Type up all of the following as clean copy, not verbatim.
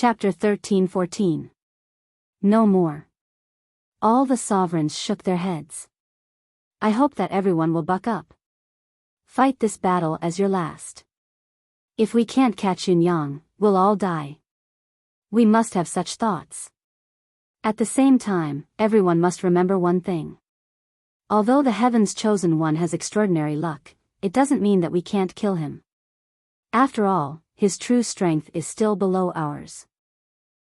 Chapter 13-14. No more. All the sovereigns shook their heads. I hope that everyone will buck up. Fight this battle as your last. If we can't catch Yunyang, we'll all die. We must have such thoughts. At the same time, everyone must remember one thing. Although the Heaven's Chosen One has extraordinary luck, it doesn't mean that we can't kill him. After all, his true strength is still below ours.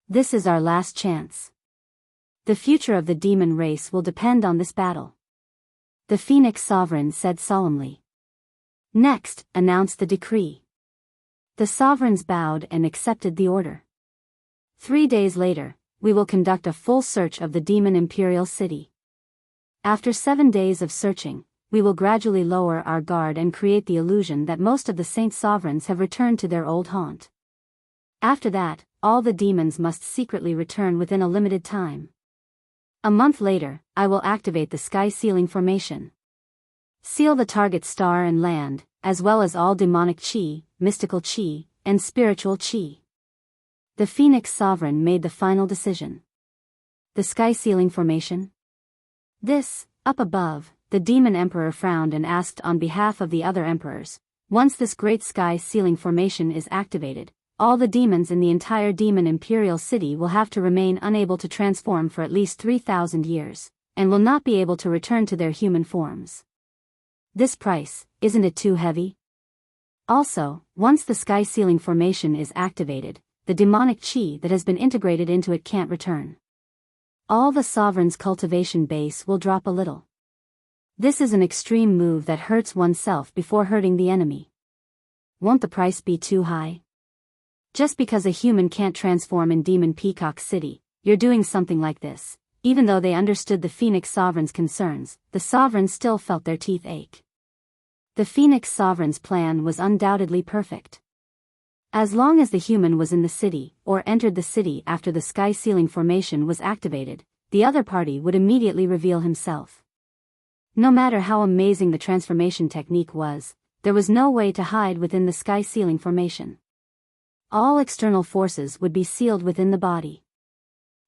This is our last chance. The future of the demon race will depend on this battle. The Phoenix Sovereign said solemnly. Next, announce the decree. The sovereigns bowed and accepted the order. 3 days later, we will conduct a full search of the demon imperial city. After 7 days of searching, we will gradually lower our guard and create the illusion that most of the saint sovereigns have returned to their old haunt. After that, all the demons must secretly return within a limited time. A month later, I will activate the sky sealing formation. Seal the target star and land, as well as all demonic chi, mystical chi, and spiritual chi. The Phoenix Sovereign made the final decision. The sky sealing formation? This, up above, the demon emperor frowned and asked on behalf of the other emperors, once this great sky sealing formation is activated, all the demons in the entire demon imperial city will have to remain unable to transform for at least 3,000 years, and will not be able to return to their human forms. This price, isn't it too heavy? Also, once the sky sealing formation is activated, the demonic chi that has been integrated into it can't return. All the sovereign's cultivation base will drop a little. This is an extreme move that hurts oneself before hurting the enemy. Won't the price be too high? Just because a human can't transform in Demon Peacock City, you're doing something like this. Even though they understood the Phoenix Sovereign's concerns, the sovereigns still felt their teeth ache. The Phoenix Sovereign's plan was undoubtedly perfect. As long as the human was in the city, or entered the city after the sky sealing formation was activated, the other party would immediately reveal himself. No matter how amazing the transformation technique was, there was no way to hide within the sky sealing formation. All external forces would be sealed within the body.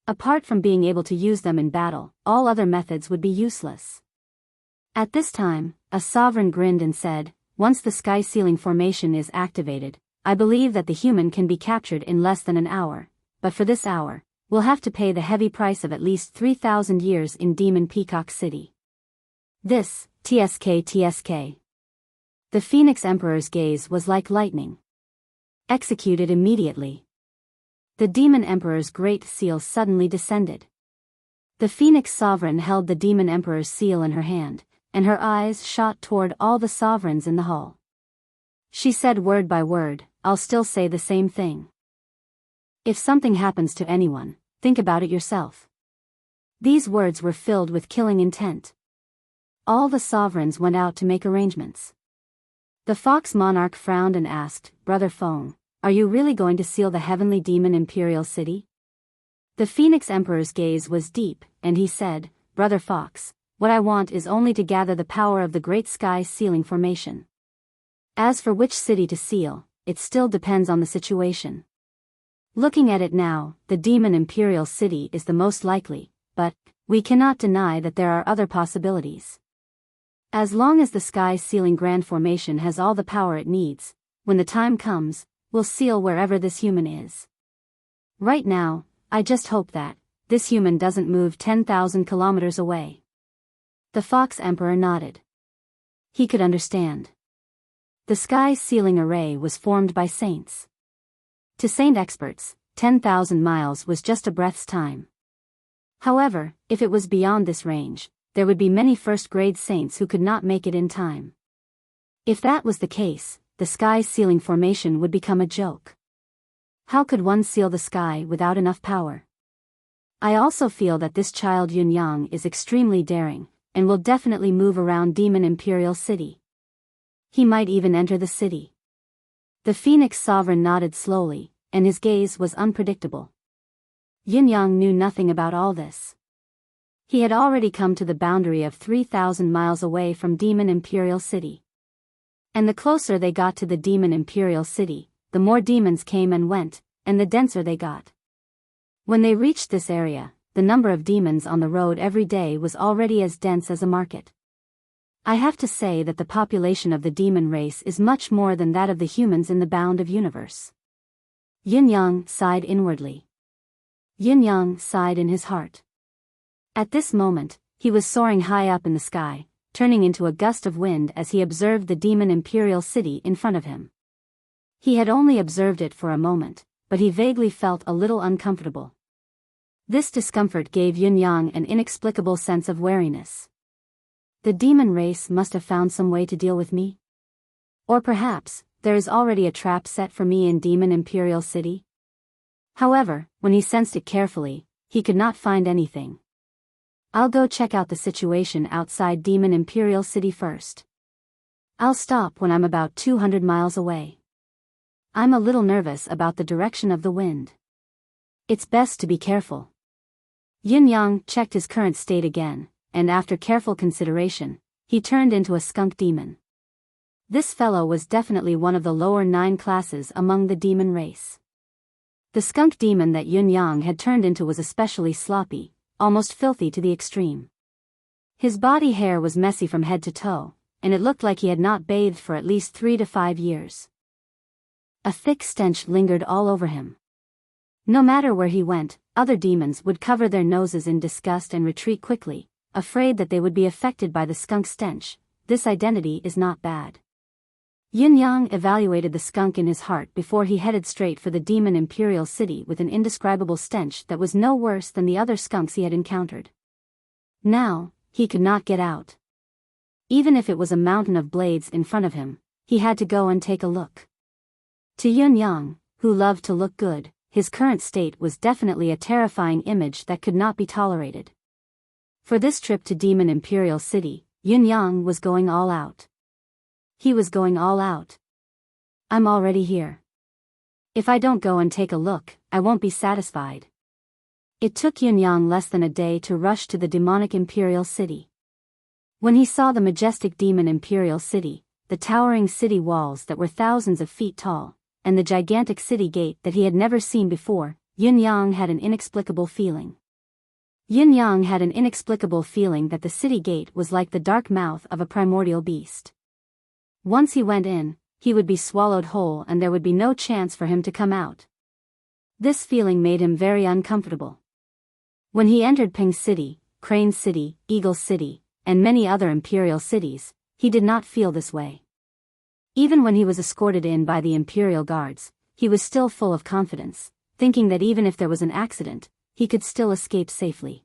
Apart from being able to use them in battle, all other methods would be useless. At this time, a sovereign grinned and said, once the sky sealing formation is activated, I believe that the human can be captured in less than an hour, but for this hour, we'll have to pay the heavy price of at least 3,000 years in Demon Peacock City. This, TSK. The Phoenix Emperor's gaze was like lightning. Executed immediately. The Demon Emperor's great seal suddenly descended. The Phoenix Sovereign held the Demon Emperor's seal in her hand, and her eyes shot toward all the sovereigns in the hall. She said word by word, I'll still say the same thing. If something happens to anyone, think about it yourself. These words were filled with killing intent. All the sovereigns went out to make arrangements. The Fox Monarch frowned and asked, Brother Feng, are you really going to seal the heavenly demon imperial city? The Phoenix Emperor's gaze was deep, and he said, Brother Fox, what I want is only to gather the power of the great sky sealing formation. As for which city to seal, it still depends on the situation. Looking at it now, the demon imperial city is the most likely, but we cannot deny that there are other possibilities. As long as the sky sealing grand formation has all the power it needs, when the time comes, we'll seal wherever this human is. Right now, I just hope that this human doesn't move 10,000 kilometers away. The Fox Emperor nodded. He could understand. The sky sealing array was formed by saints. To saint experts, 10,000 miles was just a breath's time. However, if it was beyond this range, there would be many first-grade saints who could not make it in time. If that was the case, the sky sealing formation would become a joke. How could one seal the sky without enough power? I also feel that this child Yunyang is extremely daring, and will definitely move around Demon Imperial City. He might even enter the city. The Phoenix Sovereign nodded slowly, and his gaze was unpredictable. Yunyang knew nothing about all this. He had already come to the boundary of 3,000 miles away from Demon Imperial City. And the closer they got to the Demon Imperial City, the more demons came and went, and the denser they got. When they reached this area, the number of demons on the road every day was already as dense as a market. I have to say that the population of the demon race is much more than that of the humans in the bound of universe. Yin-Yang sighed inwardly. Yin-Yang sighed in his heart. At this moment, he was soaring high up in the sky, turning into a gust of wind as he observed the demon imperial city in front of him. He had only observed it for a moment, but he vaguely felt a little uncomfortable. This discomfort gave Yin-Yang an inexplicable sense of wariness. The demon race must have found some way to deal with me? Or perhaps, there is already a trap set for me in Demon Imperial City? However, when he sensed it carefully, he could not find anything. I'll go check out the situation outside Demon Imperial City first. I'll stop when I'm about 200 miles away. I'm a little nervous about the direction of the wind. It's best to be careful. Yin-Yang checked his current state again, and after careful consideration, he turned into a skunk demon. This fellow was definitely one of the lower 9 classes among the demon race. The skunk demon that Yin-Yang had turned into was especially sloppy, almost filthy to the extreme. His body hair was messy from head to toe, and it looked like he had not bathed for at least 3 to 5 years. A thick stench lingered all over him. No matter where he went, other demons would cover their noses in disgust and retreat quickly, afraid that they would be affected by the skunk stench. This identity is not bad. Yin-Yang evaluated the skunk in his heart before he headed straight for the Demon Imperial City with an indescribable stench that was no worse than the other skunks he had encountered. Now, he could not get out. Even if it was a mountain of blades in front of him, he had to go and take a look. To Yin-Yang, who loved to look good, his current state was definitely a terrifying image that could not be tolerated. For this trip to Demon Imperial City, Yin-Yang was going all out. He was going all out. I'm already here. If I don't go and take a look, I won't be satisfied. It took Yin-Yang less than a day to rush to the demonic Imperial City. When he saw the majestic Demon Imperial City, the towering city walls that were thousands of feet tall, and the gigantic city gate that he had never seen before, Yin-Yang had an inexplicable feeling. Yin-Yang had an inexplicable feeling that the city gate was like the dark mouth of a primordial beast. Once he went in, he would be swallowed whole and there would be no chance for him to come out. This feeling made him very uncomfortable. When he entered Ping City, Crane City, Eagle City, and many other imperial cities, he did not feel this way. Even when he was escorted in by the imperial guards, he was still full of confidence, thinking that even if there was an accident, he could still escape safely.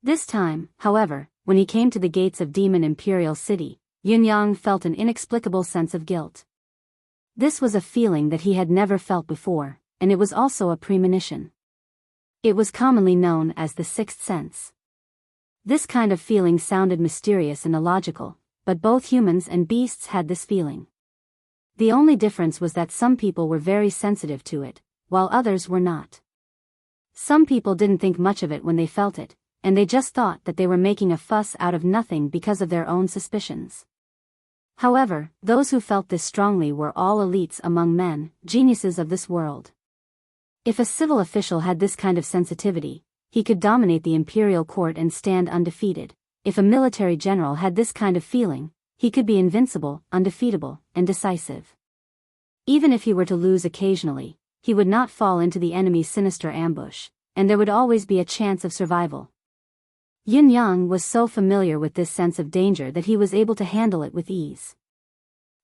This time, however, when he came to the gates of Demon Imperial City, Yin-Yang felt an inexplicable sense of guilt. This was a feeling that he had never felt before, and it was also a premonition. It was commonly known as the sixth sense. This kind of feeling sounded mysterious and illogical, but both humans and beasts had this feeling. The only difference was that some people were very sensitive to it, while others were not. Some people didn't think much of it when they felt it, and they just thought that they were making a fuss out of nothing because of their own suspicions. However, those who felt this strongly were all elites among men, geniuses of this world. If a civil official had this kind of sensitivity, he could dominate the imperial court and stand undefeated. If a military general had this kind of feeling, he could be invincible, undefeatable, and decisive. Even if he were to lose occasionally, he would not fall into the enemy's sinister ambush, and there would always be a chance of survival. Yin-Yang was so familiar with this sense of danger that he was able to handle it with ease.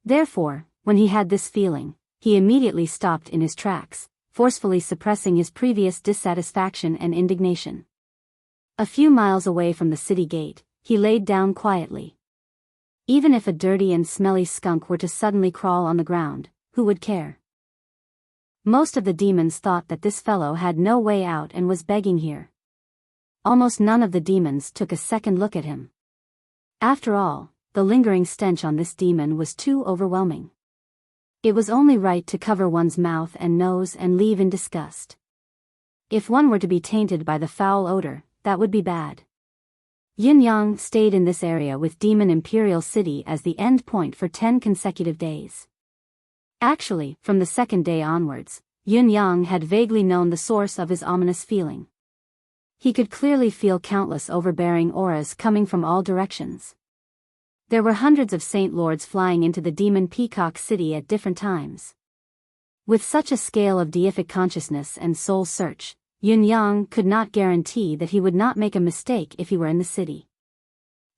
Therefore, when he had this feeling, he immediately stopped in his tracks, forcefully suppressing his previous dissatisfaction and indignation. A few miles away from the city gate, he laid down quietly. Even if a dirty and smelly skunk were to suddenly crawl on the ground, who would care? Most of the demons thought that this fellow had no way out and was begging here. Almost none of the demons took a second look at him. After all, the lingering stench on this demon was too overwhelming. It was only right to cover one's mouth and nose and leave in disgust. If one were to be tainted by the foul odor, that would be bad. Yin-Yang stayed in this area with Demon Imperial City as the end point for 10 consecutive days. Actually, from the second day onwards, Yun Yang had vaguely known the source of his ominous feeling. He could clearly feel countless overbearing auras coming from all directions. There were hundreds of Saint Lords flying into the Demon Peacock City at different times. With such a scale of deific consciousness and soul search, Yun Yang could not guarantee that he would not make a mistake if he were in the city.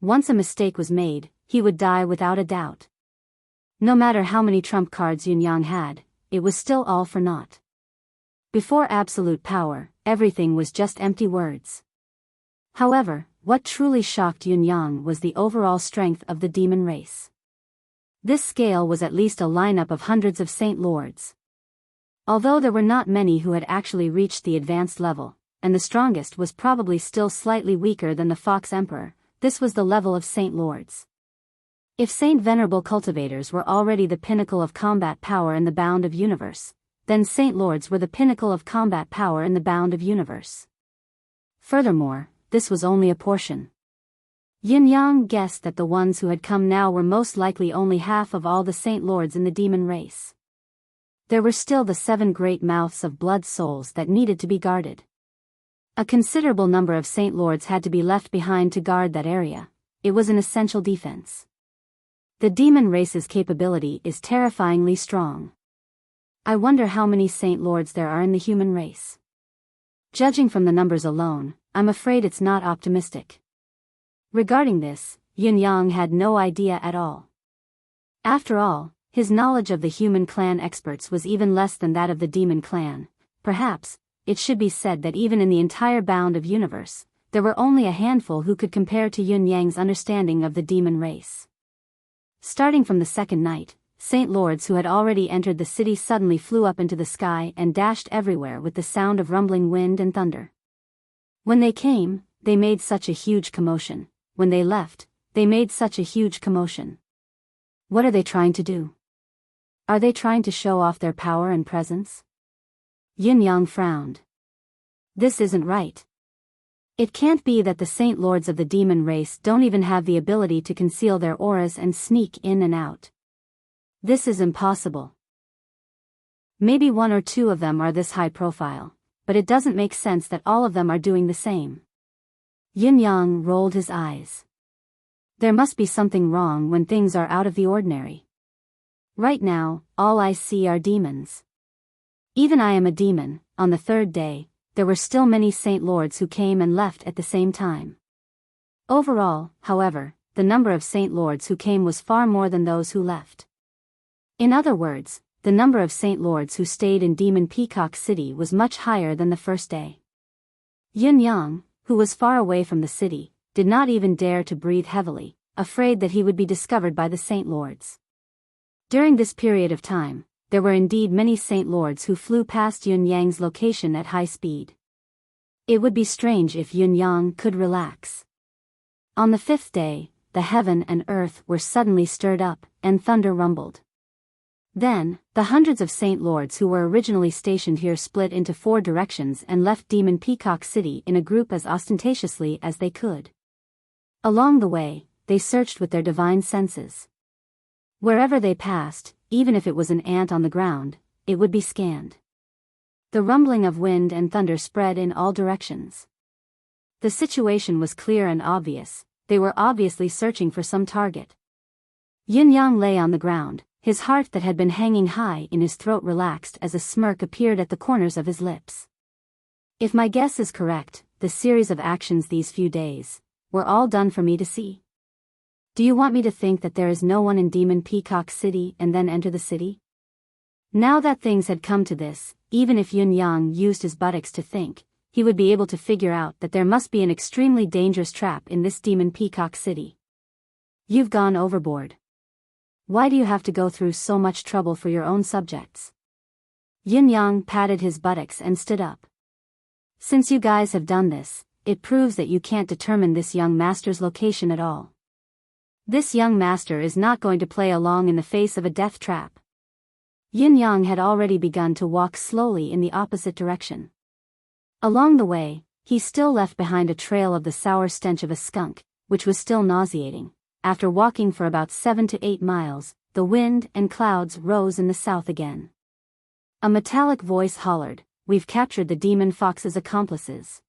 Once a mistake was made, he would die without a doubt. No matter how many trump cards Yun Yang had, it was still all for naught. Before absolute power, everything was just empty words. However, what truly shocked Yun Yang was the overall strength of the demon race. This scale was at least a lineup of hundreds of Saint Lords. Although there were not many who had actually reached the advanced level, and the strongest was probably still slightly weaker than the Fox Emperor, this was the level of Saint Lords. If Saint Venerable Cultivators were already the pinnacle of combat power in the bound of universe, then Saint Lords were the pinnacle of combat power in the bound of universe. Furthermore, this was only a portion. Yin Yang guessed that the ones who had come now were most likely only half of all the Saint Lords in the demon race. There were still the 7 great mouths of blood souls that needed to be guarded. A considerable number of Saint Lords had to be left behind to guard that area. It was an essential defense. The demon race's capability is terrifyingly strong. I wonder how many Saint Lords there are in the human race. Judging from the numbers alone, I'm afraid it's not optimistic. Regarding this, Yin Yang had no idea at all. After all, his knowledge of the human clan experts was even less than that of the demon clan. Perhaps, it should be said that even in the entire bound of universe, there were only a handful who could compare to Yin Yang's understanding of the demon race. Starting from the second night, Saint Lords who had already entered the city suddenly flew up into the sky and dashed everywhere with the sound of rumbling wind and thunder. When they came, they made such a huge commotion. When they left, they made such a huge commotion. What are they trying to do? Are they trying to show off their power and presence? Yin Yang frowned. This isn't right. It can't be that the Saint Lords of the demon race don't even have the ability to conceal their auras and sneak in and out. This is impossible. Maybe 1 or 2 of them are this high profile, but it doesn't make sense that all of them are doing the same. Yin Yang rolled his eyes. There must be something wrong when things are out of the ordinary. Right now, all I see are demons. Even I am a demon. On the 3rd day, there were still many Saint Lords who came and left at the same time. Overall, however, the number of Saint Lords who came was far more than those who left. In other words, the number of Saint Lords who stayed in Demon Peacock City was much higher than the first day. Yin Yang, who was far away from the city, did not even dare to breathe heavily, afraid that he would be discovered by the Saint Lords. During this period of time, there were indeed many Saint Lords who flew past Yun Yang's location at high speed. It would be strange if Yun Yang could relax. On the 5th day, the heaven and earth were suddenly stirred up, and thunder rumbled. Then, the hundreds of Saint Lords who were originally stationed here split into 4 directions and left Demon Peacock City in a group as ostentatiously as they could. Along the way, they searched with their divine senses. Wherever they passed, even if it was an ant on the ground, it would be scanned. The rumbling of wind and thunder spread in all directions. The situation was clear and obvious. They were obviously searching for some target. Yin Yang lay on the ground, his heart that had been hanging high in his throat relaxed as a smirk appeared at the corners of his lips. If my guess is correct, the series of actions these few days were all done for me to see. Do you want me to think that there is no one in Demon Peacock City and then enter the city? Now that things had come to this, even if Yun Yang used his buttocks to think, he would be able to figure out that there must be an extremely dangerous trap in this Demon Peacock City. You've gone overboard. Why do you have to go through so much trouble for your own subjects? Yin Yang patted his buttocks and stood up. Since you guys have done this, it proves that you can't determine this young master's location at all. This young master is not going to play along in the face of a death trap. Yin Yang had already begun to walk slowly in the opposite direction. Along the way, he still left behind a trail of the sour stench of a skunk, which was still nauseating. After walking for about 7 to 8 miles, the wind and clouds rose in the south again. A metallic voice hollered, "We've captured the demon fox's accomplices."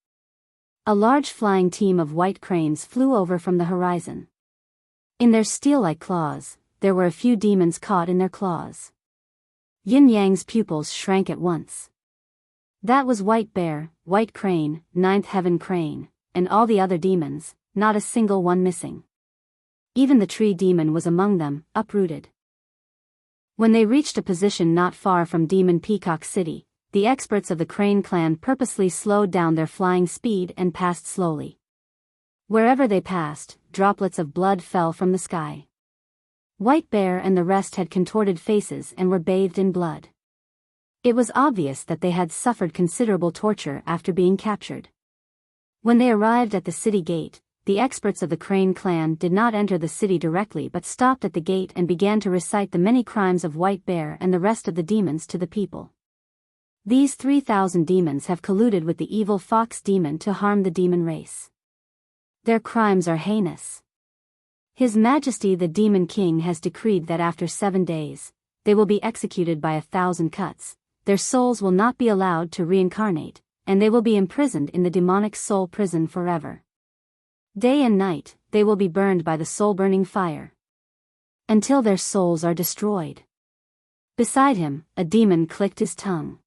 A large flying team of white cranes flew over from the horizon. In their steel-like claws, there were a few demons caught in their claws. Yin Yang's pupils shrank at once. That was White Bear, White Crane, Ninth Heaven Crane, and all the other demons, not a single one missing. Even the tree demon was among them, uprooted. When they reached a position not far from Demon Peacock City, the experts of the Crane clan purposely slowed down their flying speed and passed slowly. Wherever they passed, droplets of blood fell from the sky. White Bear and the rest had contorted faces and were bathed in blood. It was obvious that they had suffered considerable torture after being captured. When they arrived at the city gate, the experts of the Crane clan did not enter the city directly but stopped at the gate and began to recite the many crimes of White Bear and the rest of the demons to the people. These 3,000 demons have colluded with the evil fox demon to harm the demon race. Their crimes are heinous. His Majesty the Demon King has decreed that after 7 days, they will be executed by 1,000 cuts, their souls will not be allowed to reincarnate, and they will be imprisoned in the demonic soul prison forever. Day and night, they will be burned by the soul-burning fire, until their souls are destroyed. Beside him, a demon clicked his tongue.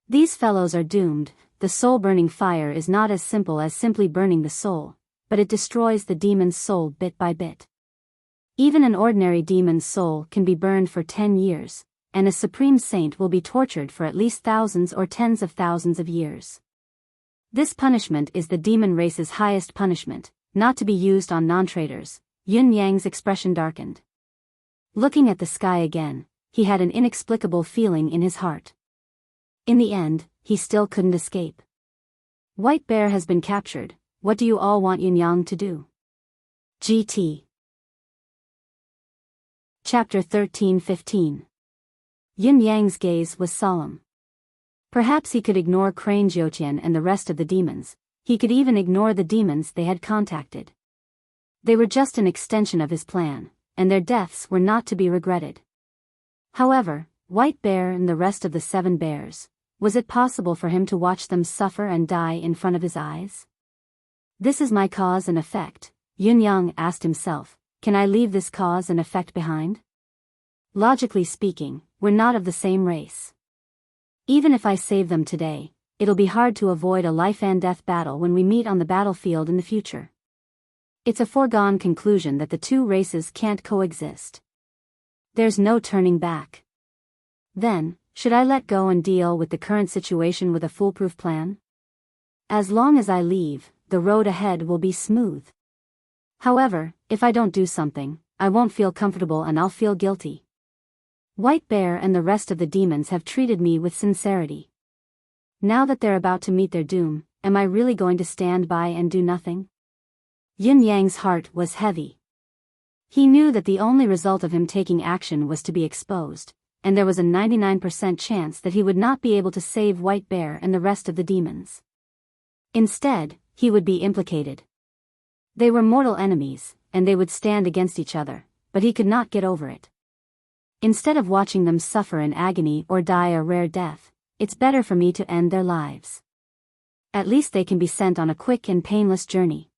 These fellows are doomed. The soul-burning fire is not as simple as simply burning the soul, but it destroys the demon's soul bit by bit. Even an ordinary demon's soul can be burned for 10 years, and a supreme saint will be tortured for at least thousands or tens of thousands of years. This punishment is the demon race's highest punishment, not to be used on non-traitors. Yin Yang's expression darkened. Looking at the sky again, he had an inexplicable feeling in his heart. In the end, he still couldn't escape. White Bear has been captured. What do you all want Yin Yang to do? GT. Chapter 13-15. Yin Yang's gaze was solemn. Perhaps he could ignore Crane Jiutian and the rest of the demons. He could even ignore the demons they had contacted. They were just an extension of his plan, and their deaths were not to be regretted. However, White Bear and the rest of the 7 bears, was it possible for him to watch them suffer and die in front of his eyes? This is my cause and effect, Yin Yang asked himself. Can I leave this cause and effect behind? Logically speaking, we're not of the same race. Even if I save them today, it'll be hard to avoid a life and death battle when we meet on the battlefield in the future. It's a foregone conclusion that the two races can't coexist. There's no turning back. Then, should I let go and deal with the current situation with a foolproof plan? As long as I leave, the road ahead will be smooth. However, if I don't do something, I won't feel comfortable and I'll feel guilty. White Bear and the rest of the demons have treated me with sincerity. Now that they're about to meet their doom, am I really going to stand by and do nothing? Yin Yang's heart was heavy. He knew that the only result of him taking action was to be exposed, and there was a 99% chance that he would not be able to save White Bear and the rest of the demons. Instead, he would be implicated. They were mortal enemies, and they would stand against each other, but he could not get over it. Instead of watching them suffer in agony or die a rare death, it's better for me to end their lives. At least they can be sent on a quick and painless journey.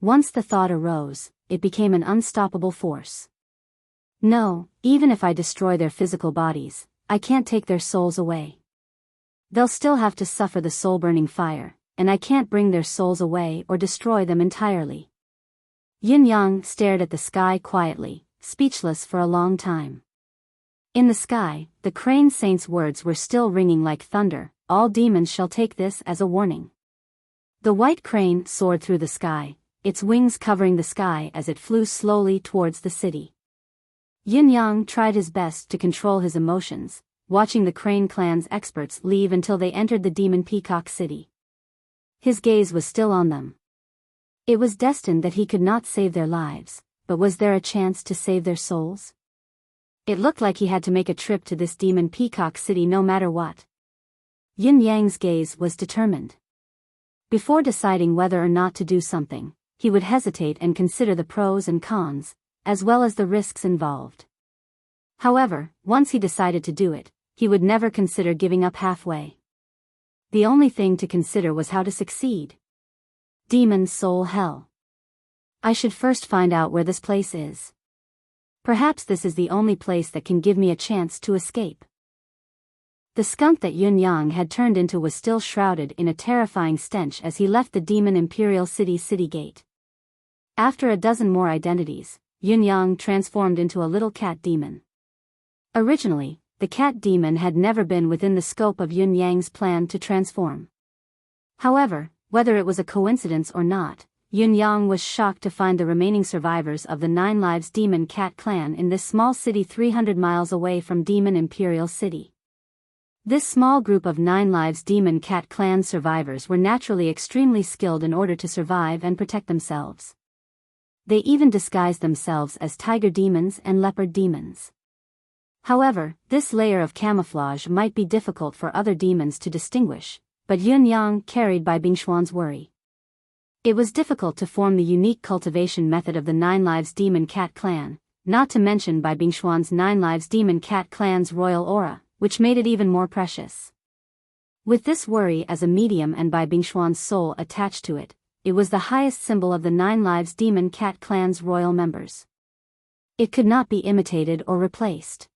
Once the thought arose, it became an unstoppable force. No, even if I destroy their physical bodies, I can't take their souls away. They'll still have to suffer the soul-burning fire, and I can't bring their souls away or destroy them entirely. Yin Yang stared at the sky quietly, speechless for a long time. In the sky, the Crane Saint's words were still ringing like thunder. All demons shall take this as a warning. The white crane soared through the sky, its wings covering the sky as it flew slowly towards the city. Yin Yang tried his best to control his emotions, watching the Crane clan's experts leave until they entered the Demon Peacock City. His gaze was still on them. It was destined that he could not save their lives, but was there a chance to save their souls? It looked like he had to make a trip to this Demon Peacock City no matter what. Yin Yang's gaze was determined. Before deciding whether or not to do something, he would hesitate and consider the pros and cons, as well as the risks involved. However, once he decided to do it, he would never consider giving up halfway. The only thing to consider was how to succeed. Demon Soul Hell. I should first find out where this place is. Perhaps this is the only place that can give me a chance to escape. The skunk that Yun Yang had turned into was still shrouded in a terrifying stench as he left the Demon Imperial city gate. After a dozen more identities, Yun Yang transformed into a little cat demon. Originally, the cat demon had never been within the scope of Yun Yang's plan to transform. However, whether it was a coincidence or not, Yun Yang was shocked to find the remaining survivors of the 9 Lives Demon Cat clan in this small city 300 miles away from Demon Imperial City. This small group of 9 Lives Demon Cat clan survivors were naturally extremely skilled in order to survive and protect themselves. They even disguised themselves as tiger demons and leopard demons. However, this layer of camouflage might be difficult for other demons to distinguish, but Yun Yang carried by Bingshuan's worry. It was difficult to form the unique cultivation method of the 9 Lives Demon Cat clan, not to mention by Bingshuan's 9 Lives Demon Cat clan's royal aura, which made it even more precious. With this worry as a medium and by Bingshuan's soul attached to it, it was the highest symbol of the 9 Lives Demon Cat clan's royal members. It could not be imitated or replaced.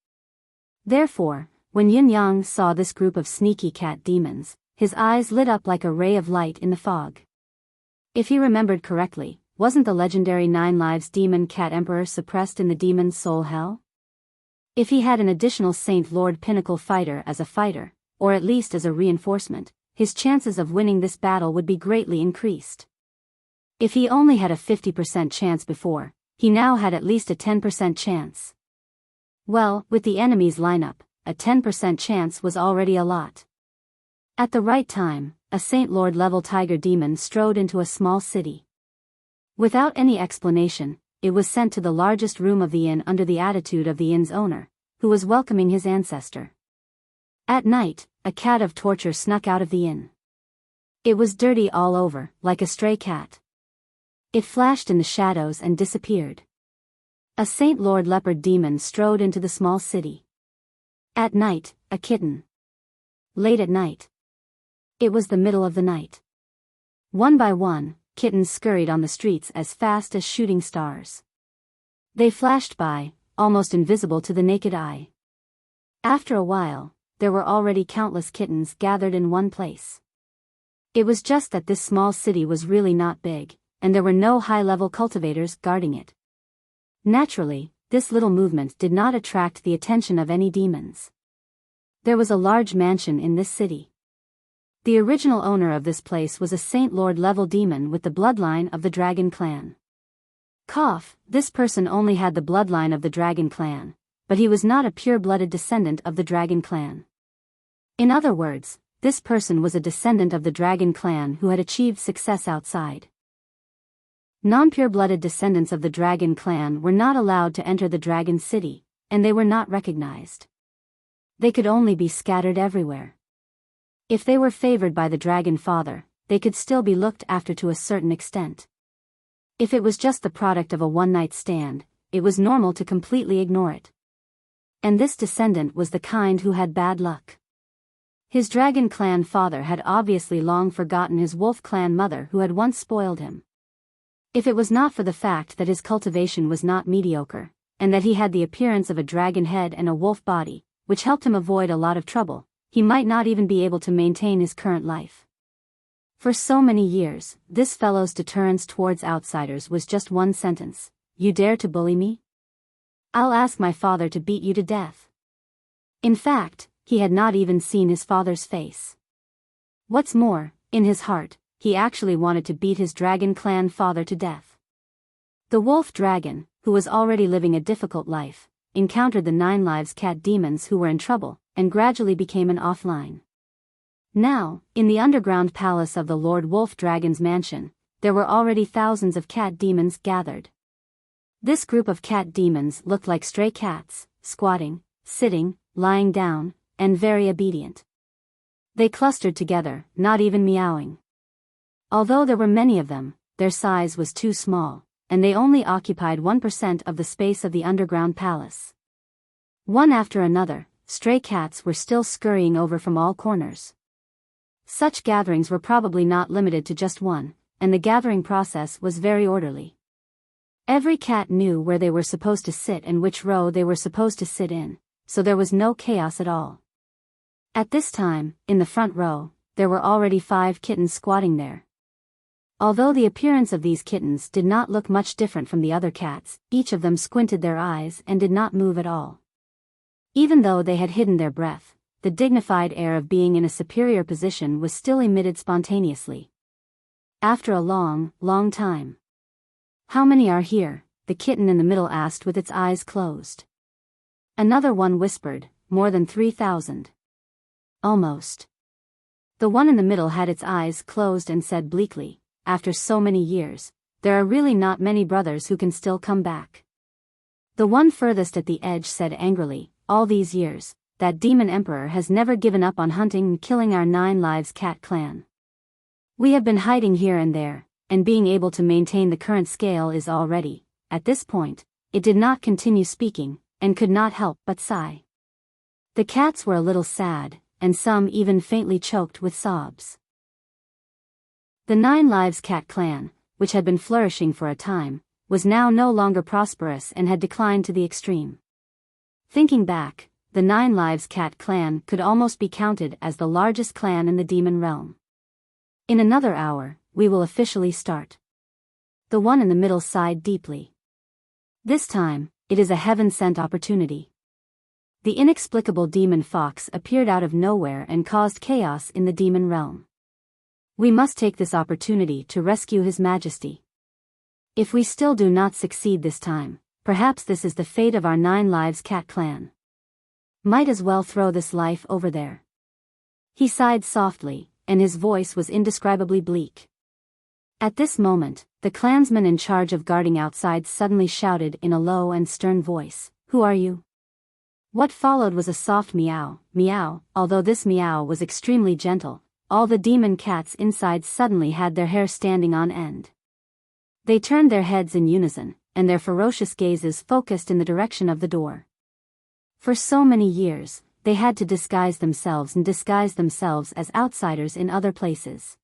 Therefore, when Yun Yang saw this group of sneaky cat demons, his eyes lit up like a ray of light in the fog. If he remembered correctly, wasn't the legendary 9 Lives Demon Cat Emperor suppressed in the Demon's Soul Hell? If he had an additional Saint Lord Pinnacle fighter as a fighter, or at least as a reinforcement, his chances of winning this battle would be greatly increased. If he only had a 50% chance before, he now had at least a 10% chance. Well, with the enemy's lineup, a 10% chance was already a lot. At the right time, a Saint Lord level tiger demon strode into a small city. Without any explanation, it was sent to the largest room of the inn under the attitude of the inn's owner, who was welcoming his ancestor. At night, a cat of torture snuck out of the inn. It was dirty all over, like a stray cat. It flashed in the shadows and disappeared. A Saint Lord leopard demon strode into the small city. At night, a kitten. Late at night. It was the middle of the night. One by one, kittens scurried on the streets as fast as shooting stars. They flashed by, almost invisible to the naked eye. After a while, there were already countless kittens gathered in one place. It was just that this small city was really not big, and there were no high-level cultivators guarding it. Naturally, this little movement did not attract the attention of any demons. There was a large mansion in this city. The original owner of this place was a Saint Lord level demon with the bloodline of the Dragon clan. This person only had the bloodline of the Dragon clan, but he was not a pure-blooded descendant of the Dragon clan. In other words, this person was a descendant of the Dragon clan who had achieved success outside. Non-pure-blooded descendants of the Dragon clan were not allowed to enter the Dragon City, and they were not recognized. They could only be scattered everywhere. If they were favored by the Dragon Father, they could still be looked after to a certain extent. If it was just the product of a one-night stand, it was normal to completely ignore it. And this descendant was the kind who had bad luck. His Dragon clan father had obviously long forgotten his Wolf clan mother who had once spoiled him. If it was not for the fact that his cultivation was not mediocre, and that he had the appearance of a dragon head and a wolf body, which helped him avoid a lot of trouble, he might not even be able to maintain his current life. For so many years, this fellow's deterrence towards outsiders was just one sentence: "You dare to bully me? I'll ask my father to beat you to death." In fact, he had not even seen his father's face. What's more, in his heart, he actually wanted to beat his Dragon clan father to death. The wolf dragon, who was already living a difficult life, encountered the 9 Lives cat demons who were in trouble, and gradually became an offline. Now, in the underground palace of the Lord Wolf Dragon's mansion, there were already thousands of cat demons gathered. This group of cat demons looked like stray cats, squatting, sitting, lying down, and very obedient. They clustered together, not even meowing. Although there were many of them, their size was too small, and they only occupied 1% of the space of the underground palace. One after another, stray cats were still scurrying over from all corners. Such gatherings were probably not limited to just one, and the gathering process was very orderly. Every cat knew where they were supposed to sit and which row they were supposed to sit in, so there was no chaos at all. At this time, in the front row, there were already 5 kittens squatting there. Although the appearance of these kittens did not look much different from the other cats, each of them squinted their eyes and did not move at all. Even though they had hidden their breath, the dignified air of being in a superior position was still emitted spontaneously. After a long, long time. "How many are here?" the kitten in the middle asked with its eyes closed. Another one whispered, "More than 3,000. Almost." The one in the middle had its eyes closed and said bleakly, "After so many years, there are really not many brothers who can still come back." The one furthest at the edge said angrily, "All these years, that demon emperor has never given up on hunting and killing our 9 Lives cat clan. We have been hiding here and there, and being able to maintain the current scale is already." At this point, it did not continue speaking, and could not help but sigh. The cats were a little sad, and some even faintly choked with sobs. The 9 Lives cat clan, which had been flourishing for a time, was now no longer prosperous and had declined to the extreme. Thinking back, the 9 Lives cat clan could almost be counted as the largest clan in the demon realm. "In another hour, we will officially start." The one in the middle sighed deeply. This time, it is a heaven-sent opportunity. The inexplicable demon fox appeared out of nowhere and caused chaos in the demon realm. We must take this opportunity to rescue His Majesty. If we still do not succeed this time, perhaps this is the fate of our 9 Lives cat clan. Might as well throw this life over there. He sighed softly, and his voice was indescribably bleak. At this moment, the clansman in charge of guarding outside suddenly shouted in a low and stern voice, "Who are you?" What followed was a soft meow, meow. Although this meow was extremely gentle, all the demon cats inside suddenly had their hair standing on end. They turned their heads in unison, and their ferocious gazes focused in the direction of the door. For so many years, they had to disguise themselves as outsiders in other places.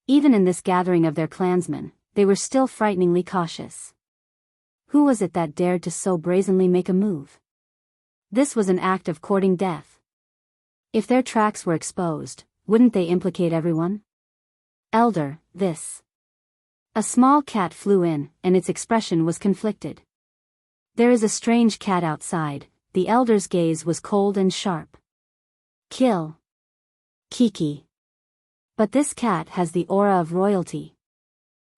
Even in this gathering of their clansmen, they were still frighteningly cautious. Who was it that dared to so brazenly make a move? This was an act of courting death. If their tracks were exposed, wouldn't they implicate everyone? "Elder, this." A small cat flew in, and its expression was conflicted. "There is a strange cat outside." The elder's gaze was cold and sharp. "Kill. Kiki. But this cat has the aura of royalty."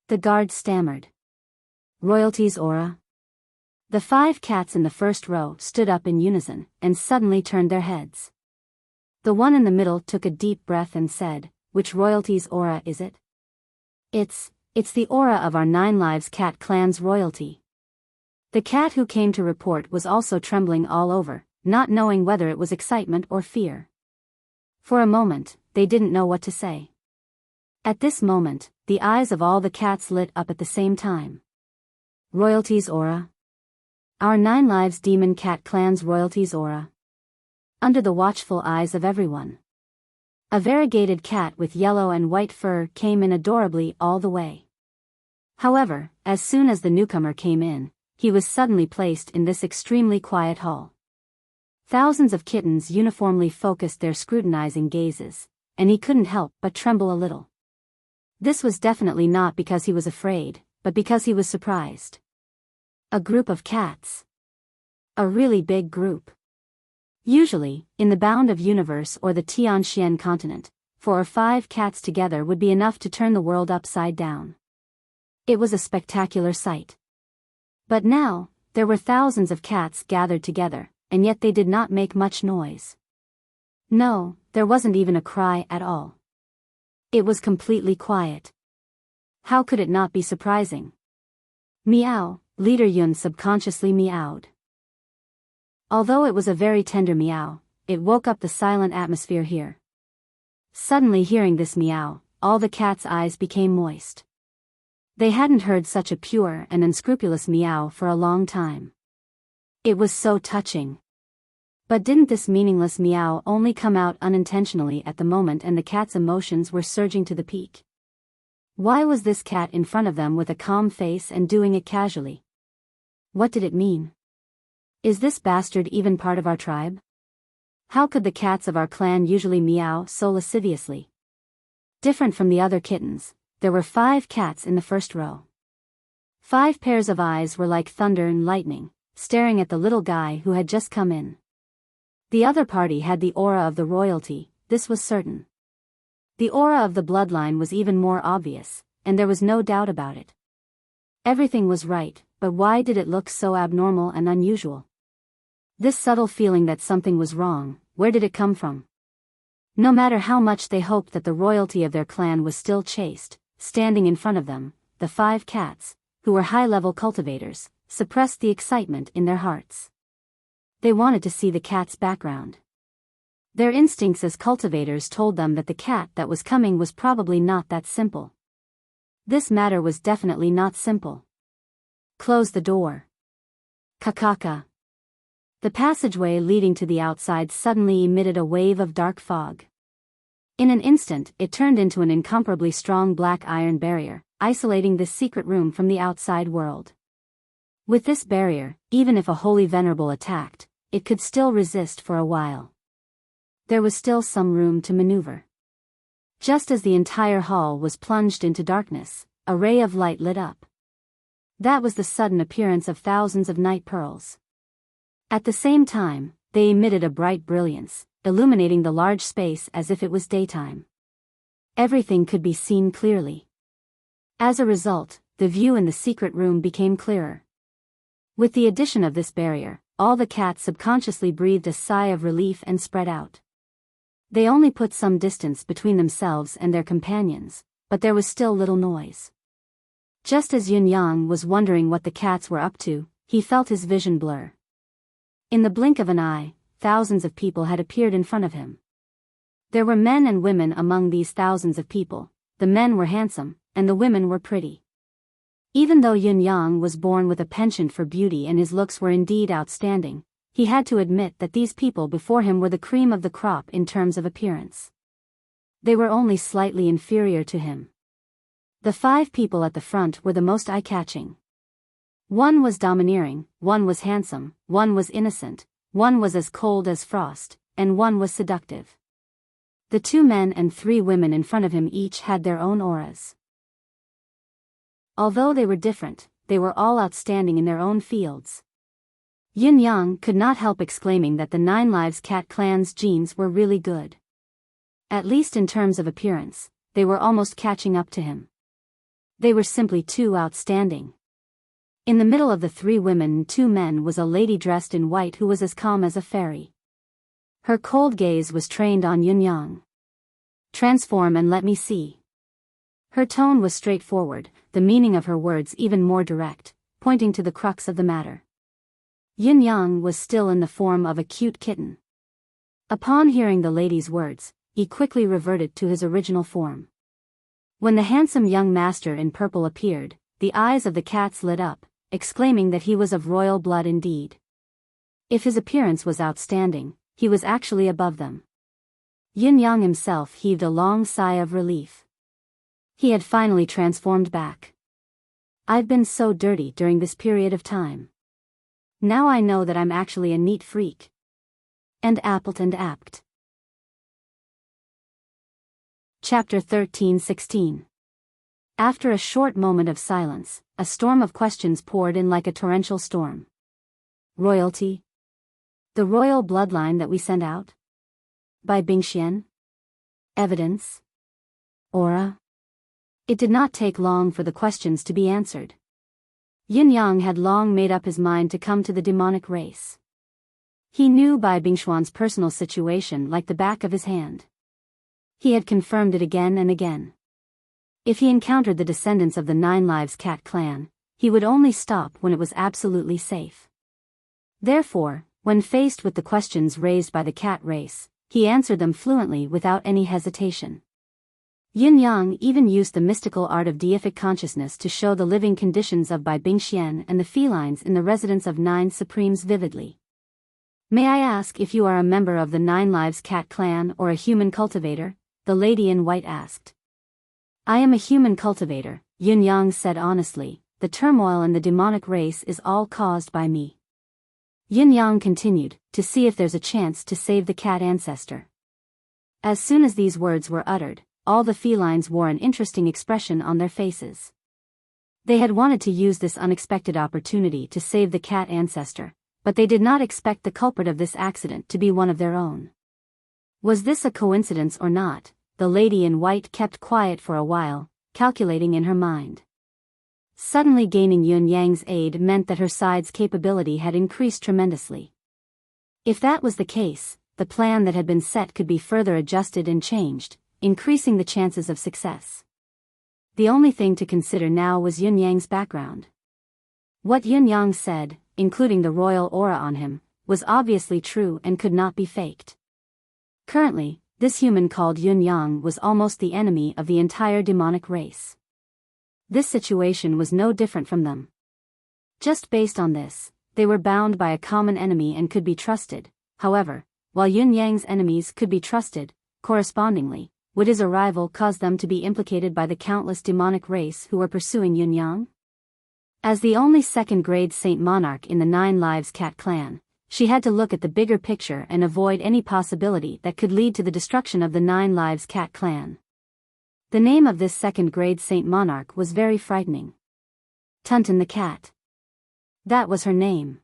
The guard stammered. "Royalty's aura?" The 5 cats in the first row stood up in unison, and suddenly turned their heads. The one in the middle took a deep breath and said, "Which royalty's aura is it?" It's the aura of our 9 Lives cat clan's royalty." The cat who came to report was also trembling all over, not knowing whether it was excitement or fear. For a moment, they didn't know what to say. At this moment, the eyes of all the cats lit up at the same time. "Royalty's aura? Our 9 Lives demon cat clan's royalty's aura?" Under the watchful eyes of everyone. A variegated cat with yellow and white fur came in adorably all the way. However, as soon as the newcomer came in, he was suddenly placed in this extremely quiet hall. Thousands of kittens uniformly focused their scrutinizing gazes, and he couldn't help but tremble a little. This was definitely not because he was afraid, but because he was surprised. A group of cats. A really big group. Usually, in the Bound of Universe or the Tianxian continent, 4 or 5 cats together would be enough to turn the world upside down. It was a spectacular sight. But now, there were thousands of cats gathered together, and yet they did not make much noise. No, there wasn't even a cry at all. It was completely quiet. How could it not be surprising? "Meow," Leader Yun subconsciously meowed. Although it was a very tender meow, it woke up the silent atmosphere here. Suddenly hearing this meow, all the cats' eyes became moist. They hadn't heard such a pure and unscrupulous meow for a long time. It was so touching. But didn't this meaningless meow only come out unintentionally at the moment and the cat's emotions were surging to the peak? Why was this cat in front of them with a calm face and doing it casually? What did it mean? Is this bastard even part of our tribe? How could the cats of our clan usually meow so lasciviously? Different from the other kittens, there were 5 cats in the first row. 5 pairs of eyes were like thunder and lightning, staring at the little guy who had just come in. The other party had the aura of the royalty, this was certain. The aura of the bloodline was even more obvious, and there was no doubt about it. Everything was right, but why did it look so abnormal and unusual? This subtle feeling that something was wrong, where did it come from? No matter how much they hoped that the royalty of their clan was still chaste, standing in front of them, the 5 cats, who were high-level cultivators, suppressed the excitement in their hearts. They wanted to see the cat's background. Their instincts as cultivators told them that the cat that was coming was probably not that simple. This matter was definitely not simple. Close the door. Kakaka. The passageway leading to the outside suddenly emitted a wave of dark fog. In an instant, it turned into an incomparably strong black iron barrier, isolating this secret room from the outside world. With this barrier, even if a holy venerable attacked, it could still resist for a while. There was still some room to maneuver. Just as the entire hall was plunged into darkness, a ray of light lit up. That was the sudden appearance of thousands of night pearls. At the same time, they emitted a bright brilliance, illuminating the large space as if it was daytime. Everything could be seen clearly. As a result, the view in the secret room became clearer. With the addition of this barrier, all the cats subconsciously breathed a sigh of relief and spread out. They only put some distance between themselves and their companions, but there was still little noise. Just as Yun Yang was wondering what the cats were up to, he felt his vision blur. In the blink of an eye, thousands of people had appeared in front of him. There were men and women among these thousands of people. The men were handsome, and the women were pretty. Even though Yun Yang was born with a penchant for beauty and his looks were indeed outstanding, he had to admit that these people before him were the cream of the crop in terms of appearance. They were only slightly inferior to him. The 5 people at the front were the most eye-catching. One was domineering, one was handsome, one was innocent, one was as cold as frost, and one was seductive. The 2 men and 3 women in front of him each had their own auras. Although they were different, they were all outstanding in their own fields. Yin Yang could not help exclaiming that the 9 Lives Cat clan's genes were really good. At least in terms of appearance, they were almost catching up to him. They were simply too outstanding. In the middle of the 3 women and 2 men was a lady dressed in white who was as calm as a fairy. Her cold gaze was trained on Yun Yang. Transform and let me see. Her tone was straightforward, the meaning of her words even more direct, pointing to the crux of the matter. Yun Yang was still in the form of a cute kitten. Upon hearing the lady's words, he quickly reverted to his original form. When the handsome young master in purple appeared, the eyes of the cats lit up, exclaiming that he was of royal blood indeed. If his appearance was outstanding, he was actually above them. Yin Yang himself heaved a long sigh of relief. He had finally transformed back. I've been so dirty during this period of time. Now I know that I'm actually a neat freak. And apt. Chapter 13-16. After a short moment of silence, a storm of questions poured in like a torrential storm. Royalty? The royal bloodline that we sent out? By Bingxian? Evidence? Aura? It did not take long for the questions to be answered. Yin Yang had long made up his mind to come to the demonic race. He knew Bai Bingshuan's personal situation like the back of his hand. He had confirmed it again and again. If he encountered the descendants of the 9 Lives Cat clan, he would only stop when it was absolutely safe. Therefore, when faced with the questions raised by the cat race, he answered them fluently without any hesitation. Yin Yang even used the mystical art of deific consciousness to show the living conditions of Bai Bingxian and the felines in the residence of 9 Supremes vividly. May I ask if you are a member of the Nine Lives Cat clan or a human cultivator? The lady in white asked. I am a human cultivator, Yun Yang said honestly. The turmoil in the demonic race is all caused by me. Yun Yang continued, to see if there's a chance to save the cat ancestor. As soon as these words were uttered, all the felines wore an interesting expression on their faces. They had wanted to use this unexpected opportunity to save the cat ancestor, but they did not expect the culprit of this accident to be one of their own. Was this a coincidence or not? The lady in white kept quiet for a while, calculating in her mind. Suddenly gaining Yun Yang's aid meant that her side's capability had increased tremendously. If that was the case, the plan that had been set could be further adjusted and changed, increasing the chances of success. The only thing to consider now was Yun Yang's background. What Yun Yang said, including the royal aura on him, was obviously true and could not be faked. Currently, this human called Yun Yang was almost the enemy of the entire demonic race. This situation was no different from them. Just based on this, they were bound by a common enemy and could be trusted. However, while Yun Yang's enemies could be trusted, correspondingly, would his arrival cause them to be implicated by the countless demonic race who were pursuing Yun Yang? As the only second-grade Saint Monarch in the Nine Lives Cat clan, she had to look at the bigger picture and avoid any possibility that could lead to the destruction of the Nine Lives Cat clan. The name of this second-grade Saint Monarch was very frightening. Tunton the cat. That was her name.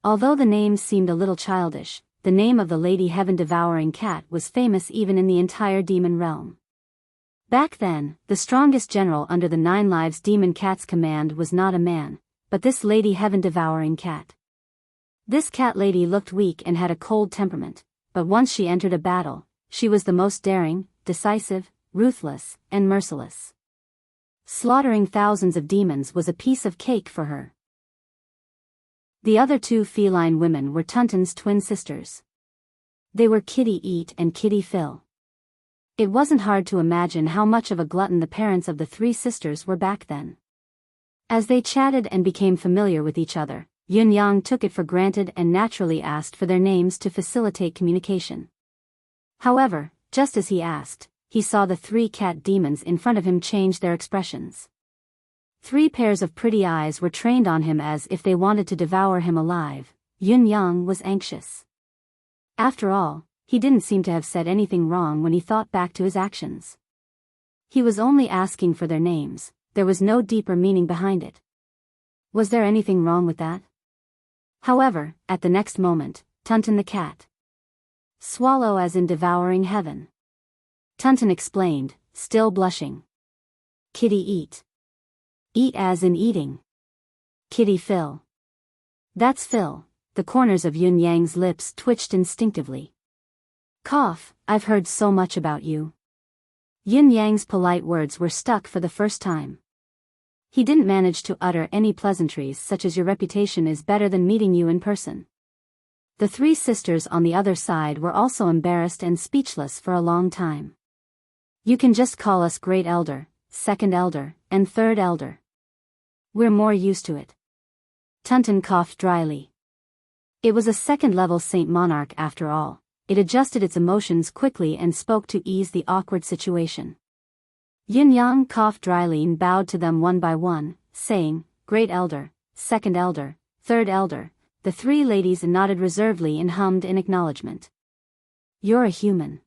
Although the name seemed a little childish, the name of the Lady Heaven-devouring cat was famous even in the entire demon realm. Back then, the strongest general under the Nine Lives Demon Cat's command was not a man, but this Lady Heaven-devouring cat. This cat lady looked weak and had a cold temperament, but once she entered a battle, she was the most daring, decisive, ruthless, and merciless. Slaughtering thousands of demons was a piece of cake for her. The other two feline women were Tunton's twin sisters. They were Kitty Eat and Kitty Fill. It wasn't hard to imagine how much of a glutton the parents of the three sisters were back then. As they chatted and became familiar with each other, Yun Yang took it for granted and naturally asked for their names to facilitate communication. However, just as he asked, he saw the three cat demons in front of him change their expressions. 3 pairs of pretty eyes were trained on him as if they wanted to devour him alive. Yun Yang was anxious. After all, he didn't seem to have said anything wrong when he thought back to his actions. He was only asking for their names, there was no deeper meaning behind it. Was there anything wrong with that? However, at the next moment, Tunton the cat. Swallow as in devouring heaven. Tunton explained, still blushing. Kitty Eat. Eat as in eating. Kitty Fill. That's Phil. The corners of Yun Yang's lips twitched instinctively. Cough, I've heard so much about you. Yun Yang's polite words were stuck for the first time. He didn't manage to utter any pleasantries such as your reputation is better than meeting you in person. The 3 sisters on the other side were also embarrassed and speechless for a long time. You can just call us Great Elder, Second Elder, and Third Elder. We're more used to it. Tunton coughed dryly. It was a second-level Saint Monarch after all. It adjusted its emotions quickly and spoke to ease the awkward situation. Yun Yang coughed dryly and bowed to them one by one, saying, Great Elder, Second Elder, Third Elder. The 3 ladies nodded reservedly and hummed in acknowledgement. You're a human.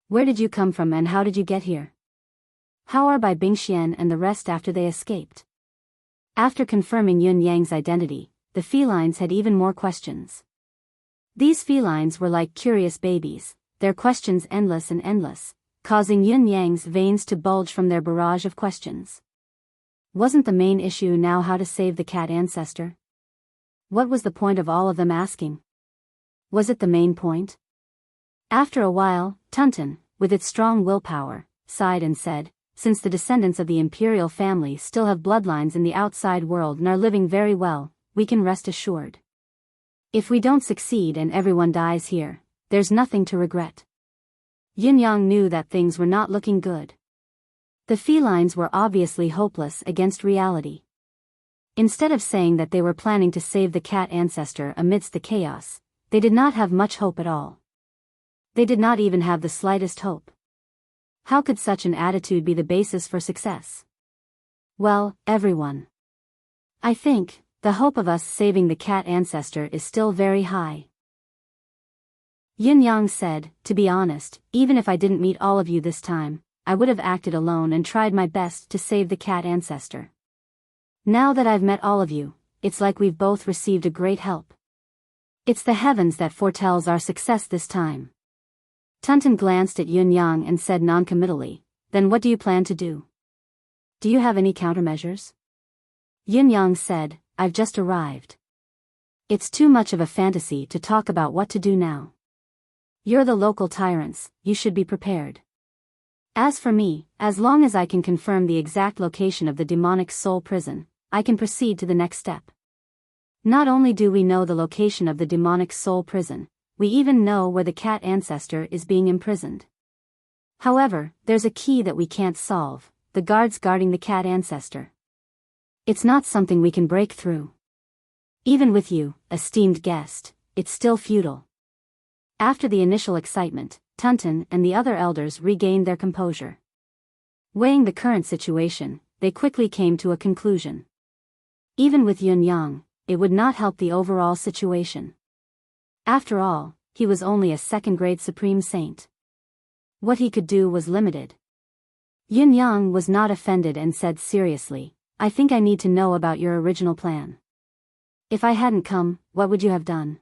Where did you come from and how did you get here? How are Bai Bingxian and the rest after they escaped? After confirming Yun Yang's identity, the felines had even more questions. These felines were like curious babies, their questions endless and endless, causing Yun Yang's veins to bulge from their barrage of questions. Wasn't the main issue now how to save the cat ancestor? What was the point of all of them asking? Was it the main point? After a while, Tunton, with its strong willpower, sighed and said, since the descendants of the imperial family still have bloodlines in the outside world and are living very well, we can rest assured. If we don't succeed and everyone dies here, there's nothing to regret. Yun Yang knew that things were not looking good. The felines were obviously hopeless against reality. Instead of saying that they were planning to save the cat ancestor amidst the chaos, They did not have much hope at all. They did not even have the slightest hope. How could such an attitude be the basis for success? Well, everyone. I think, the hope of us saving the cat ancestor is still very high. Yin Yang said, to be honest, even if I didn't meet all of you this time, I would have acted alone and tried my best to save the cat ancestor. Now that I've met all of you, it's like we've both received a great help. It's the heavens that foretells our success this time. Tunton glanced at Yin Yang and said noncommittally, then what do you plan to do? Do you have any countermeasures? Yin Yang said, I've just arrived. It's too much of a fantasy to talk about what to do now. You're the local tyrants, you should be prepared. As for me, as long as I can confirm the exact location of the demonic soul prison, I can proceed to the next step. Not only do we know the location of the demonic soul prison, we even know where the cat ancestor is being imprisoned. However, there's a key that we can't solve, the guards guarding the cat ancestor. It's not something we can break through. Even with you, esteemed guest, it's still futile. After the initial excitement, Tunton and the other elders regained their composure. Weighing the current situation, they quickly came to a conclusion. Even with Yin Yang, it would not help the overall situation. After all, he was only a second-grade supreme saint. What he could do was limited. Yin Yang was not offended and said seriously, I think I need to know about your original plan. If I hadn't come, what would you have done?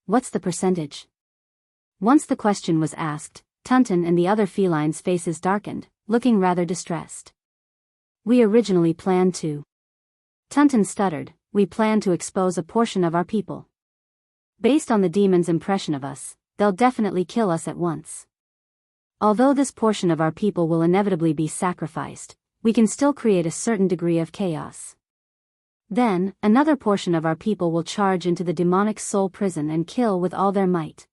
What's the percentage? Once the question was asked, Tunton and the other felines' faces darkened, looking rather distressed. We originally planned to. Tunton stuttered, we planned to expose a portion of our people. Based on the demon's impression of us, they'll definitely kill us at once. Although this portion of our people will inevitably be sacrificed, we can still create a certain degree of chaos. Then, another portion of our people will charge into the demonic soul prison and kill with all their might.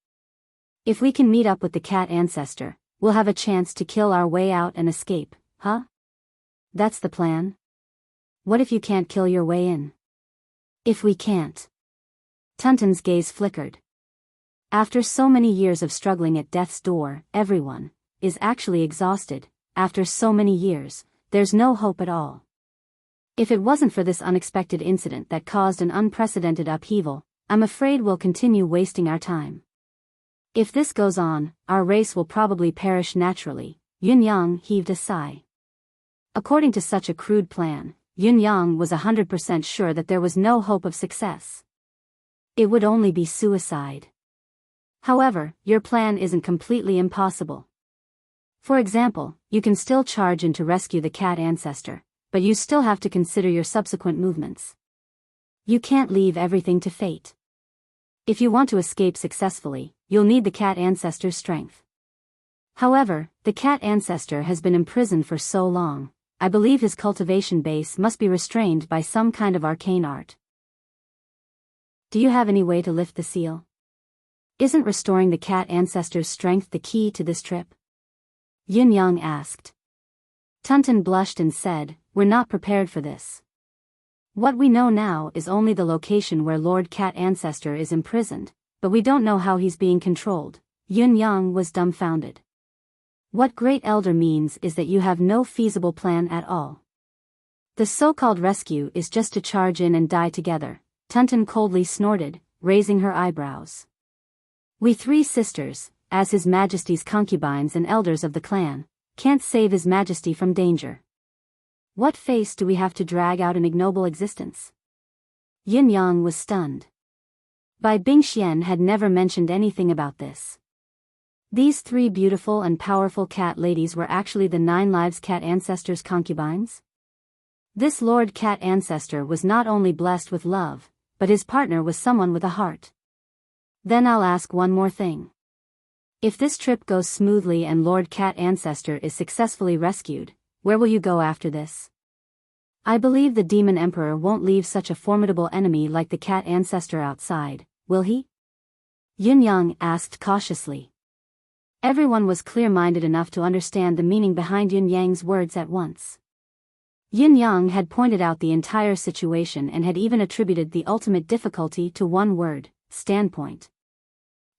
If we can meet up with the cat ancestor, we'll have a chance to kill our way out and escape, huh? That's the plan? What if you can't kill your way in? If we can't? Tunton's gaze flickered. After so many years of struggling at death's door, everyone is actually exhausted. After so many years, there's no hope at all. If it wasn't for this unexpected incident that caused an unprecedented upheaval, I'm afraid we'll continue wasting our time. If this goes on, our race will probably perish naturally. Yin Yang heaved a sigh. According to such a crude plan, Yin Yang was 100% sure that there was no hope of success. It would only be suicide. However, your plan isn't completely impossible. For example, you can still charge in to rescue the cat ancestor, but you still have to consider your subsequent movements. You can't leave everything to fate. If you want to escape successfully, you'll need the cat ancestor's strength. However, the cat ancestor has been imprisoned for so long, I believe his cultivation base must be restrained by some kind of arcane art. Do you have any way to lift the seal? Isn't restoring the cat ancestor's strength the key to this trip? Yin Yang asked. Tunton blushed and said, we're not prepared for this. What we know now is only the location where Lord Cat Ancestor is imprisoned, but we don't know how he's being controlled. Yin Yang was dumbfounded. What Great Elder means is that you have no feasible plan at all. The so-called rescue is just to charge in and die together, Tunton coldly snorted, raising her eyebrows. We three sisters, as His Majesty's concubines and elders of the clan, can't save His Majesty from danger. What face do we have to drag out an ignoble existence? Yin Yang was stunned. Bai Bingxian had never mentioned anything about this. These three beautiful and powerful cat ladies were actually the 9 Lives Cat Ancestor's concubines? This Lord Cat Ancestor was not only blessed with love, but his partner was someone with a heart. Then I'll ask one more thing. If this trip goes smoothly and Lord Cat Ancestor is successfully rescued, where will you go after this? I believe the Demon Emperor won't leave such a formidable enemy like the Cat Ancestor outside, will he? Yin Yang asked cautiously. Everyone was clear-minded enough to understand the meaning behind Yin Yang's words at once. Yin Yang had pointed out the entire situation and had even attributed the ultimate difficulty to one word, standpoint.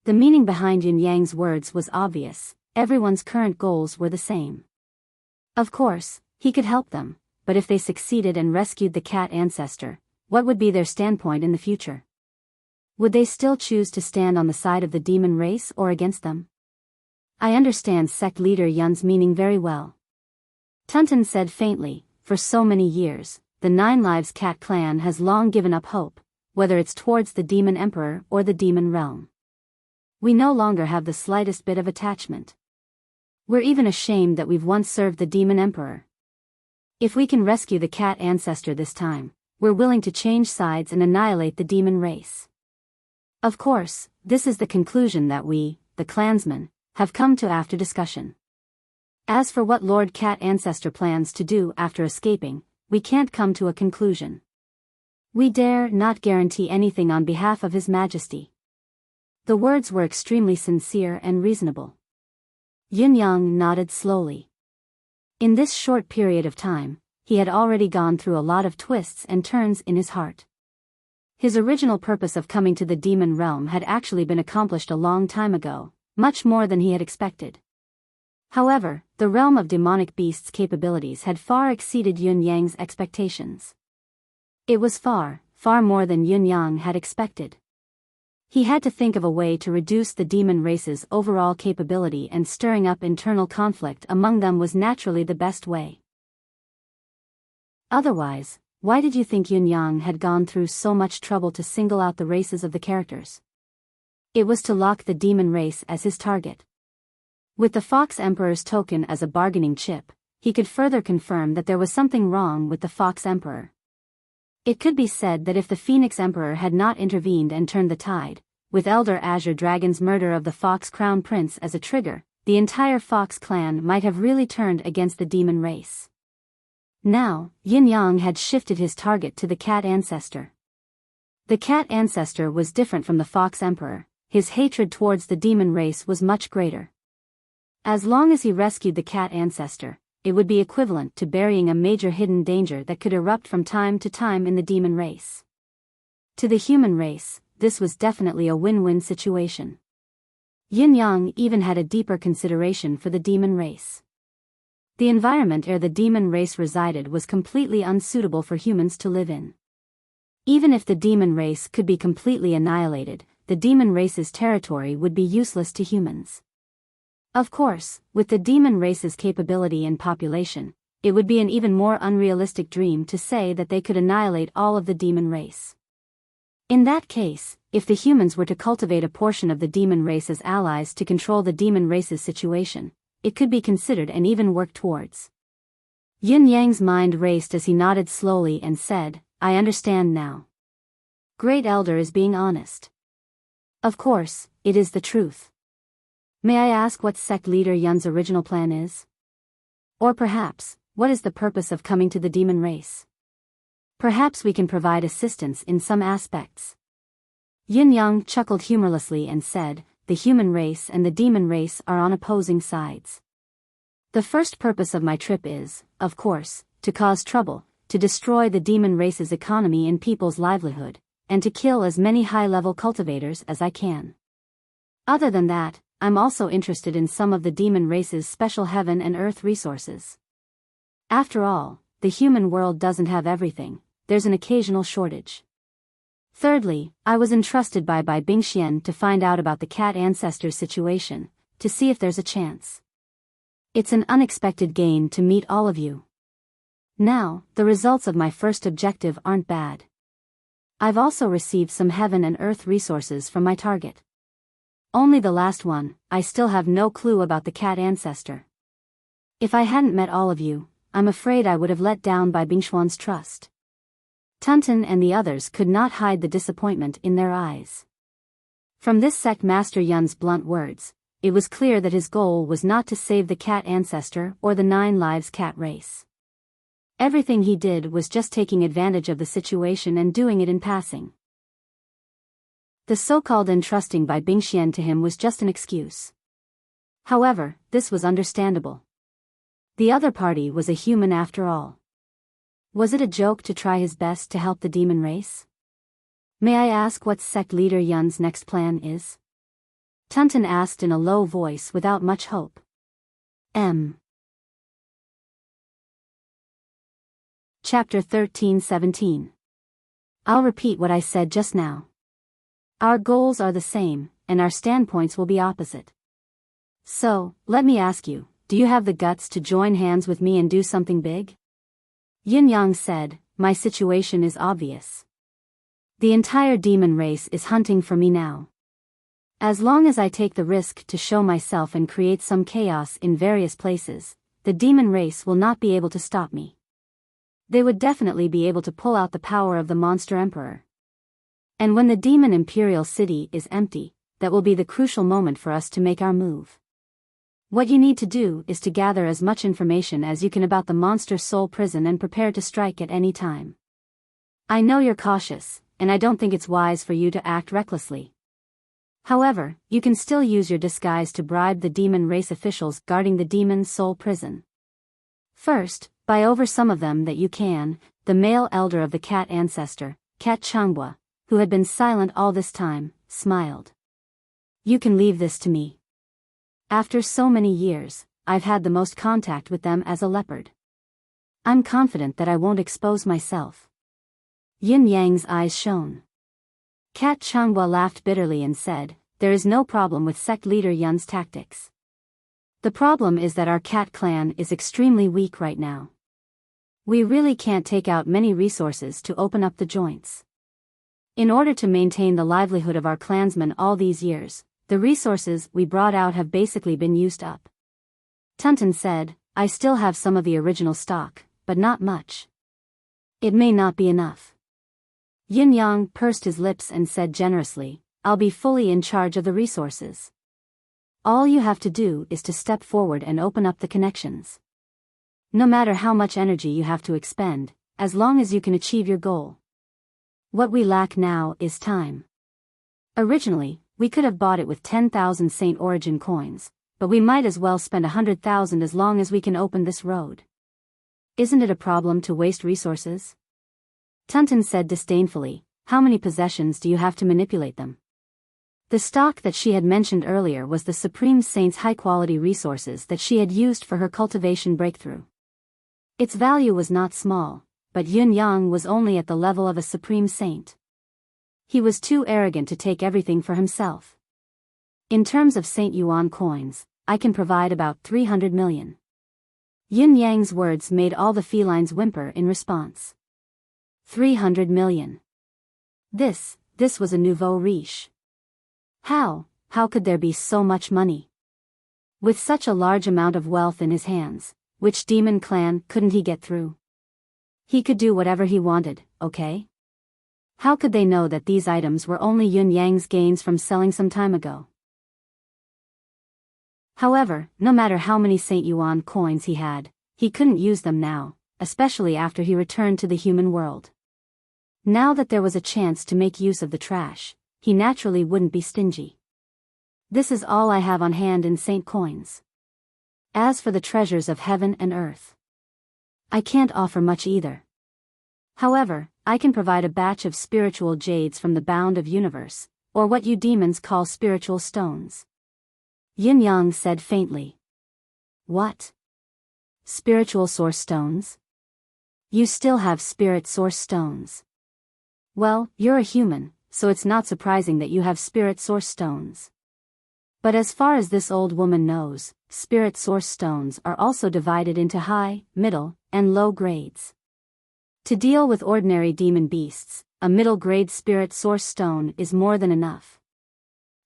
The meaning behind Yin Yang's words was obvious. Everyone's current goals were the same. Of course, he could help them, but if they succeeded and rescued the cat ancestor, what would be their standpoint in the future? Would they still choose to stand on the side of the demon race or against them? I understand sect leader Yun's meaning very well. Tunton said faintly, for so many years, the Nine Lives Cat clan has long given up hope, whether it's towards the demon emperor or the demon realm. We no longer have the slightest bit of attachment. We're even ashamed that we've once served the demon emperor. If we can rescue the cat ancestor this time, we're willing to change sides and annihilate the demon race. Of course, this is the conclusion that we, the clansmen, have come to after discussion. As for what Lord Cat Ancestor plans to do after escaping, we can't come to a conclusion. We dare not guarantee anything on behalf of His Majesty. The words were extremely sincere and reasonable. Yin Yang nodded slowly. In this short period of time, he had already gone through a lot of twists and turns in his heart. His original purpose of coming to the demon realm had actually been accomplished a long time ago, much more than he had expected. However, the realm of demonic beasts' capabilities had far exceeded Yin Yang's expectations. It was far, far more than Yin Yang had expected. He had to think of a way to reduce the demon race's overall capability, and stirring up internal conflict among them was naturally the best way. Otherwise, why did you think Yin Yang had gone through so much trouble to single out the races of the characters? It was to lock the demon race as his target. With the Fox Emperor's token as a bargaining chip, he could further confirm that there was something wrong with the Fox Emperor. It could be said that if the Phoenix Emperor had not intervened and turned the tide, with Elder Azure Dragon's murder of the Fox Crown Prince as a trigger, the entire Fox clan might have really turned against the demon race. Now, Yin Yang had shifted his target to the Cat Ancestor. The Cat Ancestor was different from the Fox Emperor. His hatred towards the demon race was much greater. As long as he rescued the Cat Ancestor, it would be equivalent to burying a major hidden danger that could erupt from time to time in the demon race. To the human race, this was definitely a win-win situation. Yin Yang even had a deeper consideration for the demon race. The environment where the demon race resided was completely unsuitable for humans to live in. Even if the demon race could be completely annihilated, the demon race's territory would be useless to humans. Of course, with the demon race's capability and population, it would be an even more unrealistic dream to say that they could annihilate all of the demon race. In that case, if the humans were to cultivate a portion of the demon race as allies to control the demon race's situation, it could be considered and even worked towards. Yin Yang's mind raced as he nodded slowly and said, "I understand now. Great Elder is being honest. Of course, it is the truth. May I ask what sect leader Yun's original plan is? Or perhaps, what is the purpose of coming to the demon race? Perhaps we can provide assistance in some aspects." Yin Yang chuckled humorlessly and said, "The human race and the demon race are on opposing sides. The first purpose of my trip is, of course, to cause trouble, to destroy the demon race's economy and people's livelihood, and to kill as many high-level cultivators as I can. Other than that, I'm also interested in some of the demon race's special heaven and earth resources. After all, the human world doesn't have everything, there's an occasional shortage. Thirdly, I was entrusted by Bingxian to find out about the Cat Ancestor's situation, to see if there's a chance. It's an unexpected gain to meet all of you. Now, the results of my first objective aren't bad. I've also received some heaven and earth resources from my target. Only the last one, I still have no clue about the Cat Ancestor. If I hadn't met all of you, I'm afraid I would have let down Bingxuan's trust." Tunton and the others could not hide the disappointment in their eyes. From this sect master Yun's blunt words, it was clear that his goal was not to save the Cat Ancestor or the Nine Lives Cat race. Everything he did was just taking advantage of the situation and doing it in passing. The so-called entrusting by Bingxian to him was just an excuse. However, this was understandable. The other party was a human after all. Was it a joke to try his best to help the demon race? May I ask what sect leader Yun's next plan is? Tunton asked in a low voice without much hope. Chapter 13:17. I'll repeat what I said just now. Our goals are the same, and our standpoints will be opposite. So, let me ask you, do you have the guts to join hands with me and do something big? Yin Yang said, my situation is obvious. The entire demon race is hunting for me now. As long as I take the risk to show myself and create some chaos in various places, the demon race will not be able to stop me. They would definitely be able to pull out the power of the monster emperor. And when the demon imperial city is empty, that will be the crucial moment for us to make our move. What you need to do is to gather as much information as you can about the monster soul prison and prepare to strike at any time. I know you're cautious, and I don't think it's wise for you to act recklessly. However, you can still use your disguise to bribe the demon race officials guarding the demon soul prison. First, buy over some of them that you can. The male elder of the cat ancestor, Cat Changhua, who had been silent all this time, smiled. You can leave this to me. After so many years, I've had the most contact with them as a leopard. I'm confident that I won't expose myself. Yin Yang's eyes shone. Cat Changhua laughed bitterly and said, there is no problem with sect leader Yun's tactics. The problem is that our cat clan is extremely weak right now. We really can't take out many resources to open up the joints. In order to maintain the livelihood of our clansmen all these years, the resources we brought out have basically been used up. Tunton said, I still have some of the original stock, but not much. It may not be enough. Yin Yang pursed his lips and said generously, I'll be fully in charge of the resources. All you have to do is to step forward and open up the connections. No matter how much energy you have to expend, as long as you can achieve your goal. What we lack now is time. Originally, we could have bought it with 10,000 Saint Origin coins, but we might as well spend 100,000 as long as we can open this road. Isn't it a problem to waste resources? Tunton said disdainfully, how many possessions do you have to manipulate them? The stock that she had mentioned earlier was the Supreme Saint's high-quality resources that she had used for her cultivation breakthrough. Its value was not small, but Yin Yang was only at the level of a Supreme Saint. He was too arrogant to take everything for himself. In terms of Saint Yuan coins, I can provide about 300 million. Yin Yang's words made all the felines whimper in response. 300 million. This was a nouveau riche. How could there be so much money? With such a large amount of wealth in his hands, which demon clan couldn't he get through? He could do whatever he wanted, okay? How could they know that these items were only Yin Yang's gains from selling some time ago? However, no matter how many Saint Yuan coins he had, he couldn't use them now, especially after he returned to the human world. Now that there was a chance to make use of the trash, he naturally wouldn't be stingy. This is all I have on hand in Saint coins. As for the treasures of heaven and earth, I can't offer much either. However, I can provide a batch of spiritual jades from the bound of universe, or what you demons call spiritual stones. Yin Yang said faintly. What? Spiritual source stones? You still have spirit source stones. Well, you're a human, so it's not surprising that you have spirit source stones. But as far as this old woman knows, spirit source stones are also divided into high, middle, and low grades. To deal with ordinary demon beasts, a middle-grade spirit source stone is more than enough.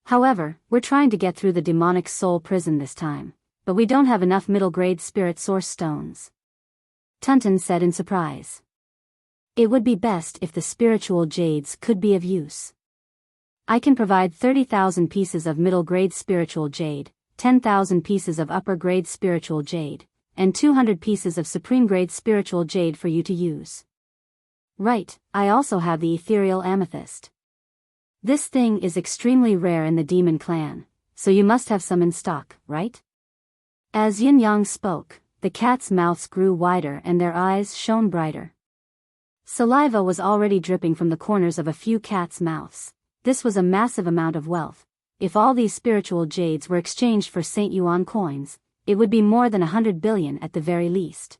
However, we're trying to get through the demonic soul prison this time, but we don't have enough middle-grade spirit source stones. Tunton said in surprise. It would be best if the spiritual jades could be of use. I can provide 30,000 pieces of middle-grade spiritual jade, 10,000 pieces of upper-grade spiritual jade, and 200 pieces of supreme-grade spiritual jade for you to use. Right, I also have the ethereal amethyst. This thing is extremely rare in the demon clan, so you must have some in stock, right? As Yin Yang spoke, the cats' mouths grew wider and their eyes shone brighter. Saliva was already dripping from the corners of a few cats' mouths. This was a massive amount of wealth, if all these spiritual jades were exchanged for St. Yuan coins, it would be more than 100 billion at the very least.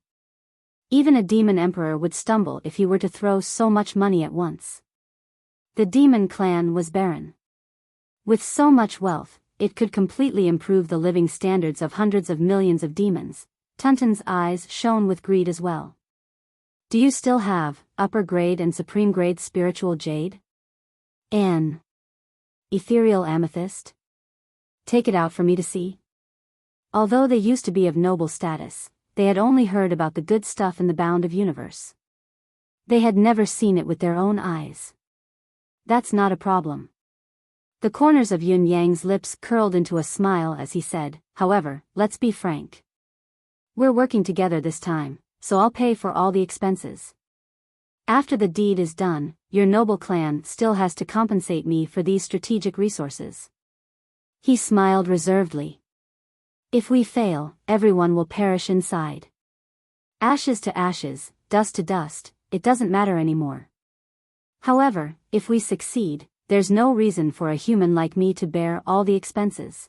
Even a demon emperor would stumble if he were to throw so much money at once. The demon clan was barren. With so much wealth, it could completely improve the living standards of hundreds of millions of demons. Tuntun's eyes shone with greed as well. Do you still have upper grade and supreme grade spiritual jade? An ethereal amethyst? Take it out for me to see. Although they used to be of noble status, they had only heard about the good stuff in the bound of universe. They had never seen it with their own eyes. That's not a problem. The corners of Yun Yang's lips curled into a smile as he said, however, let's be frank. We're working together this time, so I'll pay for all the expenses. After the deed is done, your noble clan still has to compensate me for these strategic resources. He smiled reservedly. If we fail, everyone will perish inside. Ashes to ashes, dust to dust, it doesn't matter anymore. However, if we succeed, there's no reason for a human like me to bear all the expenses.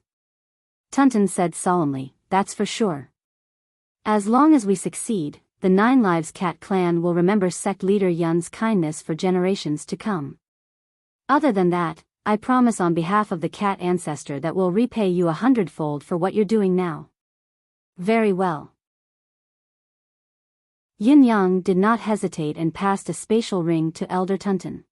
Tuntun said solemnly, that's for sure. As long as we succeed, the Nine Lives Cat clan will remember sect leader Yun's kindness for generations to come. Other than that, I promise on behalf of the cat ancestor that we'll repay you 100-fold for what you're doing now. Very well. Yin Yang did not hesitate and passed a spatial ring to Elder Tuntun.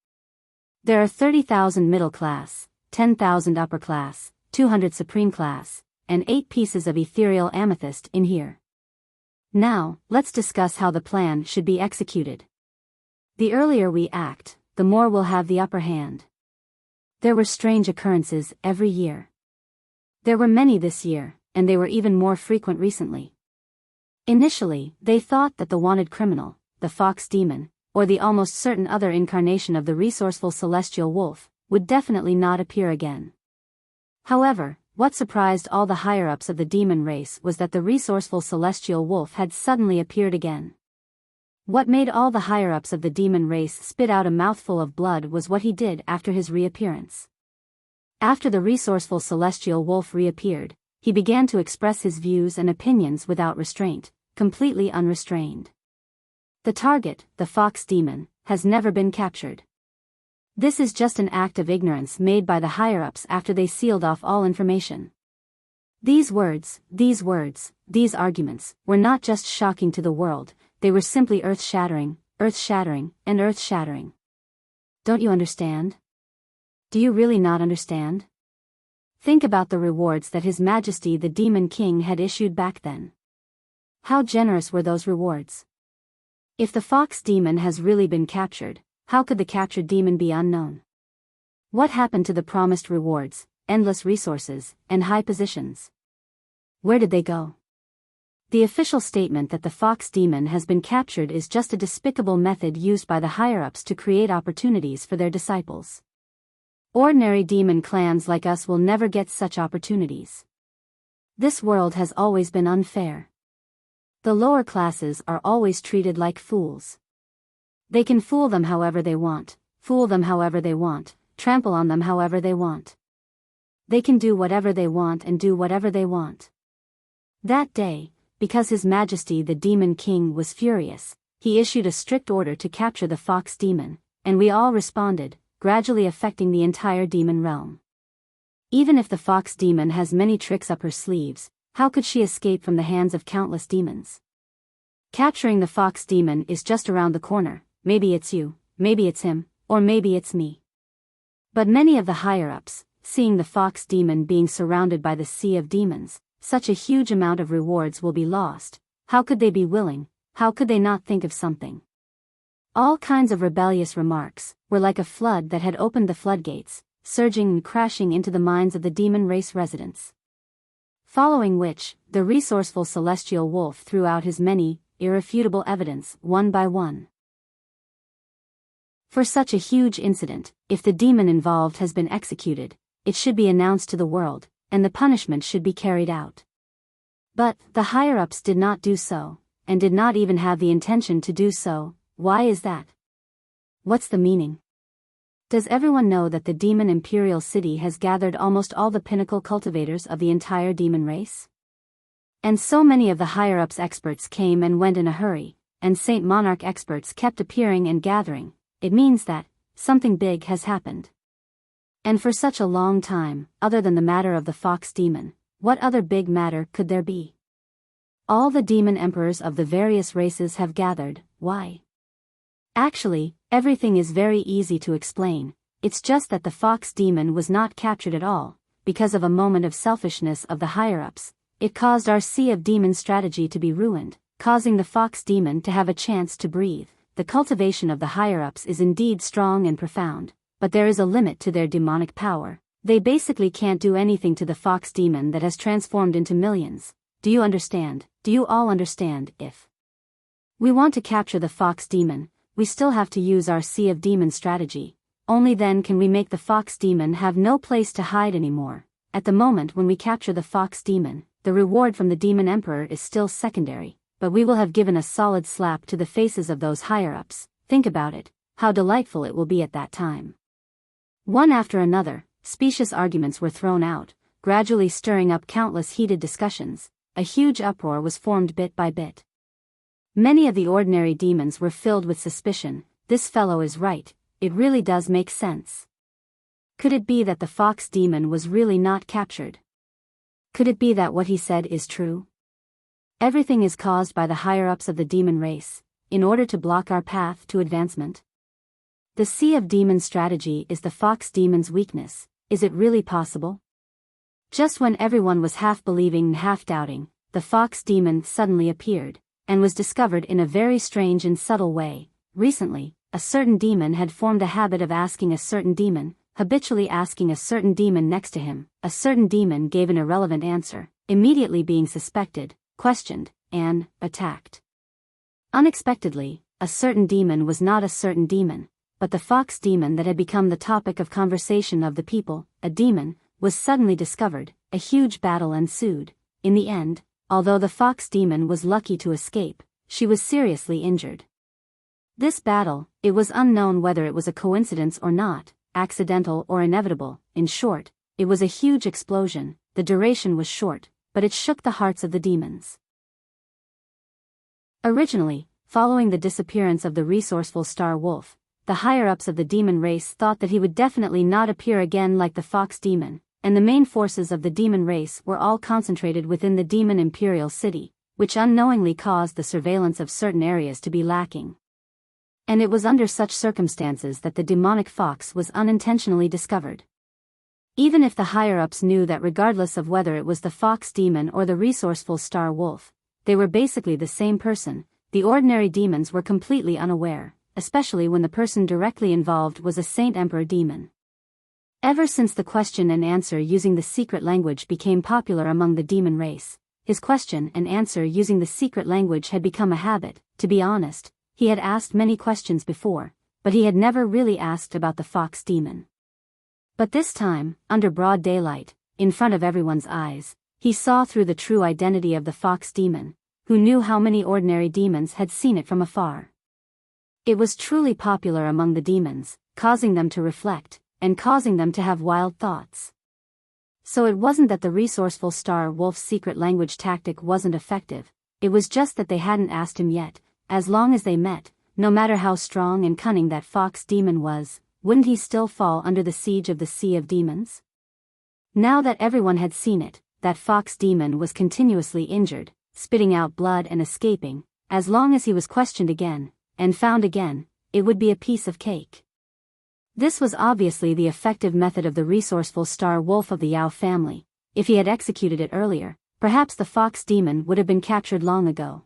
There are 30,000 middle class, 10,000 upper class, 200 supreme class, and 8 pieces of ethereal amethyst in here. Now, let's discuss how the plan should be executed. The earlier we act, the more we'll have the upper hand. There were strange occurrences every year. There were many this year, and they were even more frequent recently. Initially, they thought that the wanted criminal, the fox demon, or the almost certain other incarnation of the resourceful celestial wolf, would definitely not appear again. However, what surprised all the higher-ups of the demon race was that the resourceful celestial wolf had suddenly appeared again. What made all the higher-ups of the demon race spit out a mouthful of blood was what he did after his reappearance. After the resourceful celestial wolf reappeared, he began to express his views and opinions without restraint, completely unrestrained. The target, the fox demon, has never been captured. This is just an act of ignorance made by the higher-ups after they sealed off all information. These words, these arguments, were not just shocking to the world, they were simply earth-shattering, and earth-shattering. Don't you understand? Do you really not understand? Think about the rewards that His Majesty the Demon King had issued back then. How generous were those rewards? If the fox demon has really been captured, how could the captured demon be unknown? What happened to the promised rewards, endless resources, and high positions? Where did they go? The official statement that the fox demon has been captured is just a despicable method used by the higher-ups to create opportunities for their disciples. Ordinary demon clans like us will never get such opportunities. This world has always been unfair. The lower classes are always treated like fools. They can fool them however they want, trample on them however they want. They can do whatever they want and do whatever they want. That day, because His Majesty the Demon King was furious, he issued a strict order to capture the fox demon, and we all responded, gradually affecting the entire demon realm. Even if the fox demon has many tricks up her sleeves, how could she escape from the hands of countless demons? Capturing the fox demon is just around the corner. Maybe it's you, maybe it's him, or maybe it's me. But many of the higher-ups, seeing the fox demon being surrounded by the sea of demons, such a huge amount of rewards will be lost. How could they be willing? How could they not think of something? All kinds of rebellious remarks were like a flood that had opened the floodgates, surging and crashing into the minds of the demon race residents. Following which, the resourceful celestial wolf threw out his many, irrefutable evidence, one by one. For such a huge incident, if the demon involved has been executed, it should be announced to the world, and the punishment should be carried out. But, the higher-ups did not do so, and did not even have the intention to do so. Why is that? What's the meaning? Does everyone know that the demon imperial city has gathered almost all the pinnacle cultivators of the entire demon race? And so many of the higher-ups experts came and went in a hurry, and Saint Monarch experts kept appearing and gathering. It means that something big has happened. And for such a long time, other than the matter of the fox demon, what other big matter could there be? All the demon emperors of the various races have gathered. Why? Actually, everything is very easy to explain. It's just that the fox demon was not captured at all. Because of a moment of selfishness of the higher-ups, it caused our Sea of Demons strategy to be ruined, causing the fox demon to have a chance to breathe. The cultivation of the higher-ups is indeed strong and profound, but there is a limit to their demonic power. They basically can't do anything to the fox demon that has transformed into millions. Do you understand? Do you all understand? If we want to capture the fox demon, we still have to use our Sea of Demons strategy. Only then can we make the fox demon have no place to hide anymore. At the moment when we capture the fox demon, the reward from the demon emperor is still secondary, but we will have given a solid slap to the faces of those higher-ups. Think about it, how delightful it will be at that time. One after another, specious arguments were thrown out, gradually stirring up countless heated discussions. A huge uproar was formed bit by bit. Many of the ordinary demons were filled with suspicion. This fellow is right, it really does make sense. Could it be that the fox demon was really not captured? Could it be that what he said is true? Everything is caused by the higher-ups of the demon race, in order to block our path to advancement. The Sea of Demons strategy is the fox demon's weakness. Is it really possible? Just when everyone was half believing and half doubting, the fox demon suddenly appeared, and was discovered in a very strange and subtle way. Recently, a certain demon had formed a habit of asking a certain demon, habitually asking a certain demon next to him. A certain demon gave an irrelevant answer, immediately being suspected, questioned, and attacked. Unexpectedly, a certain demon was not a certain demon, but the fox demon that had become the topic of conversation of the people. A demon was suddenly discovered. A huge battle ensued. In the end, although the fox demon was lucky to escape, she was seriously injured. This battle, it was unknown whether it was a coincidence or not, accidental or inevitable. In short, it was a huge explosion. The duration was short, but it shook the hearts of the demons. Originally, following the disappearance of the resourceful Star Wolf, the higher-ups of the demon race thought that he would definitely not appear again like the fox demon, and the main forces of the demon race were all concentrated within the demon imperial city, which unknowingly caused the surveillance of certain areas to be lacking. And it was under such circumstances that the demonic fox was unintentionally discovered. Even if the higher-ups knew that regardless of whether it was the fox demon or the resourceful Star Wolf, they were basically the same person, the ordinary demons were completely unaware, especially when the person directly involved was a Saint Emperor demon. Ever since the question and answer using the secret language became popular among the demon race, his question and answer using the secret language had become a habit. To be honest, he had asked many questions before, but he had never really asked about the fox demon. But this time, under broad daylight, in front of everyone's eyes, he saw through the true identity of the fox demon, who knew how many ordinary demons had seen it from afar. It was truly popular among the demons, causing them to reflect, and causing them to have wild thoughts. So it wasn't that the resourceful Star Wolf's secret language tactic wasn't effective, it was just that they hadn't asked him yet. As long as they met, no matter how strong and cunning that fox demon was, wouldn't he still fall under the siege of the Sea of Demons? Now that everyone had seen it, that fox demon was continuously injured, spitting out blood and escaping. As long as he was questioned again, and found again, it would be a piece of cake. This was obviously the effective method of the resourceful Star Wolf of the Yao family. If he had executed it earlier, perhaps the fox demon would have been captured long ago.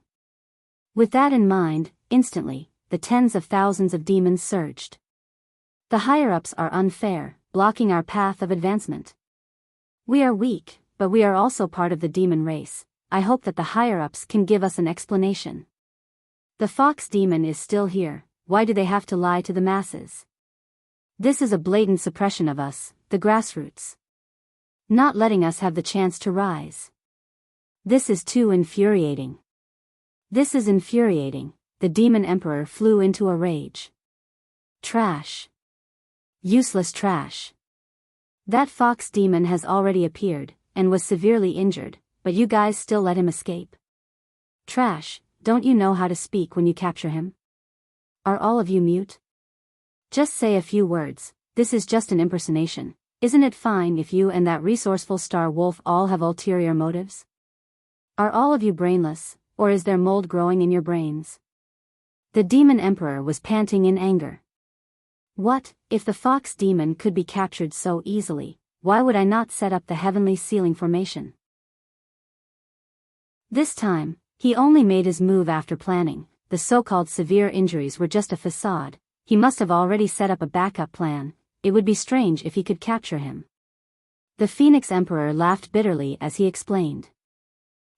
With that in mind, instantly, the tens of thousands of demons surged. The higher-ups are unfair, blocking our path of advancement. We are weak, but we are also part of the demon race. I hope that the higher-ups can give us an explanation. The fox demon is still here. Why do they have to lie to the masses? This is a blatant suppression of us, the grassroots. Not letting us have the chance to rise. This is too infuriating. This is infuriating. The demon emperor flew into a rage. Trash. Useless trash. That fox demon has already appeared, and was severely injured, but you guys still let him escape. Trash, don't you know how to speak when you capture him? Are all of you mute? Just say a few words, this is just an impersonation. Isn't it fine if you and that resourceful star wolf all have ulterior motives? Are all of you brainless, or is there mold growing in your brains? The demon emperor was panting in anger. What, if the fox demon could be captured so easily, why would I not set up the heavenly ceiling formation? This time, he only made his move after planning. The so-called severe injuries were just a facade. He must have already set up a backup plan. It would be strange if he could capture him. The Phoenix Emperor laughed bitterly as he explained.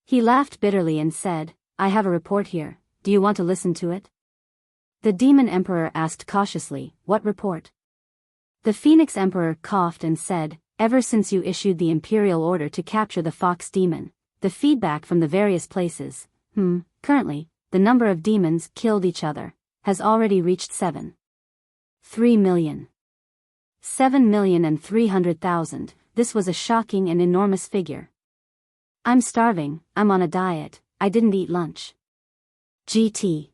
He laughed bitterly and said, I have a report here, do you want to listen to it? The Demon Emperor asked cautiously, what report? The Phoenix Emperor coughed and said, ever since you issued the imperial order to capture the fox demon, the feedback from the various places, currently, the number of demons killed each other, has already reached 3 million. 7,300,000, this was a shocking and enormous figure. I'm starving, I'm on a diet, I didn't eat lunch. GT.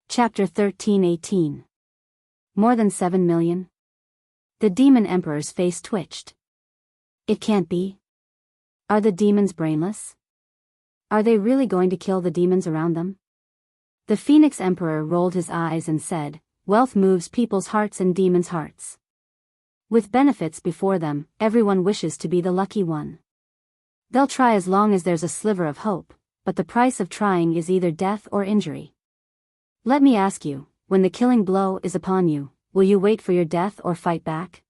Chapter 13:18. More than 7 million? The Demon Emperor's face twitched. It can't be. Are the demons brainless? Are they really going to kill the demons around them? The Phoenix Emperor rolled his eyes and said, wealth moves people's hearts and demons' hearts. With benefits before them, everyone wishes to be the lucky one. They'll try as long as there's a sliver of hope, but the price of trying is either death or injury. Let me ask you, when the killing blow is upon you, will you wait for your death or fight back?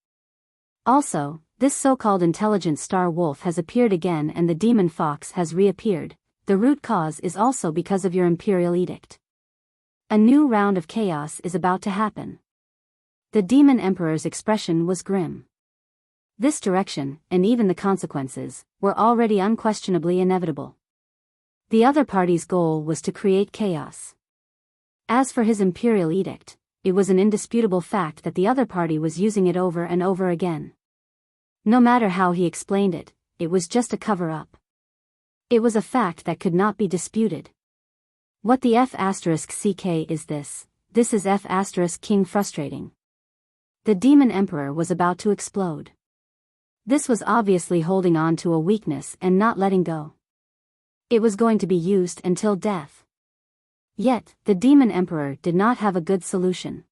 Also, this so-called intelligent star wolf has appeared again and the demon fox has reappeared. The root cause is also because of your imperial edict. A new round of chaos is about to happen. The Demon Emperor's expression was grim. This direction, and even the consequences, were already unquestionably inevitable. The other party's goal was to create chaos. As for his imperial edict, it was an indisputable fact that the other party was using it over and over again. No matter how he explained it, it was just a cover-up. It was a fact that could not be disputed. What the F***ck is this? This is F***king frustrating. The Demon Emperor was about to explode. This was obviously holding on to a weakness and not letting go. It was going to be used until death. Yet, the Demon Emperor did not have a good solution.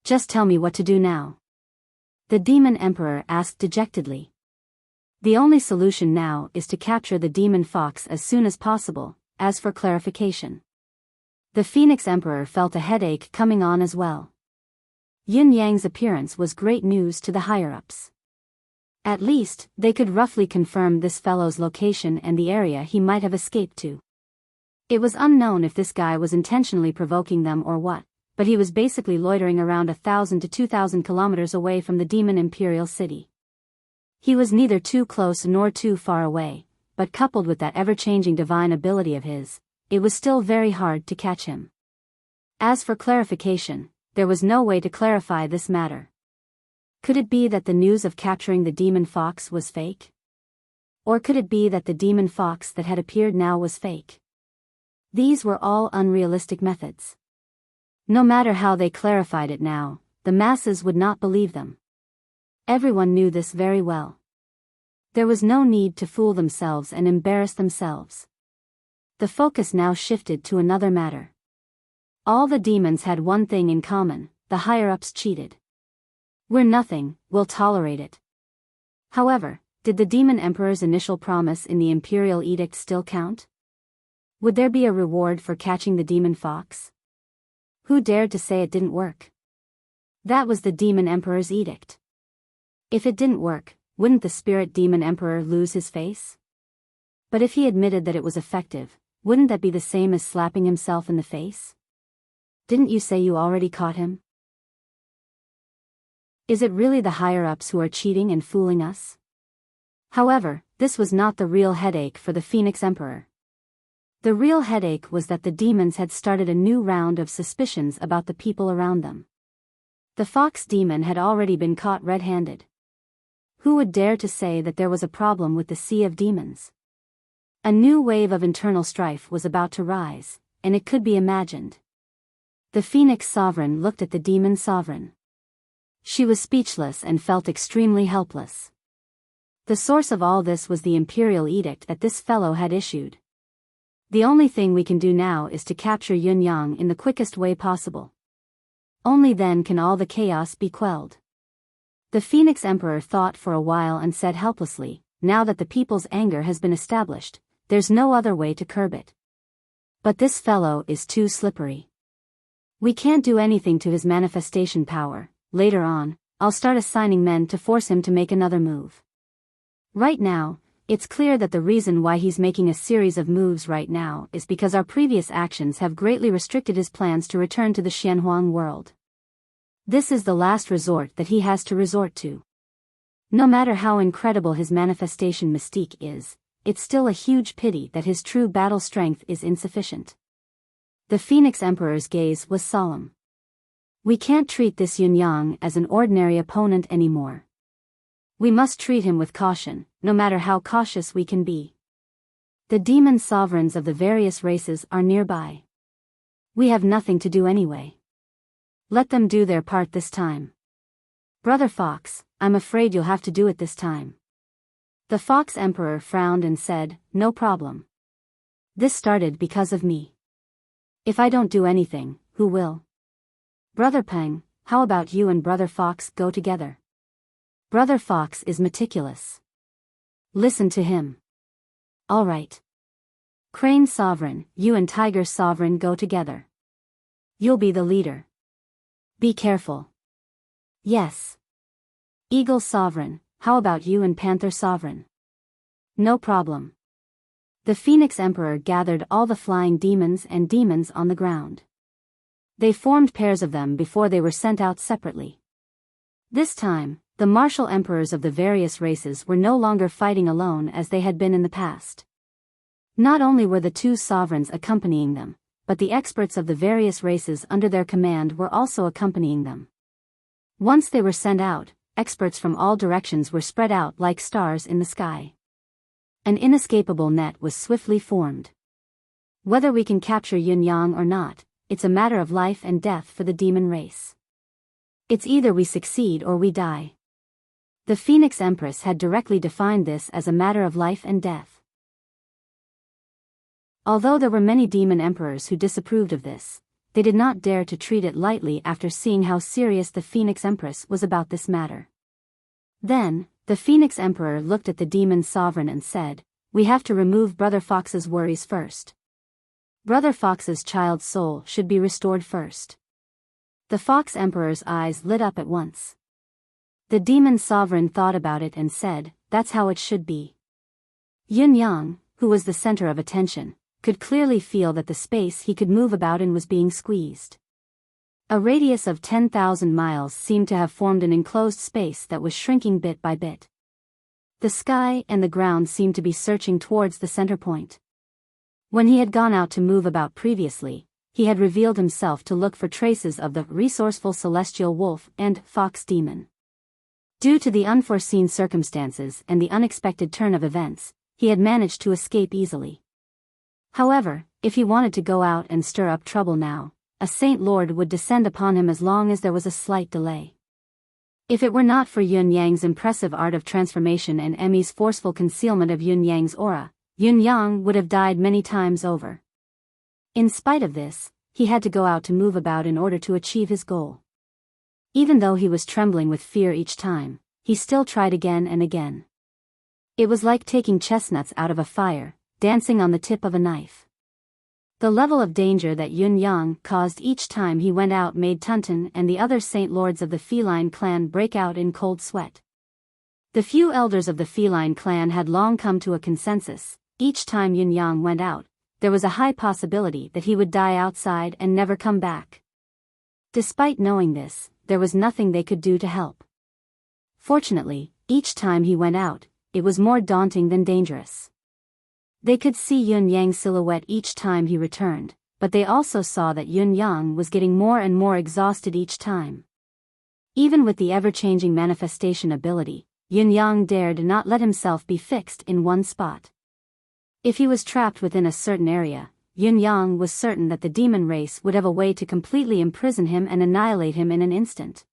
Just tell me what to do now. The Demon Emperor asked dejectedly. The only solution now is to capture the demon fox as soon as possible. As for clarification, the Phoenix Emperor felt a headache coming on as well. Yin Yang's appearance was great news to the higher-ups. At least, they could roughly confirm this fellow's location and the area he might have escaped to. It was unknown if this guy was intentionally provoking them or what, but he was basically loitering around 1,000 to 2,000 kilometers away from the demon imperial city. He was neither too close nor too far away, but coupled with that ever-changing divine ability of his, it was still very hard to catch him. As for clarification, there was no way to clarify this matter. Could it be that the news of capturing the demon fox was fake? Or could it be that the demon fox that had appeared now was fake? These were all unrealistic methods. No matter how they clarified it now, the masses would not believe them. Everyone knew this very well. There was no need to fool themselves and embarrass themselves. The focus now shifted to another matter. All the demons had one thing in common: the higher-ups cheated. We're nothing, we'll tolerate it. However, did the Demon Emperor's initial promise in the Imperial Edict still count? Would there be a reward for catching the demon fox? Who dared to say it didn't work? That was the Demon Emperor's edict. If it didn't work, wouldn't the Spirit Demon Emperor lose his face? But if he admitted that it was effective, wouldn't that be the same as slapping himself in the face? Didn't you say you already caught him? Is it really the higher-ups who are cheating and fooling us? However, this was not the real headache for the Phoenix Emperor. The real headache was that the demons had started a new round of suspicions about the people around them. The fox demon had already been caught red-handed. Who would dare to say that there was a problem with the sea of demons? A new wave of internal strife was about to rise, and it could be imagined. The Phoenix Sovereign looked at the Demon Sovereign. She was speechless and felt extremely helpless. The source of all this was the imperial edict that this fellow had issued. The only thing we can do now is to capture Yun Yang in the quickest way possible. Only then can all the chaos be quelled. The Phoenix Emperor thought for a while and said helplessly, now that the people's anger has been established, there's no other way to curb it. But this fellow is too slippery. We can't do anything to his manifestation power. Later on, I'll start assigning men to force him to make another move. Right now, it's clear that the reason why he's making a series of moves right now is because our previous actions have greatly restricted his plans to return to the Xianhuang world. This is the last resort that he has to resort to. No matter how incredible his manifestation mystique is, it's still a huge pity that his true battle strength is insufficient. The Phoenix Emperor's gaze was solemn. We can't treat this Yun Yang as an ordinary opponent anymore. We must treat him with caution, no matter how cautious we can be. The demon sovereigns of the various races are nearby. We have nothing to do anyway. Let them do their part this time. Brother Fox, I'm afraid you'll have to do it this time. The Fox Emperor frowned and said, no problem. This started because of me. If I don't do anything, who will? Brother Peng, how about you and Brother Fox go together? Brother Fox is meticulous. Listen to him. All right. Crane Sovereign, you and Tiger Sovereign go together. You'll be the leader. Be careful. Yes. Eagle Sovereign, how about you and Panther Sovereign? No problem. The Phoenix Emperor gathered all the flying demons and demons on the ground. They formed pairs of them before they were sent out separately. This time, the martial emperors of the various races were no longer fighting alone as they had been in the past. Not only were the two sovereigns accompanying them, but the experts of the various races under their command were also accompanying them. Once they were sent out, experts from all directions were spread out like stars in the sky. An inescapable net was swiftly formed. Whether we can capture Yun Yang or not, it's a matter of life and death for the demon race. It's either we succeed or we die. The Phoenix Empress had directly defined this as a matter of life and death. Although there were many demon emperors who disapproved of this, they did not dare to treat it lightly after seeing how serious the Phoenix Empress was about this matter. Then, the Phoenix Emperor looked at the Demon Sovereign and said, we have to remove Brother Fox's worries first. Brother Fox's child's soul should be restored first. The Fox Emperor's eyes lit up at once. The Demon Sovereign thought about it and said, that's how it should be. Yun Yang, who was the center of attention, could clearly feel that the space he could move about in was being squeezed. A radius of 10,000 miles seemed to have formed an enclosed space that was shrinking bit by bit. The sky and the ground seemed to be searching towards the center point. When he had gone out to move about previously, he had revealed himself to look for traces of the resourceful celestial wolf and fox demon. Due to the unforeseen circumstances and the unexpected turn of events, he had managed to escape easily. However, if he wanted to go out and stir up trouble now, a Saint Lord would descend upon him as long as there was a slight delay. If it were not for Yun Yang's impressive art of transformation and Emmy's forceful concealment of Yun Yang's aura, Yun Yang would have died many times over. In spite of this, he had to go out to move about in order to achieve his goal. Even though he was trembling with fear each time, he still tried again and again. It was like taking chestnuts out of a fire, dancing on the tip of a knife. The level of danger that Yun Yang caused each time he went out made Tunton and the other Saint Lords of the feline clan break out in cold sweat. The few elders of the feline clan had long come to a consensus: each time Yun Yang went out, there was a high possibility that he would die outside and never come back. Despite knowing this, there was nothing they could do to help. Fortunately, each time he went out, it was more daunting than dangerous. They could see Yun Yang's silhouette each time he returned, but they also saw that Yun Yang was getting more and more exhausted each time. Even with the ever-changing manifestation ability, Yun Yang dared not let himself be fixed in one spot. If he was trapped within a certain area, Yun Yang was certain that the demon race would have a way to completely imprison him and annihilate him in an instant.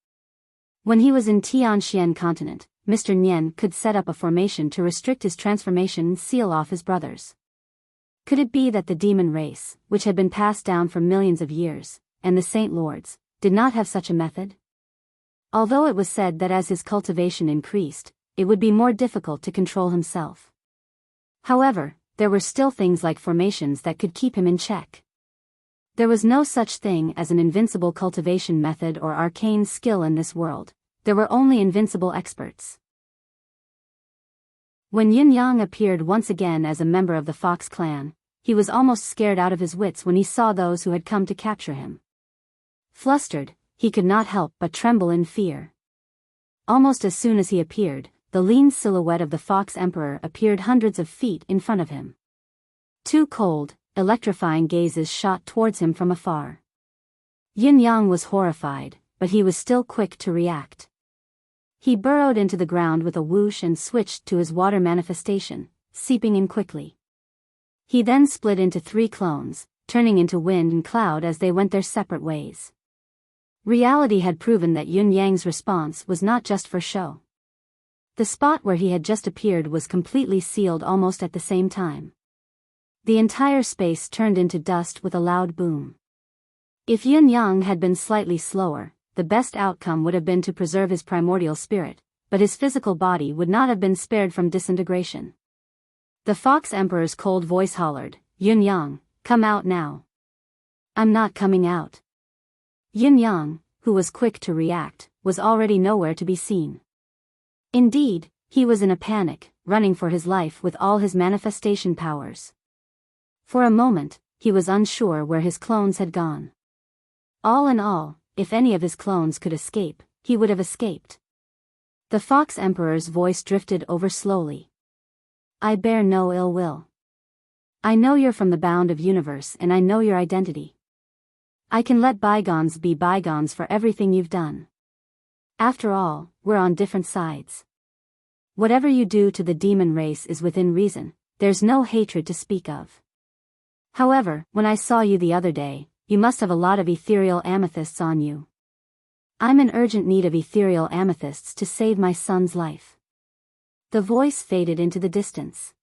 When he was in Tianxian continent, Mr. Nian could set up a formation to restrict his transformation and seal off his brothers. Could it be that the demon race, which had been passed down for millions of years, and the Saint Lords, did not have such a method? Although it was said that as his cultivation increased, it would be more difficult to control himself. However, there were still things like formations that could keep him in check. There was no such thing as an invincible cultivation method or arcane skill in this world. There were only invincible experts. When Yun Yang appeared once again as a member of the Fox clan, he was almost scared out of his wits when he saw those who had come to capture him. Flustered, he could not help but tremble in fear. Almost as soon as he appeared, the lean silhouette of the Fox Emperor appeared hundreds of feet in front of him. Two cold, electrifying gazes shot towards him from afar. Yun Yang was horrified, but he was still quick to react. He burrowed into the ground with a whoosh and switched to his water manifestation, seeping in quickly. He then split into 3 clones, turning into wind and cloud as they went their separate ways. Reality had proven that Yun Yang's response was not just for show. The spot where he had just appeared was completely sealed almost at the same time. The entire space turned into dust with a loud boom. If Yun Yang had been slightly slower, the best outcome would have been to preserve his primordial spirit, but his physical body would not have been spared from disintegration. The Fox Emperor's cold voice hollered, "Yun Yang, come out now." "I'm not coming out." Yun Yang, who was quick to react, was already nowhere to be seen. Indeed, he was in a panic, running for his life with all his manifestation powers. For a moment, he was unsure where his clones had gone. All in all, if any of his clones could escape, he would have escaped. The Fox Emperor's voice drifted over slowly. "I bear no ill will. I know you're from the bound of universe and I know your identity. I can let bygones be bygones for everything you've done. After all, we're on different sides. Whatever you do to the demon race is within reason, there's no hatred to speak of. However, when I saw you the other day, you must have a lot of ethereal amethysts on you. I'm in urgent need of ethereal amethysts to save my son's life." The voice faded into the distance.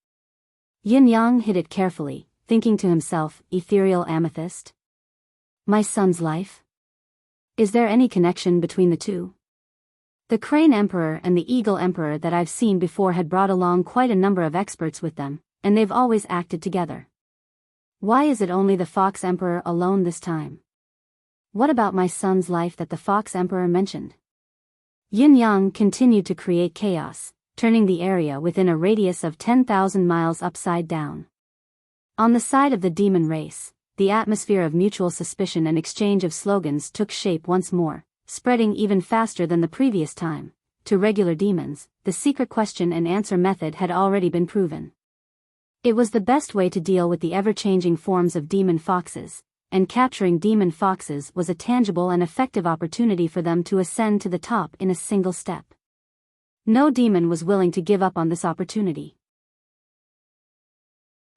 Yin Yang hid it carefully, thinking to himself, ethereal amethyst? My son's life? Is there any connection between the two? The Crane Emperor and the Eagle Emperor that I've seen before had brought along quite a number of experts with them, and they've always acted together. Why is it only the Fox Emperor alone this time? What about my son's life that the Fox Emperor mentioned? Yin Yang continued to create chaos, turning the area within a radius of 10,000 miles upside down. On the side of the demon race, the atmosphere of mutual suspicion and exchange of slogans took shape once more, spreading even faster than the previous time. To regular demons, the secret question and answer method had already been proven. It was the best way to deal with the ever-changing forms of demon foxes, and capturing demon foxes was a tangible and effective opportunity for them to ascend to the top in a single step. No demon was willing to give up on this opportunity.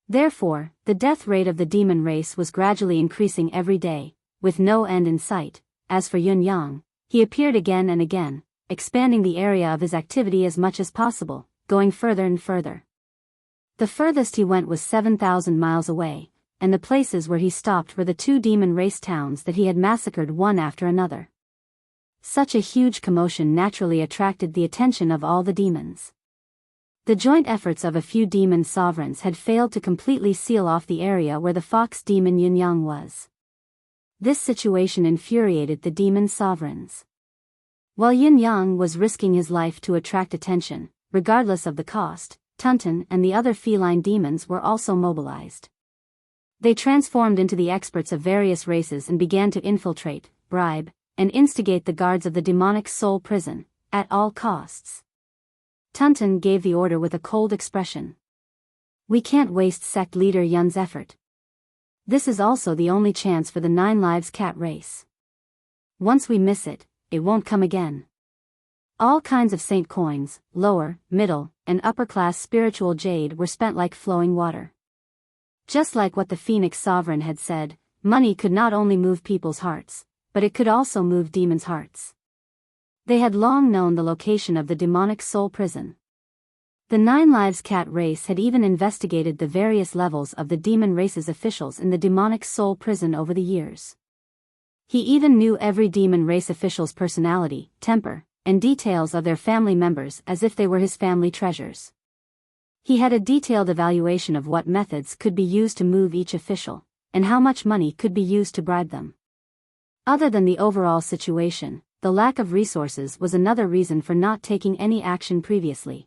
Therefore, the death rate of the demon race was gradually increasing every day, with no end in sight. As for Yun Yang, he appeared again and again, expanding the area of his activity as much as possible, going further and further. The furthest he went was 7,000 miles away, and the places where he stopped were the 2 demon race towns that he had massacred one after another. Such a huge commotion naturally attracted the attention of all the demons. The joint efforts of a few demon sovereigns had failed to completely seal off the area where the fox demon Yun Yang was. This situation infuriated the demon sovereigns. While Yun Yang was risking his life to attract attention, regardless of the cost, Tunton and the other feline demons were also mobilized. They transformed into the experts of various races and began to infiltrate, bribe, and instigate the guards of the demonic soul prison, at all costs. Tunton gave the order with a cold expression. We can't waste sect leader Yun's effort. This is also the only chance for the 9 lives cat race. Once we miss it, it won't come again. All kinds of saint coins, lower, middle, and upper-class spiritual jade were spent like flowing water. Just like what the Phoenix Sovereign had said, money could not only move people's hearts, but it could also move demons' hearts. They had long known the location of the demonic soul prison. The 9 lives cat race had even investigated the various levels of the demon race's officials in the demonic soul prison over the years. He even knew every demon race official's personality, temper, and details of their family members as if they were his family treasures. He had a detailed evaluation of what methods could be used to move each official, and how much money could be used to bribe them. Other than the overall situation, the lack of resources was another reason for not taking any action previously.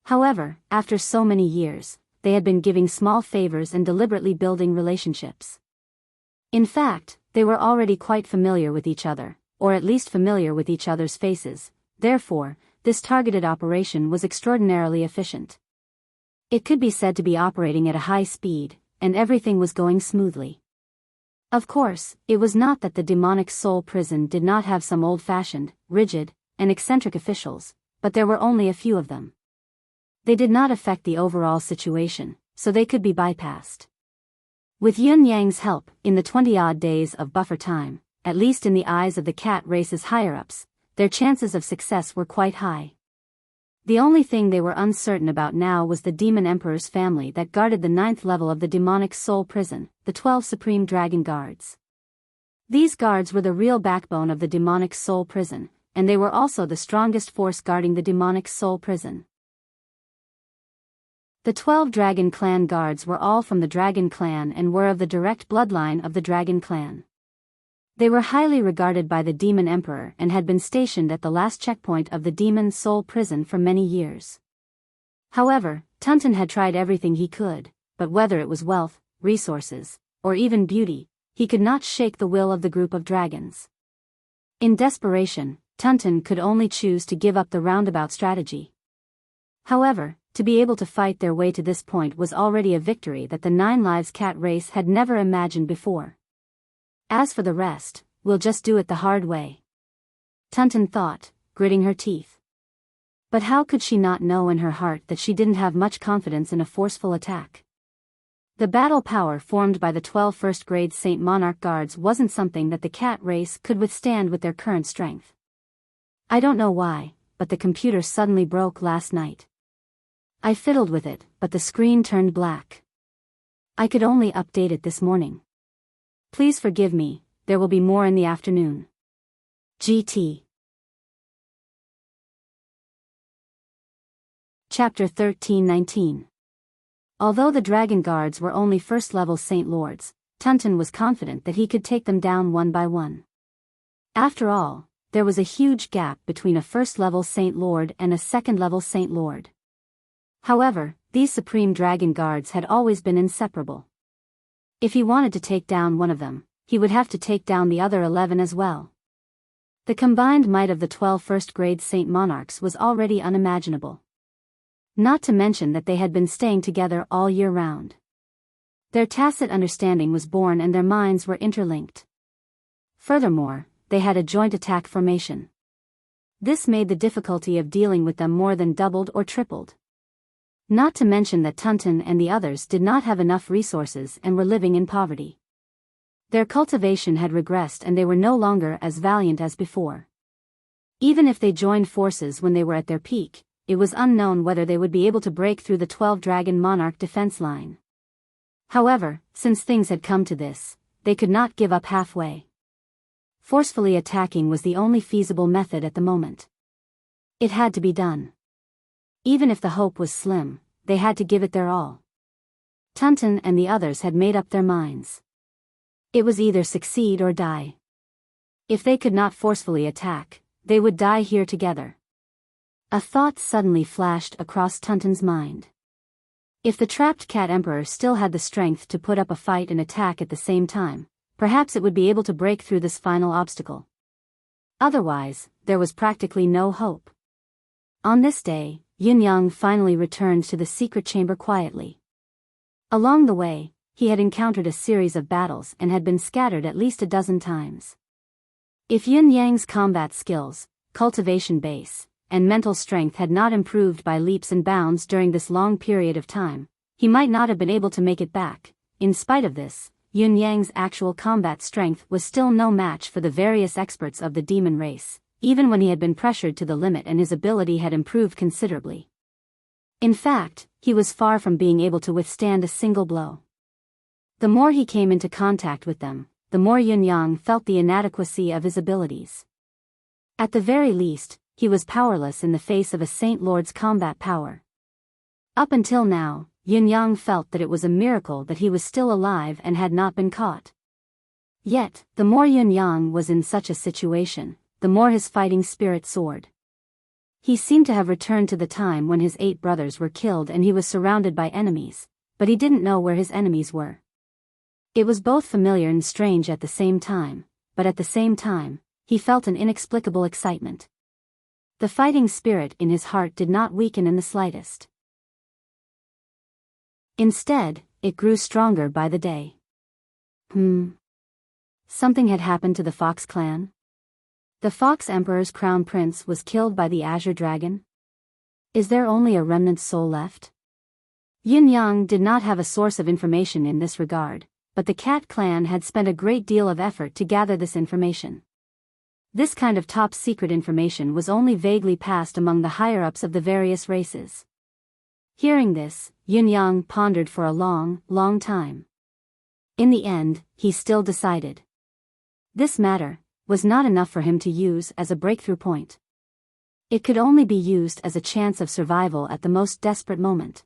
However, after so many years, they had been giving small favors and deliberately building relationships. In fact, they were already quite familiar with each other, or at least familiar with each other's faces. Therefore, this targeted operation was extraordinarily efficient. It could be said to be operating at a high speed, and everything was going smoothly. Of course, it was not that the demonic soul prison did not have some old-fashioned, rigid, and eccentric officials, but there were only a few of them. They did not affect the overall situation, so they could be bypassed. With Yun Yang's help, in the 20-odd days of buffer time, at least in the eyes of the cat race's higher-ups, their chances of success were quite high. The only thing they were uncertain about now was the Demon Emperor's family that guarded the 9th level of the demonic soul prison, the 12 Supreme Dragon Guards. These guards were the real backbone of the demonic soul prison, and they were also the strongest force guarding the demonic soul prison. The 12 Dragon Clan guards were all from the Dragon Clan and were of the direct bloodline of the Dragon Clan. They were highly regarded by the Demon Emperor and had been stationed at the last checkpoint of the Demon Soul Prison for many years. However, Tunton had tried everything he could, but whether it was wealth, resources, or even beauty, he could not shake the will of the group of dragons. In desperation, Tunton could only choose to give up the roundabout strategy. However, to be able to fight their way to this point was already a victory that the 9 lives cat race had never imagined before. As for the rest, we'll just do it the hard way. Tunton thought, gritting her teeth. But how could she not know in her heart that she didn't have much confidence in a forceful attack? The battle power formed by the 12 first-grade Saint Monarch guards wasn't something that the cat race could withstand with their current strength. I don't know why, but the computer suddenly broke last night. I fiddled with it, but the screen turned black. I could only update it this morning. Please forgive me, there will be more in the afternoon. GT. Chapter 13-19. Although the Dragon Guards were only first-level Saint Lords, Tunton was confident that he could take them down one by one. After all, there was a huge gap between a first-level Saint Lord and a second-level Saint Lord. However, these Supreme Dragon Guards had always been inseparable. If he wanted to take down one of them, he would have to take down the other 11 as well. The combined might of the 12 first-grade Saint Monarchs was already unimaginable. Not to mention that they had been staying together all year round. Their tacit understanding was born and their minds were interlinked. Furthermore, they had a joint attack formation. This made the difficulty of dealing with them more than doubled or tripled. Not to mention that Tunton and the others did not have enough resources and were living in poverty. Their cultivation had regressed and they were no longer as valiant as before. Even if they joined forces when they were at their peak, it was unknown whether they would be able to break through the 12 Dragon Monarch defense line. However, since things had come to this, they could not give up halfway. Forcefully attacking was the only feasible method at the moment. It had to be done. Even if the hope was slim, they had to give it their all. Tunton and the others had made up their minds. It was either succeed or die. If they could not forcefully attack, they would die here together. A thought suddenly flashed across Tunton's mind. If the trapped Cat Emperor still had the strength to put up a fight and attack at the same time, perhaps it would be able to break through this final obstacle. Otherwise, there was practically no hope. On this day, Yin Yang finally returned to the secret chamber quietly. Along the way, he had encountered a series of battles and had been scattered at least a dozen times. If Yin Yang's combat skills, cultivation base, and mental strength had not improved by leaps and bounds during this long period of time, he might not have been able to make it back. In spite of this, Yin Yang's actual combat strength was still no match for the various experts of the demon race, even when he had been pressured to the limit and his ability had improved considerably. In fact, he was far from being able to withstand a single blow. The more he came into contact with them, the more Yin Yang felt the inadequacy of his abilities. At the very least, he was powerless in the face of a Saint Lord's combat power. Up until now, Yin Yang felt that it was a miracle that he was still alive and had not been caught. Yet, the more Yin Yang was in such a situation, the more his fighting spirit soared. He seemed to have returned to the time when his 8 brothers were killed and he was surrounded by enemies, but he didn't know where his enemies were. It was both familiar and strange at the same time, but at the same time, he felt an inexplicable excitement. The fighting spirit in his heart did not weaken in the slightest. Instead, it grew stronger by the day. Something had happened to the Fox clan? The Fox Emperor's crown prince was killed by the Azure Dragon? Is there only a remnant soul left? Yin Yang did not have a source of information in this regard, but the Cat clan had spent a great deal of effort to gather this information. This kind of top-secret information was only vaguely passed among the higher-ups of the various races. Hearing this, Yin Yang pondered for a long, long time. In the end, he still decided. This matter was not enough for him to use as a breakthrough point. It could only be used as a chance of survival at the most desperate moment.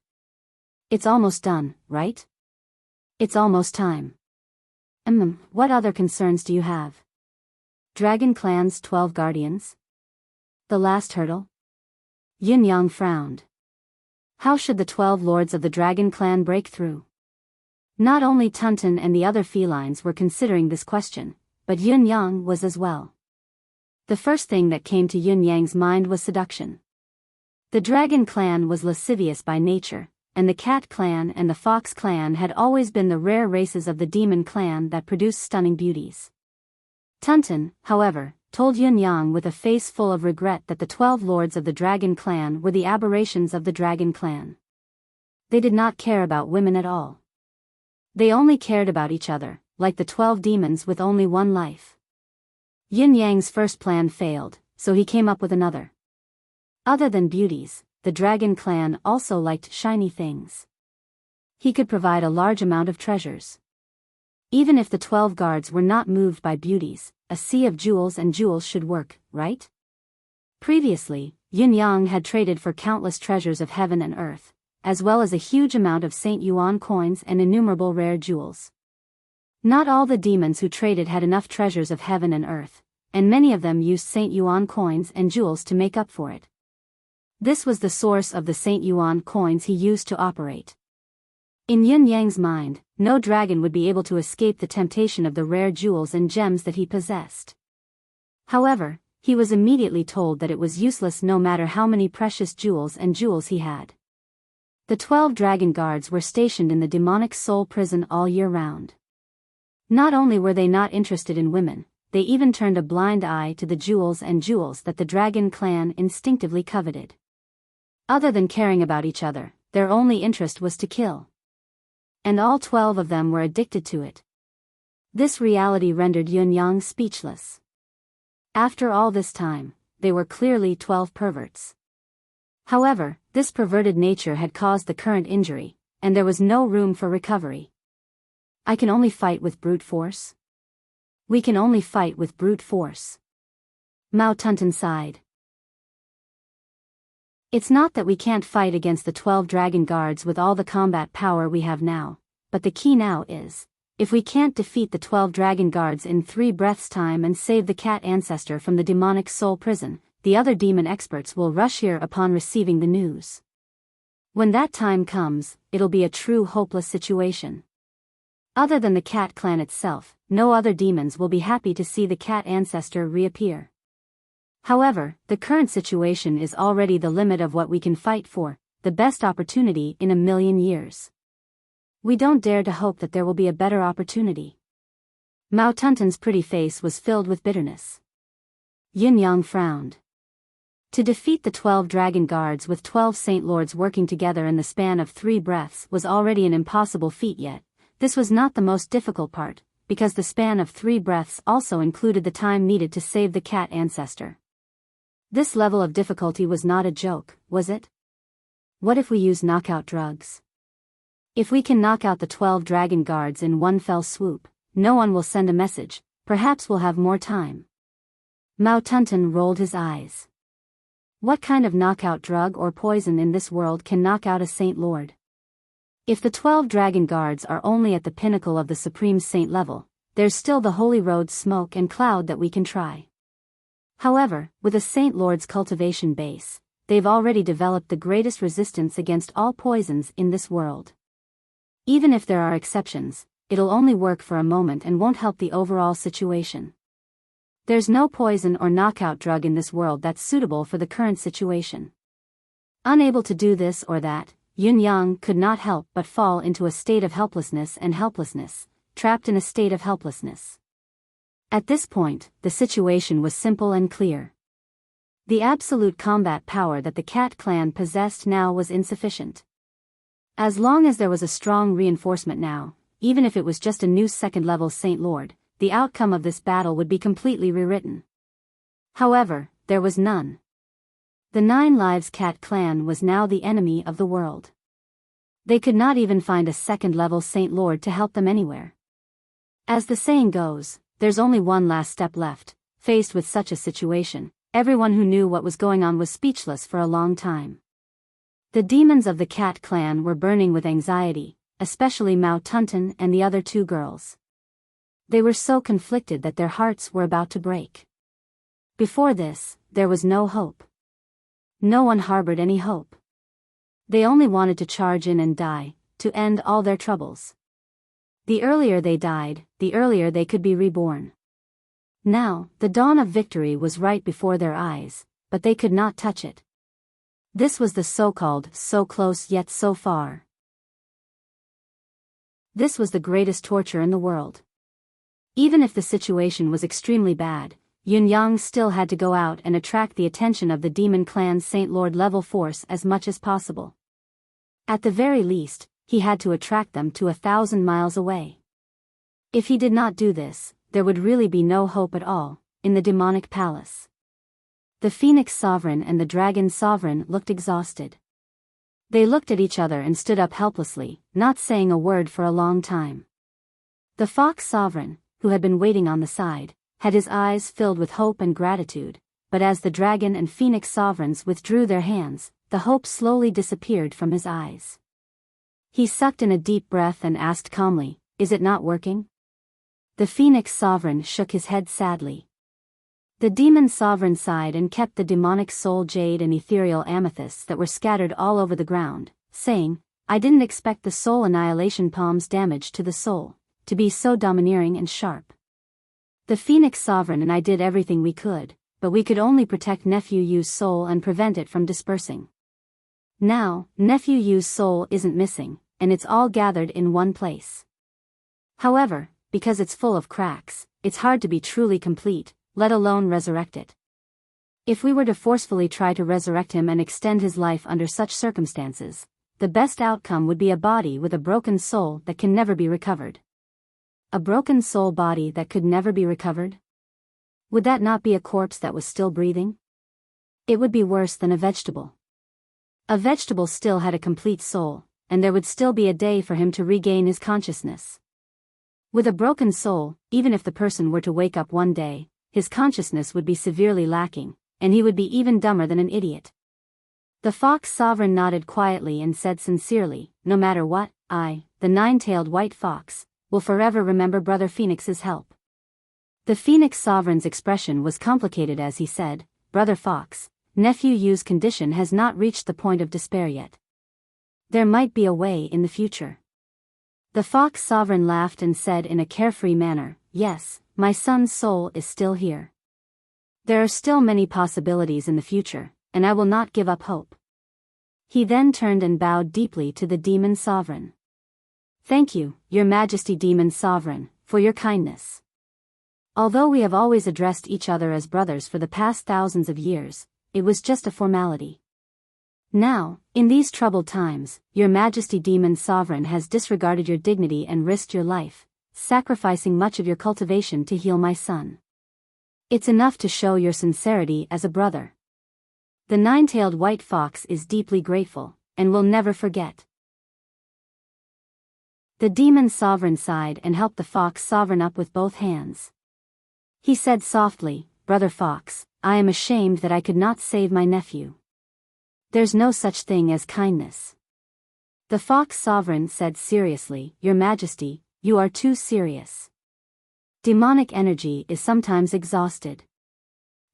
It's almost done, right? It's almost time. What other concerns do you have? Dragon Clan's 12 guardians? The last hurdle? Yin Yang frowned. How should the 12 lords of the Dragon Clan break through? Not only Tunton and the other felines were considering this question, but Yin Yang was as well. The first thing that came to Yin Yang's mind was seduction. The Dragon Clan was lascivious by nature, and the Cat Clan and the Fox Clan had always been the rare races of the Demon Clan that produced stunning beauties. Tunton, however, told Yin Yang with a face full of regret that the 12 lords of the Dragon Clan were the aberrations of the Dragon Clan. They did not care about women at all. They only cared about each other, like the 12 demons with only one life. Yin Yang's first plan failed, so he came up with another. Other than beauties, the Dragon Clan also liked shiny things. He could provide a large amount of treasures. Even if the 12 guards were not moved by beauties, a sea of jewels and jewels should work, right? Previously, Yin Yang had traded for countless treasures of heaven and earth, as well as a huge amount of Saint Yuan coins and innumerable rare jewels. Not all the demons who traded had enough treasures of heaven and earth, and many of them used Saint Yuan coins and jewels to make up for it. This was the source of the Saint Yuan coins he used to operate. In Yin Yang's mind, no dragon would be able to escape the temptation of the rare jewels and gems that he possessed. However, he was immediately told that it was useless no matter how many precious jewels he had. The 12 dragon guards were stationed in the demonic soul prison all year round. Not only were they not interested in women, they even turned a blind eye to the jewels that the Dragon Clan instinctively coveted. Other than caring about each other, their only interest was to kill. And all 12 of them were addicted to it. This reality rendered Yin Yang speechless. After all this time, they were clearly 12 perverts. However, this perverted nature had caused the current injury, and there was no room for recovery. I can only fight with brute force? We can only fight with brute force. Mao Tunton sighed. It's not that we can't fight against the 12 dragon guards with all the combat power we have now, but the key now is, if we can't defeat the 12 dragon guards in 3 breaths' time and save the cat ancestor from the demonic soul prison, the other demon experts will rush here upon receiving the news. When that time comes, it'll be a true hopeless situation. Other than the Cat Clan itself, no other demons will be happy to see the cat ancestor reappear. However, the current situation is already the limit of what we can fight for, the best opportunity in 1,000,000 years. We don't dare to hope that there will be a better opportunity. Mao Tuntun's pretty face was filled with bitterness. Yin Yang frowned. To defeat the 12 dragon guards with 12 Saint Lords working together in the span of 3 breaths was already an impossible feat, yet this was not the most difficult part, because the span of 3 breaths also included the time needed to save the cat ancestor. This level of difficulty was not a joke, was it? What if we use knockout drugs? If we can knock out the 12 dragon guards in one fell swoop, no one will send a message, perhaps we'll have more time. Mao Tuntun rolled his eyes. What kind of knockout drug or poison in this world can knock out a Saint Lord? If the 12 dragon guards are only at the pinnacle of the Supreme Saint level, there's still the Holy Road smoke and cloud that we can try. However, with a Saint Lord's cultivation base, they've already developed the greatest resistance against all poisons in this world. Even if there are exceptions, it'll only work for a moment and won't help the overall situation. There's no poison or knockout drug in this world that's suitable for the current situation. Unable to do this or that, Yin Yang could not help but fall into a state of helplessness, trapped in a state of helplessness. At this point, the situation was simple and clear. The absolute combat power that the Cat clan possessed now was insufficient. As long as there was a strong reinforcement now, even if it was just a new second-level Saint Lord, the outcome of this battle would be completely rewritten. However, there was none. The 9 Lives Cat clan was now the enemy of the world. They could not even find a second-level Saint Lord to help them anywhere. As the saying goes, there's only one last step left. Faced with such a situation, everyone who knew what was going on was speechless for a long time. The demons of the Cat clan were burning with anxiety, especially Mao Tuntun and the other 2 girls. They were so conflicted that their hearts were about to break. Before this, there was no hope. No one harbored any hope. They only wanted to charge in and die, to end all their troubles. The earlier they died, the earlier they could be reborn. Now, the dawn of victory was right before their eyes, but they could not touch it. This was the so-called so close yet so far. This was the greatest torture in the world. Even if the situation was extremely bad, Yin Yang still had to go out and attract the attention of the Demon Clan's Saint Lord level force as much as possible. At the very least, he had to attract them to 1,000 miles away. If he did not do this, there would really be no hope at all, in the demonic palace. The Phoenix Sovereign and the Dragon Sovereign looked exhausted. They looked at each other and stood up helplessly, not saying a word for a long time. The Fox Sovereign, who had been waiting on the side, had his eyes filled with hope and gratitude, but as the Dragon and Phoenix Sovereigns withdrew their hands, the hope slowly disappeared from his eyes. He sucked in a deep breath and asked calmly, "Is it not working?" The Phoenix Sovereign shook his head sadly. The Demon Sovereign sighed and kept the demonic soul jade and ethereal amethysts that were scattered all over the ground, saying, "I didn't expect the soul annihilation palm's damage to the soul to be so domineering and sharp. The Phoenix Sovereign and I did everything we could, but we could only protect Nephew Yu's soul and prevent it from dispersing. Now, Nephew Yu's soul isn't missing, and it's all gathered in one place. However, because it's full of cracks, it's hard to be truly complete, let alone resurrect it. If we were to forcefully try to resurrect him and extend his life under such circumstances, the best outcome would be a body with a broken soul that can never be recovered." A broken soul body that could never be recovered? Would that not be a corpse that was still breathing? It would be worse than a vegetable. A vegetable still had a complete soul, and there would still be a day for him to regain his consciousness. With a broken soul, even if the person were to wake up one day, his consciousness would be severely lacking, and he would be even dumber than an idiot. The Fox Sovereign nodded quietly and said sincerely, "No matter what, I, the 9-tailed white fox, will forever remember Brother Phoenix's help." The Phoenix Sovereign's expression was complicated as he said, "Brother Fox, Nephew Yu's condition has not reached the point of despair yet. There might be a way in the future." The Fox Sovereign laughed and said in a carefree manner, "Yes, my son's soul is still here. There are still many possibilities in the future, and I will not give up hope." He then turned and bowed deeply to the Demon Sovereign. Thank you, Your Majesty Demon Sovereign, for your kindness. Although we have always addressed each other as brothers for the past thousands of years, it was just a formality. Now, in these troubled times, Your Majesty Demon Sovereign has disregarded your dignity and risked your life, sacrificing much of your cultivation to heal my son. It's enough to show your sincerity as a brother. The nine-tailed white fox is deeply grateful, and will never forget. The demon sovereign sighed and helped the fox sovereign up with both hands. He said softly, Brother Fox, I am ashamed that I could not save my nephew. There's no such thing as kindness. The fox sovereign said seriously, Your Majesty, you are too serious. Demonic energy is sometimes exhausted.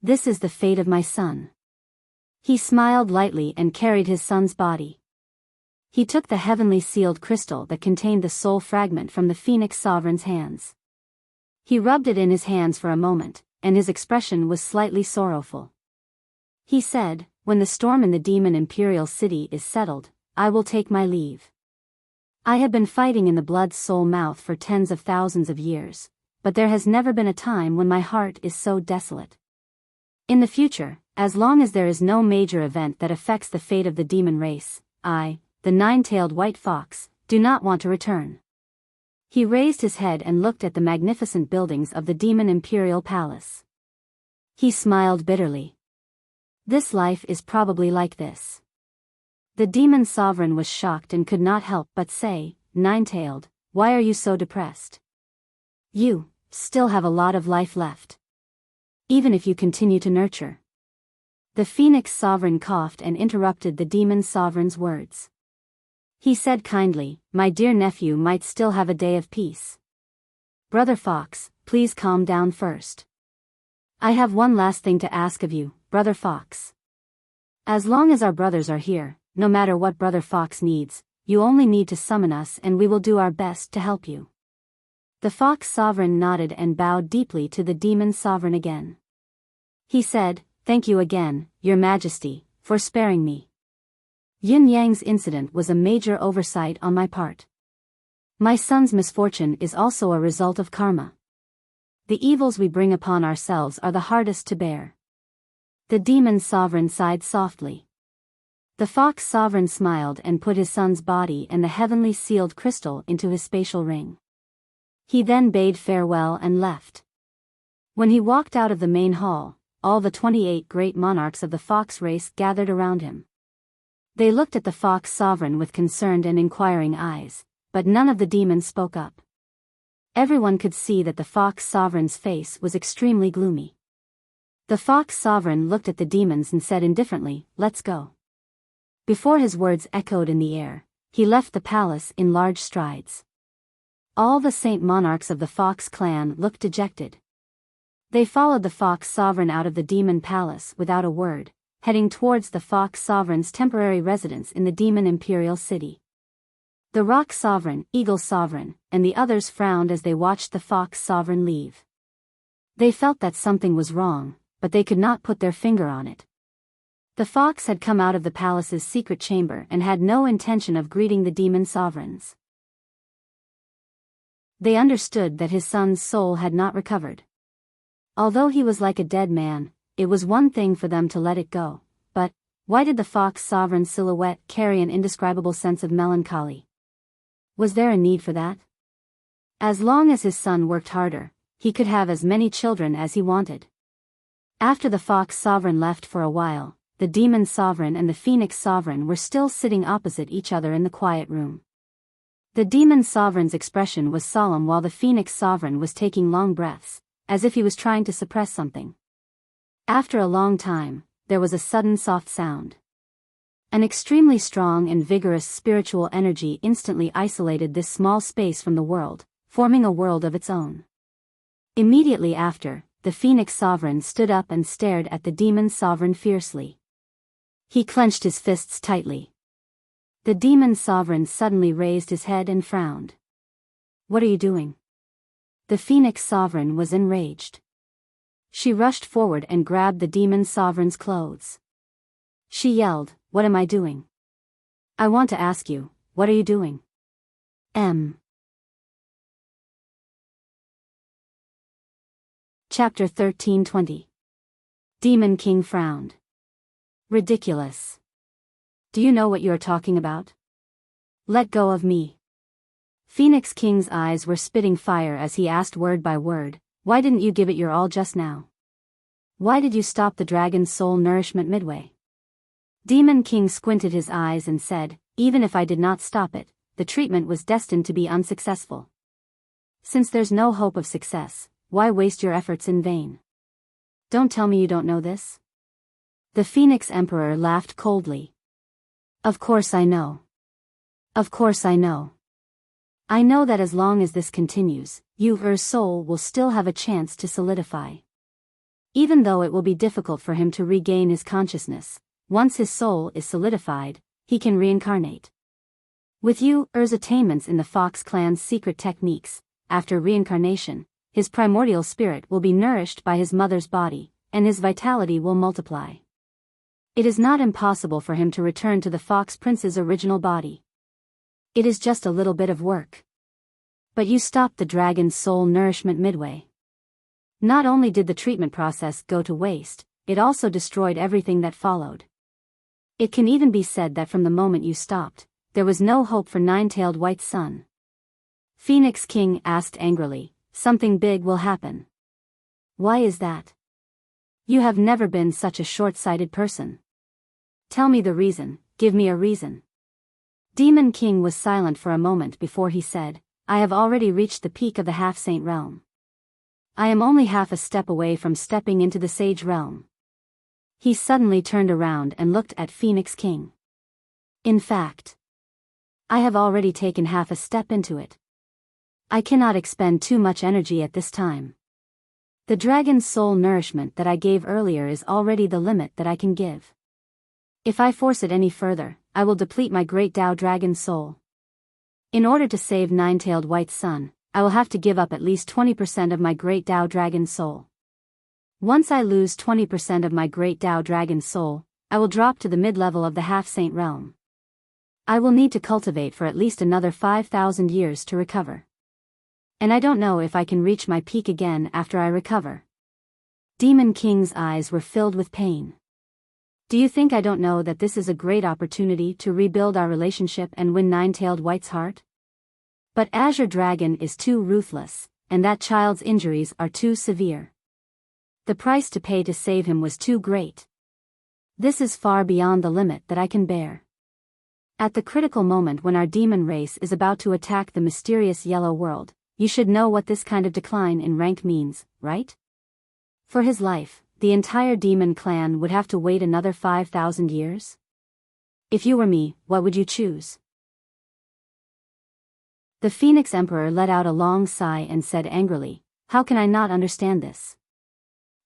This is the fate of my son. He smiled lightly and carried his son's body. He took the heavenly sealed crystal that contained the soul fragment from the Phoenix Sovereign's hands. He rubbed it in his hands for a moment, and his expression was slightly sorrowful. He said, When the storm in the demon imperial city is settled, I will take my leave. I have been fighting in the blood soul mouth for tens of thousands of years, but there has never been a time when my heart is so desolate. In the future, as long as there is no major event that affects the fate of the demon race, I, the nine-tailed white fox, do not want to return. He raised his head and looked at the magnificent buildings of the demon imperial palace. He smiled bitterly. This life is probably like this. The demon sovereign was shocked and could not help but say, Nine-tailed, why are you so depressed? You still have a lot of life left. Even if you continue to nurture. The Phoenix Sovereign coughed and interrupted the demon sovereign's words. He said kindly, My dear nephew might still have a day of peace. Brother Fox, please calm down first. I have one last thing to ask of you, Brother Fox. As long as our brothers are here, no matter what Brother Fox needs, you only need to summon us and we will do our best to help you. The Fox Sovereign nodded and bowed deeply to the Demon Sovereign again. He said, Thank you again, Your Majesty, for sparing me. Yin Yang's incident was a major oversight on my part. My son's misfortune is also a result of karma. The evils we bring upon ourselves are the hardest to bear. The Demon Sovereign sighed softly. The Fox Sovereign smiled and put his son's body and the heavenly sealed crystal into his spatial ring. He then bade farewell and left. When he walked out of the main hall, all the 28 great monarchs of the fox race gathered around him. They looked at the Fox Sovereign with concerned and inquiring eyes, but none of the demons spoke up. Everyone could see that the Fox Sovereign's face was extremely gloomy. The Fox Sovereign looked at the demons and said indifferently, Let's go. Before his words echoed in the air, he left the palace in large strides. All the saint monarchs of the Fox clan looked dejected. They followed the Fox Sovereign out of the demon palace without a word, heading towards the Fox Sovereign's temporary residence in the demon imperial city. The Rock Sovereign, Eagle Sovereign, and the others frowned as they watched the Fox Sovereign leave. They felt that something was wrong, but they could not put their finger on it. The fox had come out of the palace's secret chamber and had no intention of greeting the demon sovereigns. They understood that his son's soul had not recovered. Although he was like a dead man, it was one thing for them to let it go, but why did the Fox Sovereign's silhouette carry an indescribable sense of melancholy? Was there a need for that? As long as his son worked harder, he could have as many children as he wanted. After the Fox Sovereign left for a while, the Demon Sovereign and the Phoenix Sovereign were still sitting opposite each other in the quiet room. The Demon Sovereign's expression was solemn while the Phoenix Sovereign was taking long breaths, as if he was trying to suppress something. After a long time, there was a sudden soft sound. An extremely strong and vigorous spiritual energy instantly isolated this small space from the world, forming a world of its own. Immediately after, the Phoenix Sovereign stood up and stared at the Demon Sovereign fiercely. He clenched his fists tightly. The Demon Sovereign suddenly raised his head and frowned. What are you doing? The Phoenix Sovereign was enraged. She rushed forward and grabbed the Demon Sovereign's clothes. She yelled, What am I doing? I want to ask you, what are you doing? M. Chapter 1320. Demon King frowned. Ridiculous. Do you know what you are talking about? Let go of me. Phoenix King's eyes were spitting fire as he asked word by word, why didn't you give it your all just now? Why did you stop the dragon's soul nourishment midway? Demon King squinted his eyes and said, even if I did not stop it, the treatment was destined to be unsuccessful. Since there's no hope of success, why waste your efforts in vain? Don't tell me you don't know this? The Phoenix Emperor laughed coldly. Of course I know. Of course I know. I know that as long as this continues, Yu'er's soul will still have a chance to solidify. Even though it will be difficult for him to regain his consciousness, once his soul is solidified, he can reincarnate. With Yu'er's attainments in the Fox clan's secret techniques, after reincarnation, his primordial spirit will be nourished by his mother's body, and his vitality will multiply. It is not impossible for him to return to the Fox Prince's original body. It is just a little bit of work. But you stopped the dragon's soul nourishment midway. Not only did the treatment process go to waste, it also destroyed everything that followed. It can even be said that from the moment you stopped, there was no hope for Nine-Tailed White's son. Phoenix King asked angrily, something big will happen. Why is that? You have never been such a short-sighted person. Tell me the reason, give me a reason. Demon King was silent for a moment before he said, I have already reached the peak of the half-saint realm. I am only half a step away from stepping into the sage realm. He suddenly turned around and looked at Phoenix King. In fact, I have already taken half a step into it. I cannot expend too much energy at this time. The dragon's soul nourishment that I gave earlier is already the limit that I can give. If I force it any further, I will deplete my great Tao dragon's soul. In order to save Nine-Tailed White's son, I will have to give up at least 20% of my great Tao dragon's soul. Once I lose 20% of my great Tao dragon's soul, I will drop to the mid-level of the half-saint realm. I will need to cultivate for at least another 5,000 years to recover. And I don't know if I can reach my peak again after I recover. Demon King's eyes were filled with pain. Do you think I don't know that this is a great opportunity to rebuild our relationship and win Nine-Tailed White's heart? But Azure Dragon is too ruthless, and that child's injuries are too severe. The price to pay to save him was too great. This is far beyond the limit that I can bear. At the critical moment when our demon race is about to attack the mysterious yellow world, you should know what this kind of decline in rank means, right? For his life, the entire demon clan would have to wait another 5,000 years? If you were me, what would you choose? The Phoenix Emperor let out a long sigh and said angrily, how can I not understand this?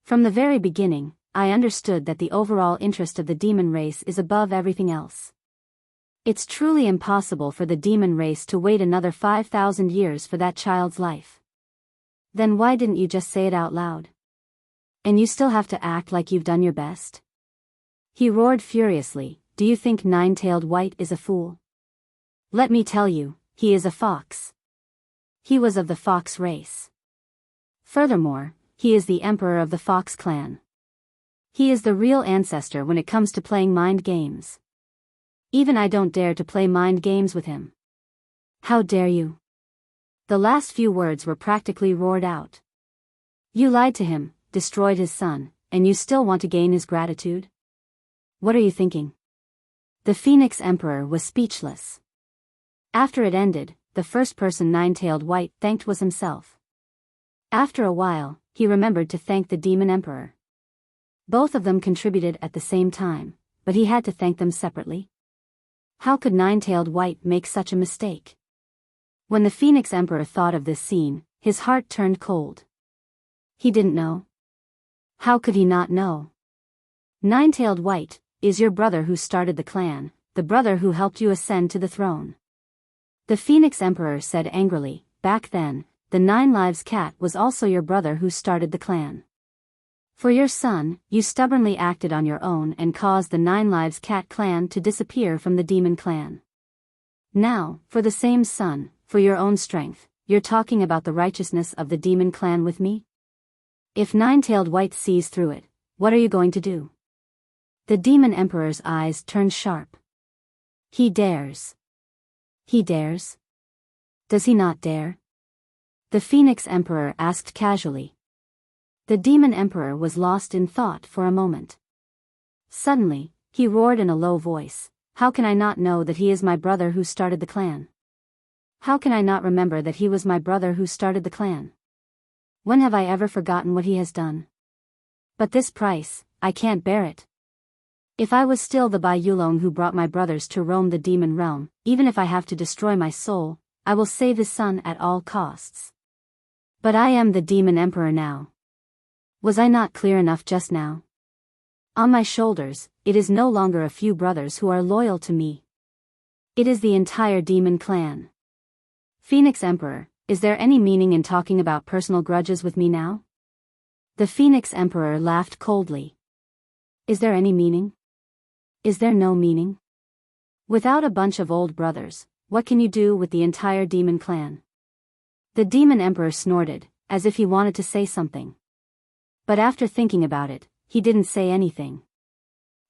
From the very beginning, I understood that the overall interest of the demon race is above everything else. It's truly impossible for the demon race to wait another 5,000 years for that child's life. Then why didn't you just say it out loud? And you still have to act like you've done your best? He roared furiously, do you think Nine-Tailed White is a fool? Let me tell you, he is a fox. He was of the fox race. Furthermore, he is the emperor of the Fox clan. He is the real ancestor when it comes to playing mind games. Even I don't dare to play mind games with him. How dare you? The last few words were practically roared out. You lied to him, destroyed his son, and you still want to gain his gratitude? What are you thinking? The Phoenix Emperor was speechless. After it ended, the first person Nine-Tailed White thanked was himself. After a while, he remembered to thank the Demon Emperor. Both of them contributed at the same time, but he had to thank them separately. How could Nine-Tailed White make such a mistake? When the Phoenix Emperor thought of this scene, his heart turned cold. He didn't know. How could he not know? Nine-Tailed White is your brother who started the clan, the brother who helped you ascend to the throne. The Phoenix Emperor said angrily, back then, the Nine Lives Cat was also your brother who started the clan. For your son, you stubbornly acted on your own and caused the Nine Lives Cat clan to disappear from the Demon clan. Now, for the same son, For your own strength, you're talking about the righteousness of the demon clan with me? If Nine-Tailed White sees through it, what are you going to do? The demon emperor's eyes turned sharp. He dares. He dares? Does he not dare? The Phoenix Emperor asked casually. The demon emperor was lost in thought for a moment. Suddenly, he roared in a low voice, "How can I not know that he is my brother who started the clan? How can I not remember that he was my brother who started the clan? When have I ever forgotten what he has done? But this price, I can't bear it. If I was still the Bai Yulong who brought my brothers to roam the demon realm, even if I have to destroy my soul, I will save his son at all costs. But I am the demon emperor now. Was I not clear enough just now? On my shoulders, it is no longer a few brothers who are loyal to me. It is the entire demon clan. Phoenix Emperor, is there any meaning in talking about personal grudges with me now?" The Phoenix Emperor laughed coldly. "Is there any meaning? Is there no meaning? Without a bunch of old brothers, what can you do with the entire demon clan?" The demon emperor snorted, as if he wanted to say something. But after thinking about it, he didn't say anything.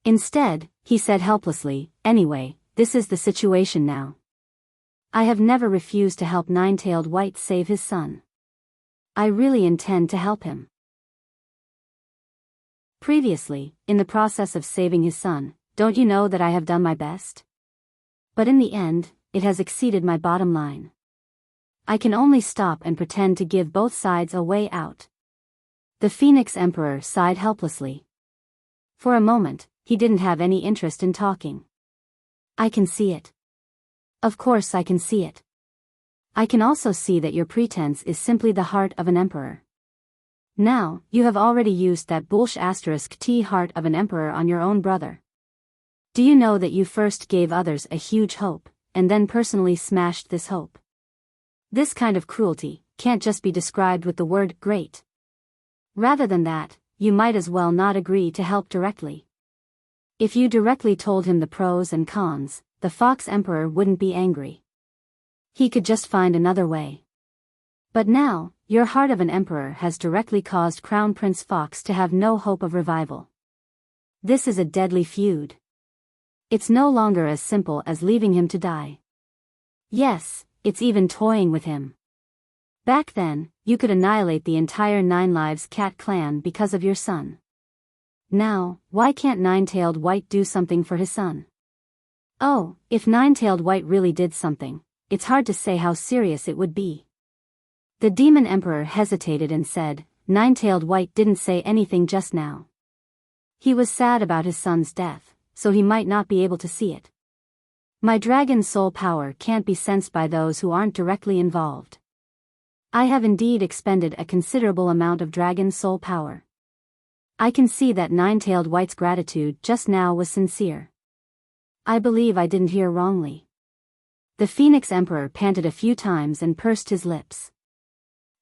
Instead, he said helplessly, "Anyway, this is the situation now. I have never refused to help Nine-Tailed White save his son. I really intend to help him." Previously, in the process of saving his son, don't you know that I have done my best? But in the end, it has exceeded my bottom line. I can only stop and pretend to give both sides a way out. The Phoenix Emperor sighed helplessly. For a moment, he didn't have any interest in talking. "I can see it. Of course I can see it. I can also see that your pretense is simply the heart of an emperor. Now, you have already used that *T heart of an emperor on your own brother. Do you know that you first gave others a huge hope, and then personally smashed this hope? This kind of cruelty can't just be described with the word great. Rather than that, you might as well not agree to help directly. If you directly told him the pros and cons, the Fox Emperor wouldn't be angry. He could just find another way. But now, your heart of an emperor has directly caused Crown Prince Fox to have no hope of revival. This is a deadly feud. It's no longer as simple as leaving him to die. Yes, it's even toying with him. Back then, you could annihilate the entire Nine Lives Cat clan because of your son. Now, why can't Nine-Tailed White do something for his son? Oh, if Nine-Tailed White really did something, it's hard to say how serious it would be. The Demon Emperor hesitated and said, "Nine-Tailed White didn't say anything just now. He was sad about his son's death, so he might not be able to see it. My dragon soul power can't be sensed by those who aren't directly involved. I have indeed expended a considerable amount of dragon soul power. I can see that Nine-Tailed White's gratitude just now was sincere. I believe I didn't hear wrongly." The Phoenix Emperor panted a few times and pursed his lips.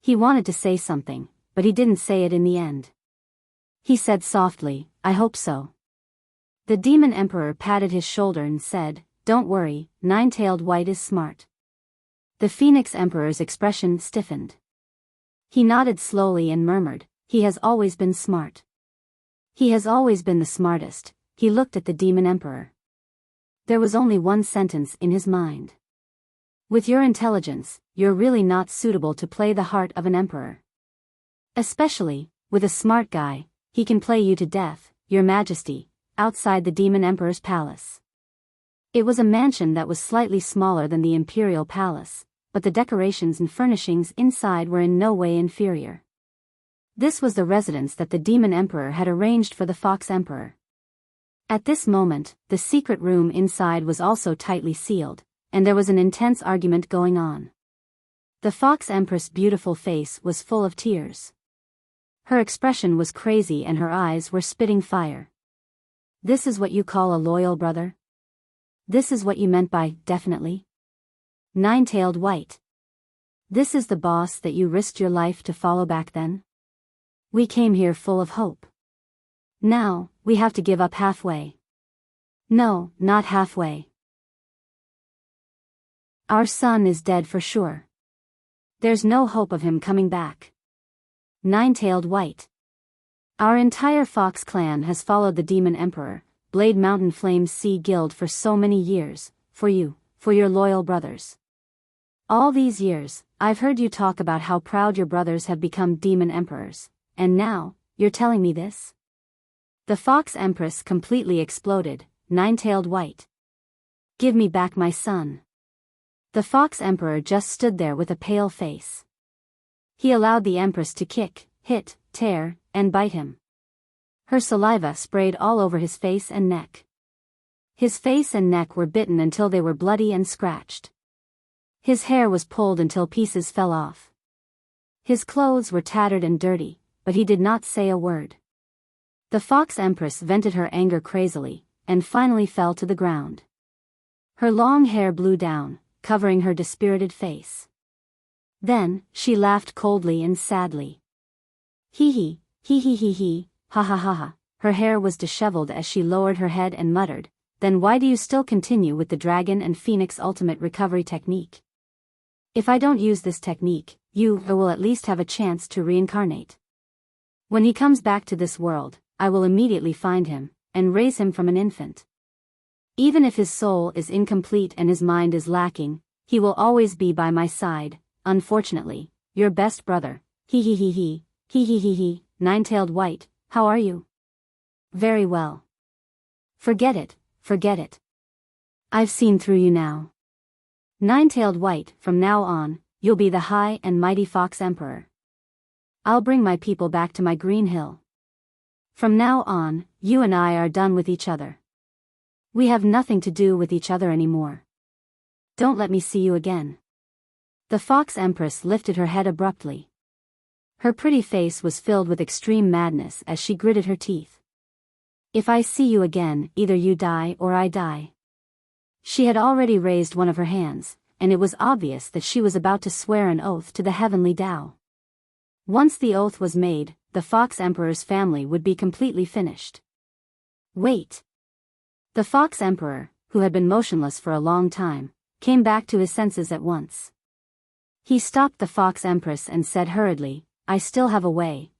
He wanted to say something, but he didn't say it in the end. He said softly, "I hope so." The Demon Emperor patted his shoulder and said, "Don't worry, Nine-Tailed White is smart." The Phoenix Emperor's expression stiffened. He nodded slowly and murmured, "He has always been smart. He has always been the smartest." He looked at the Demon Emperor. There was only one sentence in his mind. "With your intelligence, you're really not suitable to play the heart of an emperor. Especially, with a smart guy, he can play you to death, Your Majesty," outside the Demon Emperor's palace. It was a mansion that was slightly smaller than the Imperial Palace, but the decorations and furnishings inside were in no way inferior. This was the residence that the Demon Emperor had arranged for the Fox Emperor. At this moment, the secret room inside was also tightly sealed, and there was an intense argument going on. The Fox Empress' beautiful face was full of tears. Her expression was crazy and her eyes were spitting fire. "This is what you call a loyal brother? This is what you meant by, definitely? Nine-Tailed White. This is the boss that you risked your life to follow back then? We came here full of hope. Now, we have to give up halfway." "No, not halfway. Our son is dead for sure. There's no hope of him coming back. Nine-tailed white. Our entire fox clan has followed the demon emperor, Blade Mountain Flames Sea Guild for so many years, for you, for your loyal brothers. All these years, I've heard you talk about how proud your brothers have become demon emperors, and now, you're telling me this? The fox empress completely exploded, nine-tailed white. Give me back my son. The fox emperor just stood there with a pale face. He allowed the empress to kick, hit, tear, and bite him. Her saliva sprayed all over his face and neck. His face and neck were bitten until they were bloody and scratched. His hair was pulled until pieces fell off. His clothes were tattered and dirty, but he did not say a word. The fox empress vented her anger crazily, and finally fell to the ground. Her long hair blew down, covering her dispirited face. Then, she laughed coldly and sadly. Hee, ha ha ha ha. Her hair was disheveled as she lowered her head and muttered, "Then why do you still continue with the dragon and phoenix ultimate recovery technique? If I don't use this technique, you will at least have a chance to reincarnate. When he comes back to this world, I will immediately find him, and raise him from an infant. Even if his soul is incomplete and his mind is lacking, he will always be by my side. Unfortunately, your best brother, he, nine-tailed white, how are you?" "Very well." Forget it. I've seen through you now. Nine-tailed white, from now on, you'll be the high and mighty fox emperor. I'll bring my people back to my green hill. From now on, you and I are done with each other. We have nothing to do with each other anymore. Don't let me see you again. The fox empress lifted her head abruptly. Her pretty face was filled with extreme madness as she gritted her teeth. "If I see you again, either you die or I die." She had already raised one of her hands, and it was obvious that she was about to swear an oath to the heavenly Tao. Once the oath was made, the fox emperor's family would be completely finished. Wait. The fox emperor, who had been motionless for a long time, came back to his senses at once. He stopped the fox empress and said hurriedly, "I still have a way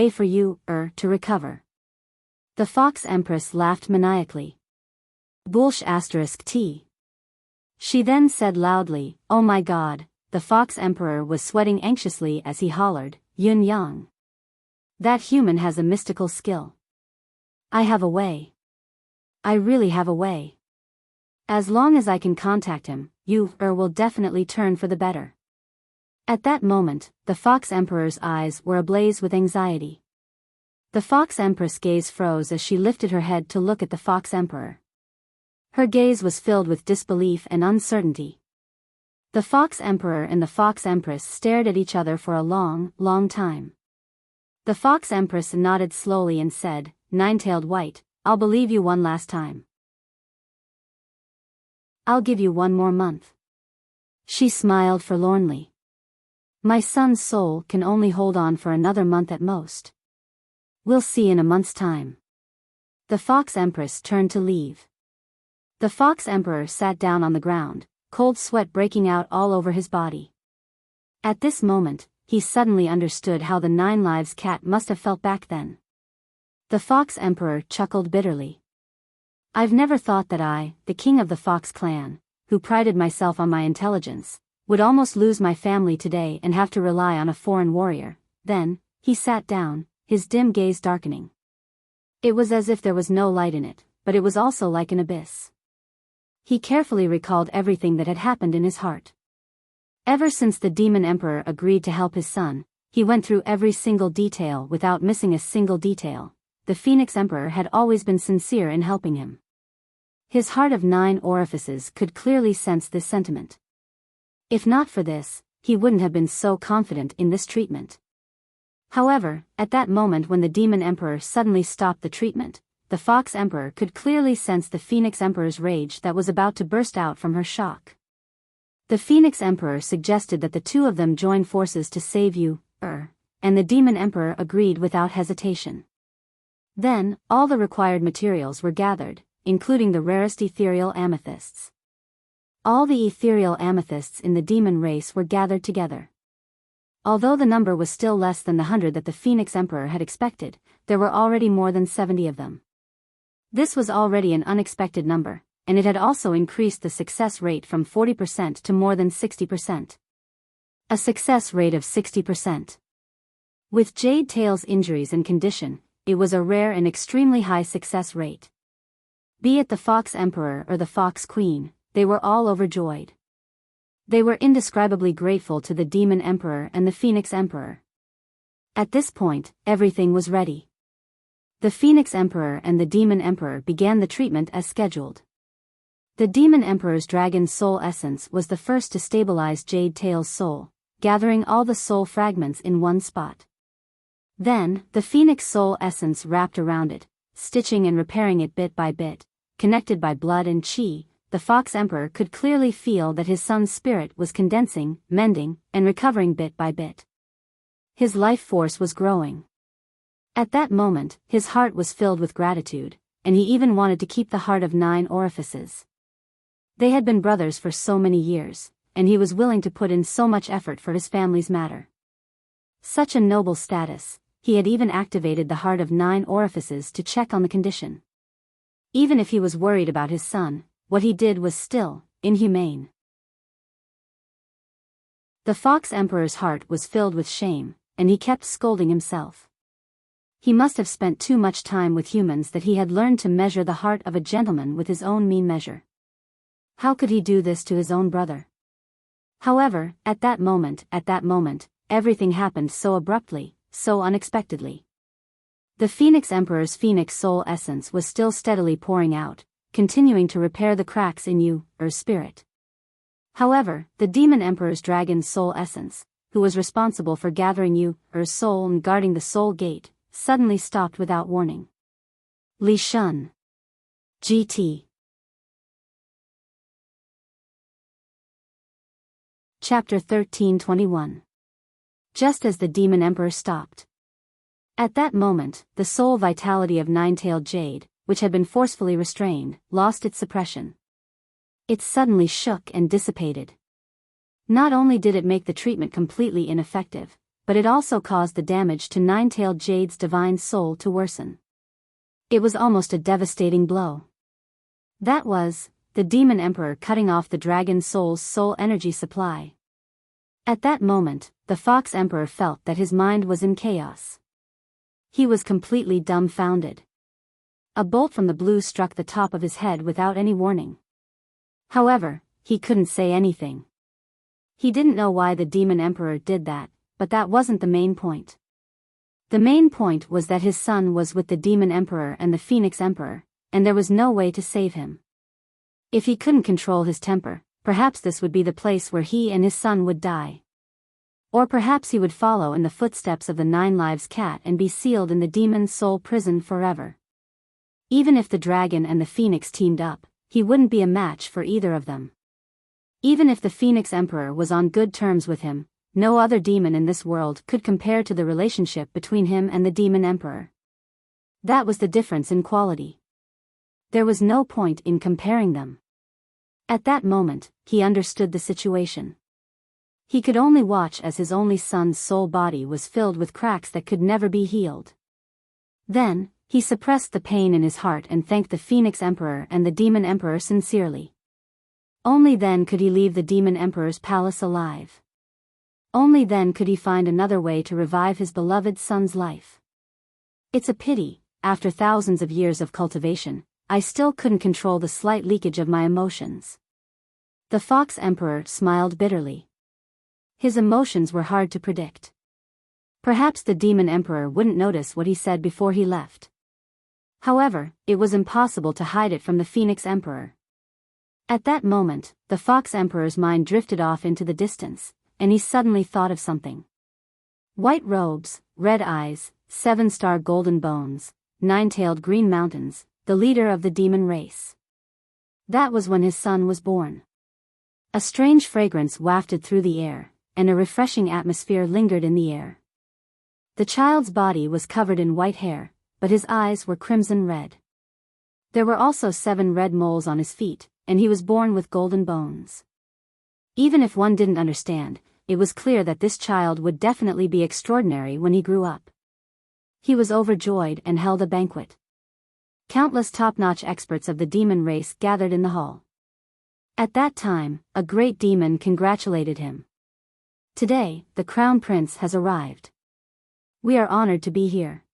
for you, to recover." The fox empress laughed maniacally. Bullsh *T. She then said loudly, "Oh my god." The fox emperor was sweating anxiously as he hollered, "Yun Yang. That human has a mystical skill. I have a way. I really have a way. As long as I can contact him, you will definitely turn for the better." At that moment, the fox emperor's eyes were ablaze with anxiety. The fox empress' gaze froze as she lifted her head to look at the fox emperor. Her gaze was filled with disbelief and uncertainty. The fox emperor and the fox empress stared at each other for a long, long time. The fox empress nodded slowly and said, "Nine-tailed white, I'll believe you one last time. I'll give you one more month." She smiled forlornly. "My son's soul can only hold on for another month at most. We'll see in a month's time." The fox empress turned to leave. The fox emperor sat down on the ground, cold sweat breaking out all over his body. At this moment, he suddenly understood how the 9 Lives cat must have felt back then. The fox emperor chuckled bitterly. "I've never thought that I, the king of the fox clan, who prided myself on my intelligence, would almost lose my family today and have to rely on a foreign warrior." Then, he sat down, his dim gaze darkening. It was as if there was no light in it, but it was also like an abyss. He carefully recalled everything that had happened in his heart. Ever since the demon emperor agreed to help his son, he went through every single detail without missing a single detail. The Phoenix Emperor had always been sincere in helping him. His heart of 9 orifices could clearly sense this sentiment. If not for this, he wouldn't have been so confident in this treatment. However, at that moment when the Demon Emperor suddenly stopped the treatment, the Fox Emperor could clearly sense the Phoenix Emperor's rage that was about to burst out from her shock. The Phoenix Emperor suggested that the two of them join forces to save you, and the Demon Emperor agreed without hesitation. Then, all the required materials were gathered, including the rarest ethereal amethysts. All the ethereal amethysts in the demon race were gathered together. Although the number was still less than the 100 that the Phoenix Emperor had expected, there were already more than 70 of them. This was already an unexpected number, and it had also increased the success rate from 40% to more than 60%. A success rate of 60%. With Jade Tail's injuries and condition, it was a rare and extremely high success rate. Be it the Fox Emperor or the Fox Queen, they were all overjoyed. They were indescribably grateful to the Demon Emperor and the Phoenix Emperor. At this point, everything was ready. The Phoenix Emperor and the Demon Emperor began the treatment as scheduled. The Demon Emperor's Dragon Soul Essence was the first to stabilize Jade Tail's soul, gathering all the soul fragments in one spot. Then, the Phoenix Soul Essence wrapped around it, stitching and repairing it bit by bit. Connected by blood and chi, the Fox Emperor could clearly feel that his son's spirit was condensing, mending, and recovering bit by bit. His life force was growing. At that moment, his heart was filled with gratitude, and he even wanted to keep the heart of 9 orifices. They had been brothers for so many years, and he was willing to put in so much effort for his family's matter. Such a noble status, he had even activated the heart of 9 orifices to check on the condition. Even if he was worried about his son, what he did was still inhumane. The Fox Emperor's heart was filled with shame, and he kept scolding himself. He must have spent too much time with humans that he had learned to measure the heart of a gentleman with his own mean measure. How could he do this to his own brother? However, at that moment, everything happened so abruptly, so unexpectedly. The Phoenix Emperor's Phoenix Soul Essence was still steadily pouring out, continuing to repair the cracks in your spirit. However, the Demon Emperor's Dragon Soul Essence, who was responsible for gathering your soul and guarding the soul gate, suddenly stopped without warning. Li Shun. GT. Chapter 1321. Just as the Demon Emperor stopped. At that moment, the soul vitality of Nine-Tailed Jade, which had been forcefully restrained, lost its suppression. It suddenly shook and dissipated. Not only did it make the treatment completely ineffective, but it also caused the damage to Nine-Tailed Jade's divine soul to worsen. It was almost a devastating blow. That was, the Demon Emperor cutting off the Dragon Soul's soul energy supply. At that moment, the Fox Emperor felt that his mind was in chaos. He was completely dumbfounded. A bolt from the blue struck the top of his head without any warning. However, he couldn't say anything. He didn't know why the Demon Emperor did that, but that wasn't the main point. The main point was that his son was with the Demon Emperor and the Phoenix Emperor, and there was no way to save him. If he couldn't control his temper, perhaps this would be the place where he and his son would die. Or perhaps he would follow in the footsteps of the 9 Lives Cat and be sealed in the demon soul prison forever. Even if the dragon and the phoenix teamed up, he wouldn't be a match for either of them. Even if the Phoenix Emperor was on good terms with him, no other demon in this world could compare to the relationship between him and the Demon Emperor. That was the difference in quality. There was no point in comparing them. At that moment, he understood the situation. He could only watch as his only son's soul body was filled with cracks that could never be healed. Then, he suppressed the pain in his heart and thanked the Phoenix Emperor and the Demon Emperor sincerely. Only then could he leave the Demon Emperor's palace alive. Only then could he find another way to revive his beloved son's life. It's a pity, after thousands of years of cultivation, I still couldn't control the slight leakage of my emotions. The Fox Emperor smiled bitterly. His emotions were hard to predict. Perhaps the Demon Emperor wouldn't notice what he said before he left. However, it was impossible to hide it from the Phoenix Emperor. At that moment, the Fox Emperor's mind drifted off into the distance, and he suddenly thought of something. White robes, red eyes, 7-star golden bones, 9-tailed green mountains, the leader of the demon race. That was when his son was born. A strange fragrance wafted through the air, and a refreshing atmosphere lingered in the air. The child's body was covered in white hair, but his eyes were crimson red. There were also 7 red moles on his feet, and he was born with golden bones. Even if one didn't understand, it was clear that this child would definitely be extraordinary when he grew up. He was overjoyed and held a banquet. Countless top-notch experts of the demon race gathered in the hall. At that time, a great demon congratulated him. Today, the Crown Prince has arrived. We are honored to be here.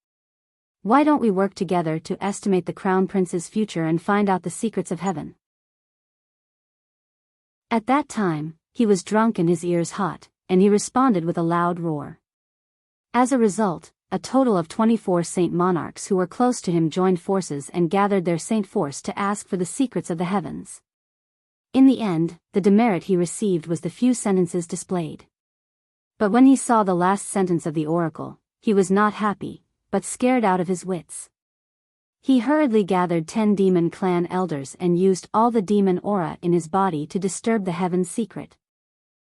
Why don't we work together to estimate the Crown Prince's future and find out the secrets of heaven? At that time, he was drunk and his ears hot, and he responded with a loud roar. As a result, a total of 24 Saint Monarchs who were close to him joined forces and gathered their Saint Force to ask for the secrets of the heavens. In the end, the demerit he received was the few sentences displayed. But when he saw the last sentence of the oracle, he was not happy, but scared out of his wits. He hurriedly gathered 10 demon clan elders and used all the demon aura in his body to disturb the heaven's secret.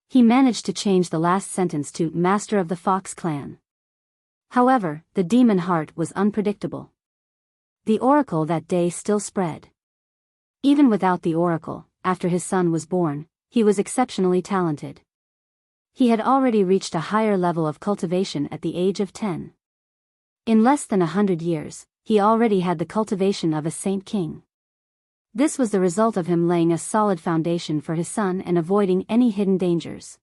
He managed to change the last sentence to Master of the Fox Clan. However, the demon heart was unpredictable. The oracle that day still spread. Even without the oracle, after his son was born, he was exceptionally talented. He had already reached a higher level of cultivation at the age of 10. In less than 100 years, he already had the cultivation of a saint king. This was the result of him laying a solid foundation for his son and avoiding any hidden dangers.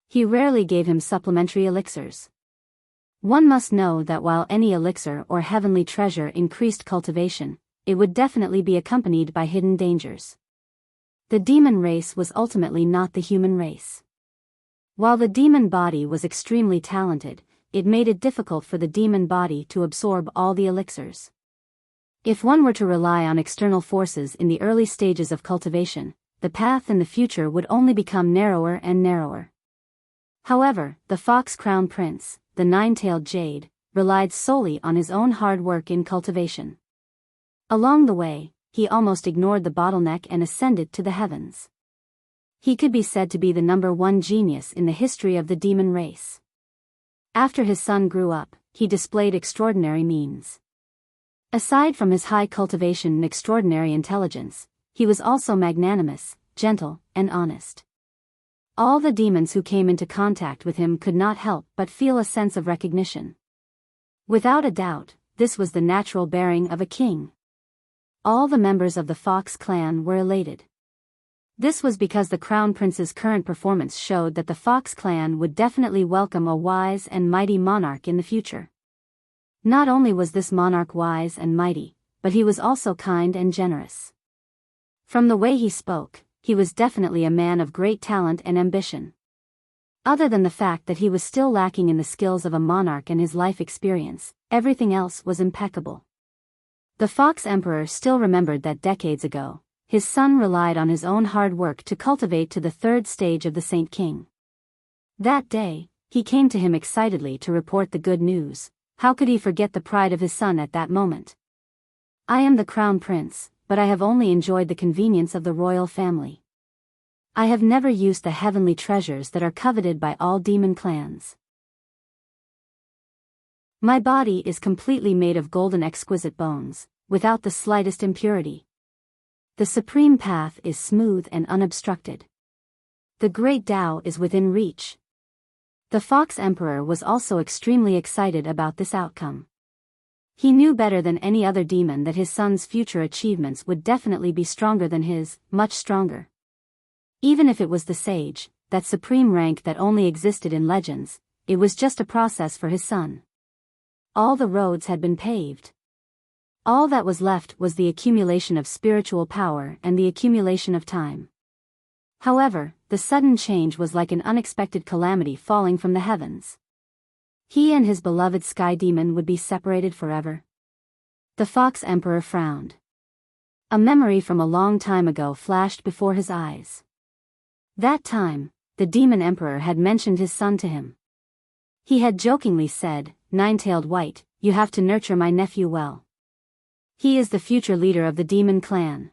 He rarely gave him supplementary elixirs. One must know that while any elixir or heavenly treasure increased cultivation, it would definitely be accompanied by hidden dangers. The demon race was ultimately not the human race. While the demon body was extremely talented, it made it difficult for the demon body to absorb all the elixirs. If one were to rely on external forces in the early stages of cultivation, the path in the future would only become narrower and narrower. However, the Fox Crown Prince, the nine-tailed jade, relied solely on his own hard work in cultivation. Along the way, he almost ignored the bottleneck and ascended to the heavens. He could be said to be the #1 genius in the history of the demon race. After his son grew up, he displayed extraordinary means. Aside from his high cultivation and extraordinary intelligence, he was also magnanimous, gentle, and honest. All the demons who came into contact with him could not help but feel a sense of recognition. Without a doubt, this was the natural bearing of a king. All the members of the Fox clan were elated. This was because the Crown Prince's current performance showed that the Fox clan would definitely welcome a wise and mighty monarch in the future. Not only was this monarch wise and mighty, but he was also kind and generous. From the way he spoke, he was definitely a man of great talent and ambition. Other than the fact that he was still lacking in the skills of a monarch and his life experience, everything else was impeccable. The Fox Emperor still remembered that decades ago, his son relied on his own hard work to cultivate to the 3rd stage of the Saint King. That day, he came to him excitedly to report the good news. How could he forget the pride of his son at that moment? I am the Crown Prince, but I have only enjoyed the convenience of the royal family. I have never used the heavenly treasures that are coveted by all demon clans. My body is completely made of golden exquisite bones, without the slightest impurity. The supreme path is smooth and unobstructed. The great Tao is within reach. The Fox Emperor was also extremely excited about this outcome. He knew better than any other demon that his son's future achievements would definitely be stronger than his, much stronger. Even if it was the sage, that supreme rank that only existed in legends, it was just a process for his son. All the roads had been paved. All that was left was the accumulation of spiritual power and the accumulation of time. However, the sudden change was like an unexpected calamity falling from the heavens. He and his beloved sky demon would be separated forever. The Fox Emperor frowned. A memory from a long time ago flashed before his eyes. That time, the demon emperor had mentioned his son to him. He had jokingly said, "Nine-tailed white, you have to nurture my nephew well. He is the future leader of the demon clan.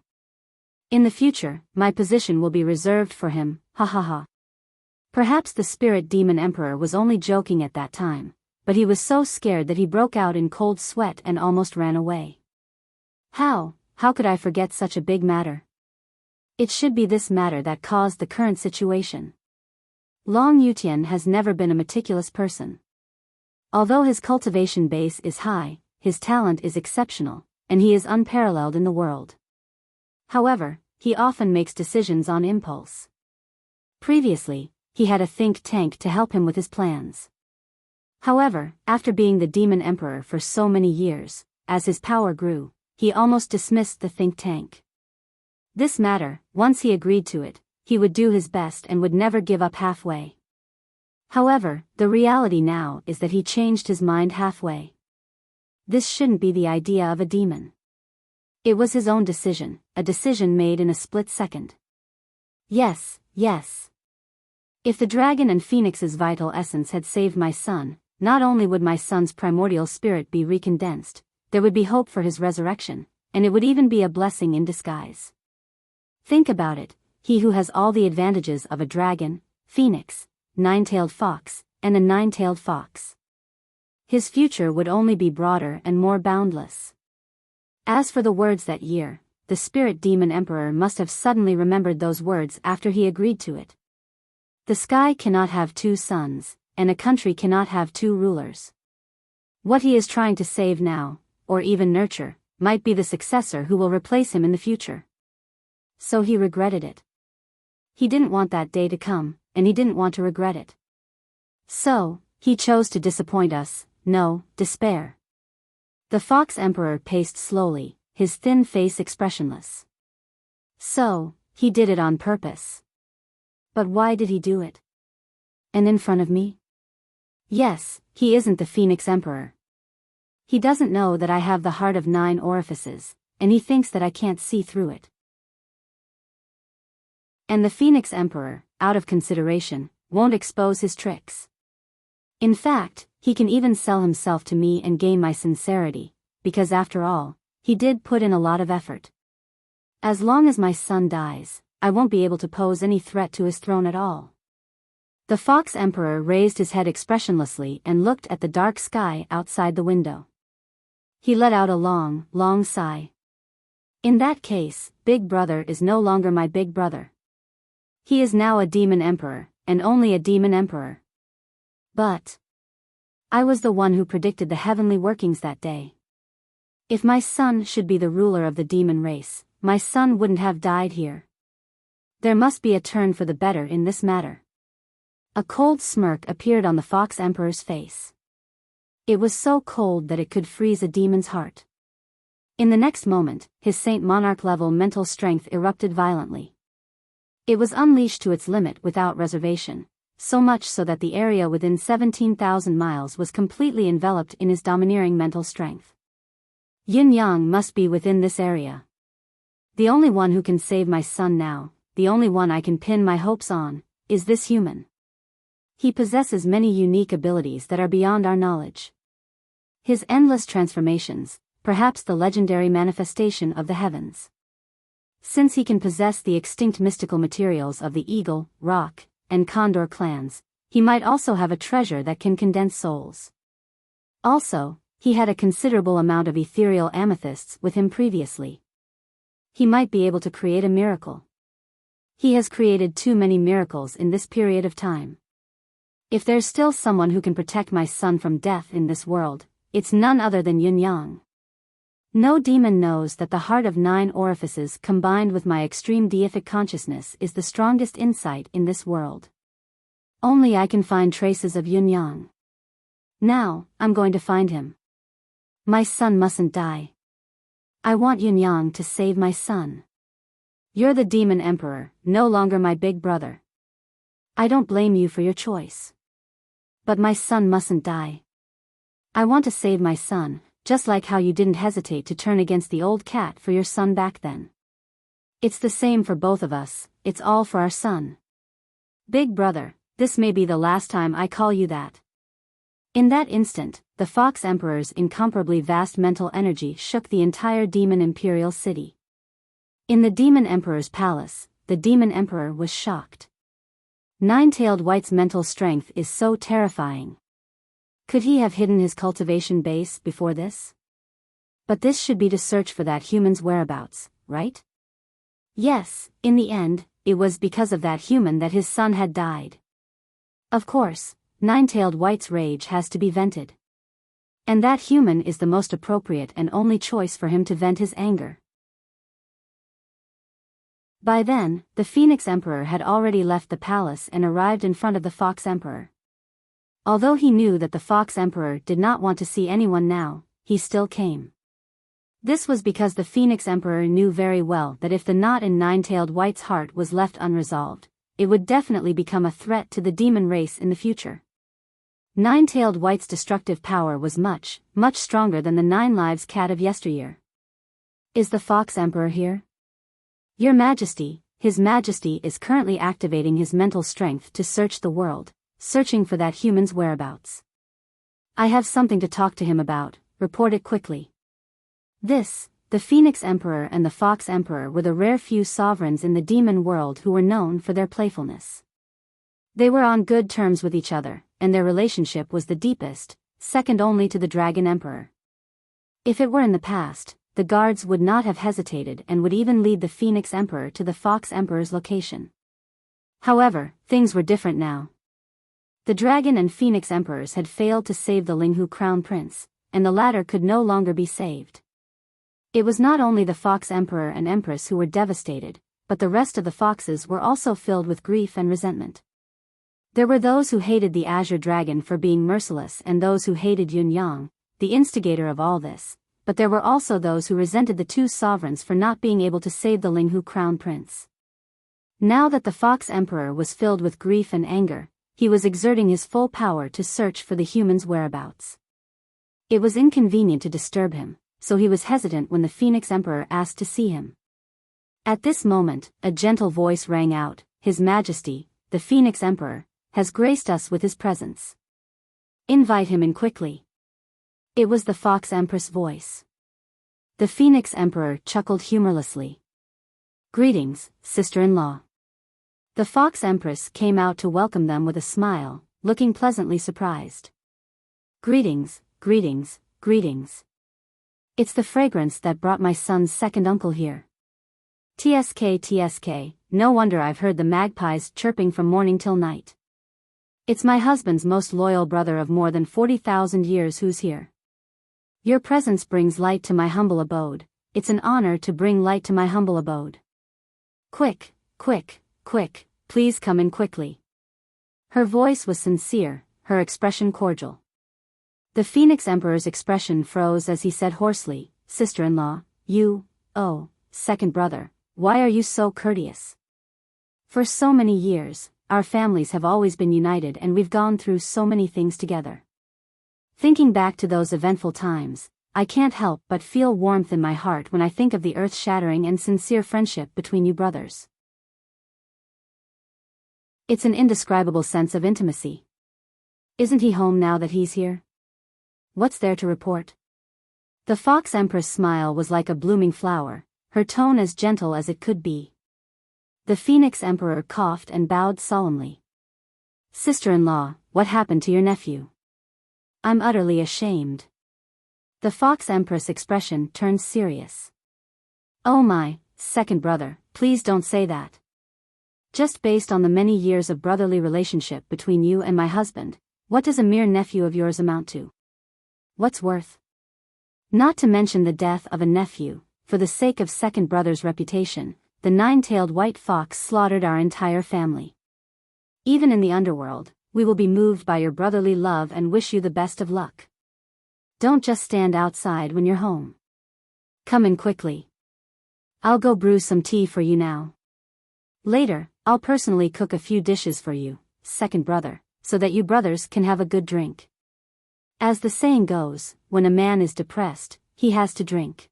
In the future, my position will be reserved for him, ha ha ha." Perhaps the spirit demon emperor was only joking at that time, but he was so scared that he broke out in cold sweat and almost ran away. How could I forget such a big matter? It should be this matter that caused the current situation. Long Yutian has never been a meticulous person. Although his cultivation base is high, his talent is exceptional, and he is unparalleled in the world. However, he often makes decisions on impulse. Previously, he had a think tank to help him with his plans. However, after being the Demon Emperor for so many years, as his power grew, he almost dismissed the think tank. This matter, once he agreed to it, he would do his best and would never give up halfway. However, the reality now is that he changed his mind halfway. This shouldn't be the idea of a demon. It was his own decision, a decision made in a split second. Yes, yes. If the dragon and phoenix's vital essence had saved my son, not only would my son's primordial spirit be recondensed, there would be hope for his resurrection, and it would even be a blessing in disguise. Think about it, he who has all the advantages of a dragon, phoenix, nine-tailed fox, and a nine-tailed fox. His future would only be broader and more boundless. As for the words that year, the spirit demon emperor must have suddenly remembered those words after he agreed to it. The sky cannot have two suns, and a country cannot have two rulers. What he is trying to save now, or even nurture, might be the successor who will replace him in the future. So he regretted it. He didn't want that day to come, and he didn't want to regret it. So, he chose to disappoint us, no, despair. The Fox Emperor paced slowly, his thin face expressionless. So, he did it on purpose. But why did he do it? And in front of me? Yes, he isn't the Phoenix Emperor. He doesn't know that I have the heart of 9 orifices, and he thinks that I can't see through it. And the Phoenix Emperor, out of consideration, won't expose his tricks. In fact, he can even sell himself to me and gain my sincerity, because after all, he did put in a lot of effort. As long as my son dies, I won't be able to pose any threat to his throne at all. The Fox Emperor raised his head expressionlessly and looked at the dark sky outside the window. He let out a long, long sigh. In that case, Big Brother is no longer my big brother. He is now a demon emperor, and only a demon emperor. But I was the one who predicted the heavenly workings that day. If my son should be the ruler of the demon race, my son wouldn't have died here. There must be a turn for the better in this matter. A cold smirk appeared on the Fox Emperor's face. It was so cold that it could freeze a demon's heart. In the next moment, his Saint Monarch-level mental strength erupted violently. It was unleashed to its limit without reservation, so much so that the area within 17,000 miles was completely enveloped in his domineering mental strength. Yin-Yang must be within this area. The only one who can save my son now, the only one I can pin my hopes on, is this human. He possesses many unique abilities that are beyond our knowledge. His endless transformations, perhaps the legendary manifestation of the heavens. Since he can possess the extinct mystical materials of the Eagle, Rock, and Condor clans, he might also have a treasure that can condense souls. Also, he had a considerable amount of ethereal amethysts with him previously. He might be able to create a miracle. He has created too many miracles in this period of time. If there's still someone who can protect my son from death in this world, it's none other than Yin-Yang. No demon knows that the heart of 9 orifices combined with my extreme deific consciousness is the strongest insight in this world. Only I can find traces of Yin-Yang. Now, I'm going to find him. My son mustn't die. I want Yin-Yang to save my son. You're the demon emperor, no longer my big brother. I don't blame you for your choice. But my son mustn't die. I want to save my son, just like how you didn't hesitate to turn against the old cat for your son back then. It's the same for both of us, it's all for our son. Big brother, this may be the last time I call you that. In that instant, the Fox Emperor's incomparably vast mental energy shook the entire demon imperial city. In the demon emperor's palace, the demon emperor was shocked. Nine-tailed White's mental strength is so terrifying. Could he have hidden his cultivation base before this? But this should be to search for that human's whereabouts, right? Yes, in the end, it was because of that human that his son had died. Of course, Nine-Tailed White's rage has to be vented. And that human is the most appropriate and only choice for him to vent his anger. By then, the Phoenix Emperor had already left the palace and arrived in front of the Fox Emperor. Although he knew that the Fox Emperor did not want to see anyone now, he still came. This was because the Phoenix Emperor knew very well that if the knot in Nine-Tailed White's heart was left unresolved, it would definitely become a threat to the demon race in the future. Nine-Tailed White's destructive power was much, much stronger than the Nine Lives cat of yesteryear. Is the Fox Emperor here? Your Majesty, His Majesty is currently activating his mental strength to search the world, searching for that human's whereabouts. I have something to talk to him about, report it quickly. The Phoenix Emperor and the Fox Emperor were the rare few sovereigns in the demon world who were known for their playfulness. They were on good terms with each other, and their relationship was the deepest, second only to the Dragon Emperor. If it were in the past, the guards would not have hesitated and would even lead the Phoenix Emperor to the Fox Emperor's location. However, things were different now. The Dragon and Phoenix Emperors had failed to save the Linghu Crown Prince, and the latter could no longer be saved. It was not only the Fox Emperor and Empress who were devastated, but the rest of the foxes were also filled with grief and resentment. There were those who hated the Azure Dragon for being merciless and those who hated Yun Yang, the instigator of all this, but there were also those who resented the two sovereigns for not being able to save the Linghu Crown Prince. Now that the Fox Emperor was filled with grief and anger, he was exerting his full power to search for the human's whereabouts. It was inconvenient to disturb him, so he was hesitant when the Phoenix Emperor asked to see him. At this moment, a gentle voice rang out, His Majesty, the Phoenix Emperor, has graced us with his presence. Invite him in quickly. It was the Fox Empress' voice. The Phoenix Emperor chuckled humorlessly. Greetings, sister-in-law. The Fox Empress came out to welcome them with a smile, looking pleasantly surprised. Greetings, greetings, greetings. It's the fragrance that brought my son's second uncle here. TSK, no wonder I've heard the magpies chirping from morning till night. It's my husband's most loyal brother of more than 40,000 years who's here. Your presence brings light to my humble abode. It's an honor to bring light to my humble abode. Quick, quick, quick, please come in quickly. Her voice was sincere, her expression cordial. The Phoenix Emperor's expression froze as he said hoarsely, Sister-in-law, second brother, why are you so courteous? For so many years, our families have always been united and we've gone through so many things together. Thinking back to those eventful times, I can't help but feel warmth in my heart when I think of the earth-shattering and sincere friendship between you brothers. It's an indescribable sense of intimacy. Isn't he home now that he's here? What's there to report? The Fox Empress' smile was like a blooming flower, her tone as gentle as it could be. The Phoenix Emperor coughed and bowed solemnly. Sister-in-law, what happened to your nephew? I'm utterly ashamed. The Fox Empress' expression turned serious. Oh my, second brother, please don't say that. Just based on the many years of brotherly relationship between you and my husband, what does a mere nephew of yours amount to? What's worth? Not to mention the death of a nephew, for the sake of second brother's reputation, the nine-tailed white fox slaughtered our entire family. Even in the underworld, we will be moved by your brotherly love and wish you the best of luck. Don't just stand outside when you're home. Come in quickly. I'll go brew some tea for you now. Later, I'll personally cook a few dishes for you, second brother, so that you brothers can have a good drink. As the saying goes, when a man is depressed, he has to drink.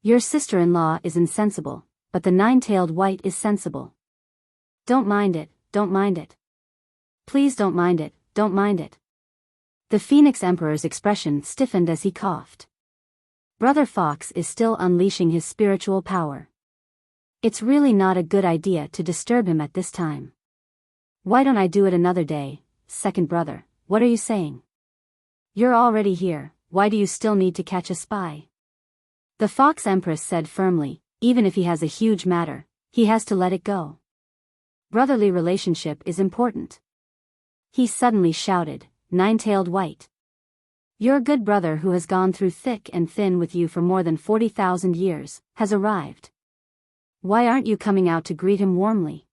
Your sister-in-law is insensible, but the nine-tailed white is sensible. Don't mind it, don't mind it. Please don't mind it, don't mind it. The Phoenix Emperor's expression stiffened as he coughed. Brother Fox is still unleashing his spiritual power. It's really not a good idea to disturb him at this time. Why don't I do it another day, second brother, what are you saying? You're already here, why do you still need to catch a spy? The Fox Empress said firmly, even if he has a huge matter, he has to let it go. Brotherly relationship is important. He suddenly shouted, "Nine-tailed white. Your good brother who has gone through thick and thin with you for more than 40,000 years, has arrived. Why aren't you coming out to greet him warmly?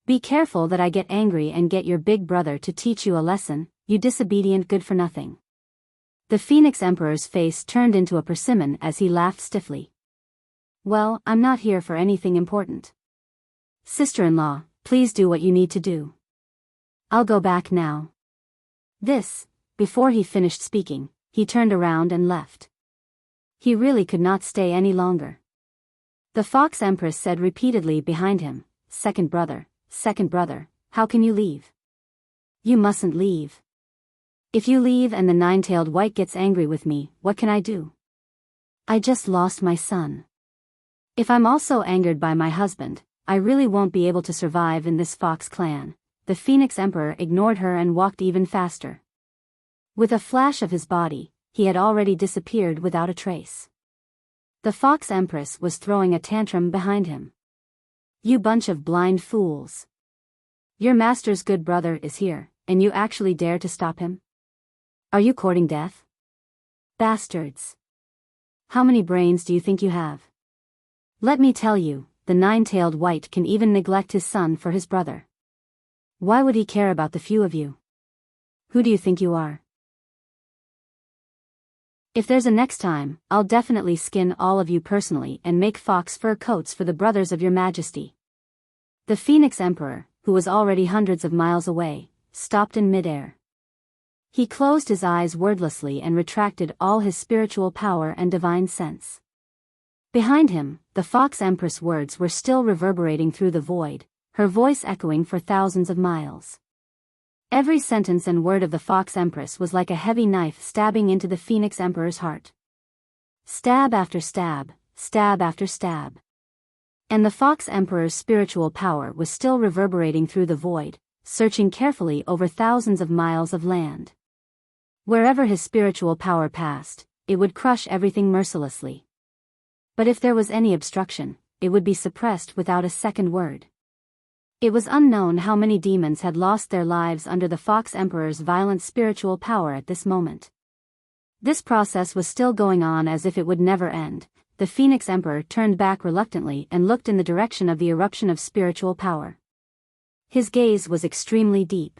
Be careful that I get angry and get your big brother to teach you a lesson, you disobedient good-for-nothing." The Phoenix Emperor's face turned into a persimmon as he laughed stiffly. "Well, I'm not here for anything important. Sister-in-law, please do what you need to do. I'll go back now." Before he finished speaking, he turned around and left. He really could not stay any longer. The Fox Empress said repeatedly behind him, second brother, how can you leave? You mustn't leave. If you leave and the nine-tailed white gets angry with me, what can I do? I just lost my son. If I'm also angered by my husband, I really won't be able to survive in this fox clan." The Phoenix Emperor ignored her and walked even faster. With a flash of his body, he had already disappeared without a trace. The Fox Empress was throwing a tantrum behind him. "You bunch of blind fools. Your master's good brother is here, and you actually dare to stop him? Are you courting death? Bastards. How many brains do you think you have? Let me tell you, the nine-tailed white can even neglect his son for his brother. Why would he care about the few of you? Who do you think you are? If there's a next time, I'll definitely skin all of you personally and make fox fur coats for the brothers of your majesty." The Phoenix Emperor, who was already hundreds of miles away, stopped in midair. He closed his eyes wordlessly and retracted all his spiritual power and divine sense. Behind him, the Fox Empress' words were still reverberating through the void, her voice echoing for thousands of miles. Every sentence and word of the Fox Empress was like a heavy knife stabbing into the Phoenix Emperor's heart. Stab after stab, stab after stab. And the Fox Emperor's spiritual power was still reverberating through the void, searching carefully over thousands of miles of land. Wherever his spiritual power passed, it would crush everything mercilessly. But if there was any obstruction, it would be suppressed without a second word. It was unknown how many demons had lost their lives under the Fox Emperor's violent spiritual power at this moment. This process was still going on as if it would never end. The Phoenix Emperor turned back reluctantly and looked in the direction of the eruption of spiritual power. His gaze was extremely deep.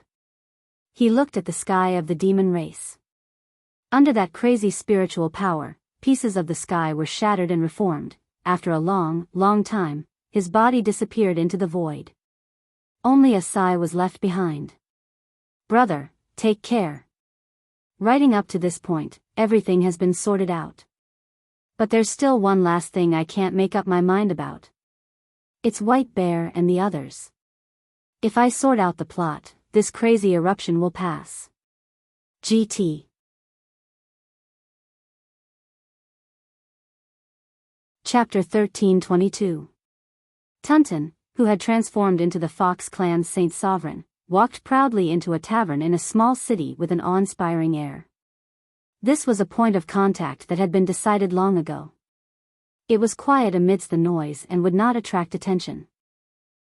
He looked at the sky of the demon race. Under that crazy spiritual power, pieces of the sky were shattered and reformed. After a long, long time, his body disappeared into the void. Only a sigh was left behind. "Brother, take care. Writing up to this point, everything has been sorted out. But there's still one last thing I can't make up my mind about. It's White Bear and the others. If I sort out the plot, this crazy eruption will pass. GT." Chapter 1322. Tunton, who had transformed into the Fox clan's Saint Sovereign, walked proudly into a tavern in a small city with an awe-inspiring air. This was a point of contact that had been decided long ago. It was quiet amidst the noise and would not attract attention.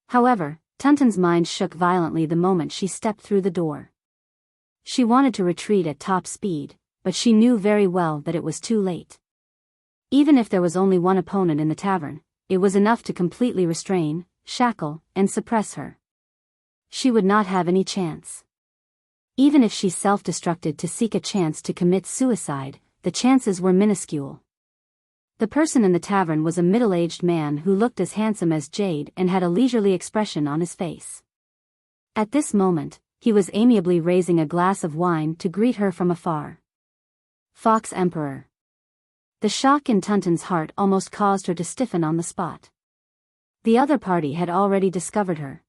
However, Tunton's mind shook violently the moment she stepped through the door. She wanted to retreat at top speed, but she knew very well that it was too late. Even if there was only one opponent in the tavern, it was enough to completely restrain, shackle, and suppress her. She would not have any chance. Even if she self-destructed to seek a chance to commit suicide, the chances were minuscule. The person in the tavern was a middle-aged man who looked as handsome as jade and had a leisurely expression on his face. At this moment, he was amiably raising a glass of wine to greet her from afar. Fox Emperor. The shock in Tunton's heart almost caused her to stiffen on the spot. The other party had already discovered her.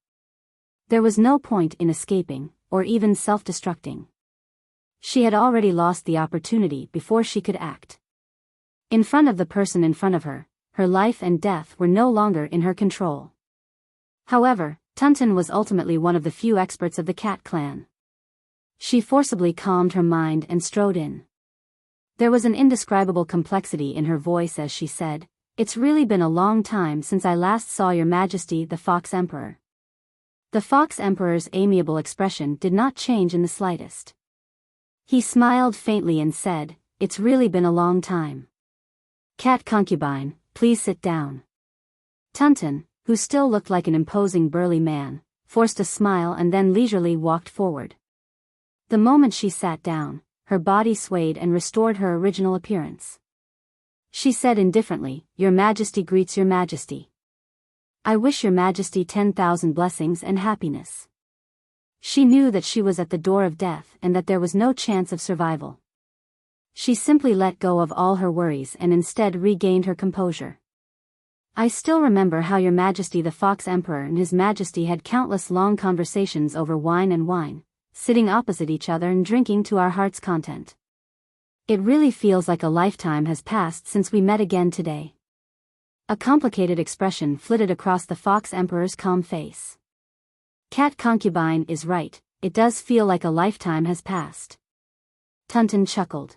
There was no point in escaping, or even self-destructing. She had already lost the opportunity before she could act. In front of the person in front of her, her life and death were no longer in her control. However, Tunton was ultimately one of the few experts of the Cat clan. She forcibly calmed her mind and strode in. There was an indescribable complexity in her voice as she said, It's really been a long time since I last saw Your Majesty the Fox Emperor. The Fox Emperor's amiable expression did not change in the slightest. He smiled faintly and said, "It's really been a long time. Cat concubine, please sit down." Tunton, who still looked like an imposing burly man, forced a smile and then leisurely walked forward. The moment she sat down, her body swayed and restored her original appearance. She said indifferently, "Your Majesty greets Your Majesty. I wish Your Majesty 10,000 blessings and happiness." She knew that she was at the door of death and that there was no chance of survival. She simply let go of all her worries and instead regained her composure. "I still remember how Your Majesty the Fox Emperor and His Majesty had countless long conversations over wine, sitting opposite each other and drinking to our heart's content. It really feels like a lifetime has passed since we met again today." A complicated expression flitted across the Fox Emperor's calm face. "Cat concubine is right, it does feel like a lifetime has passed." Tunton chuckled.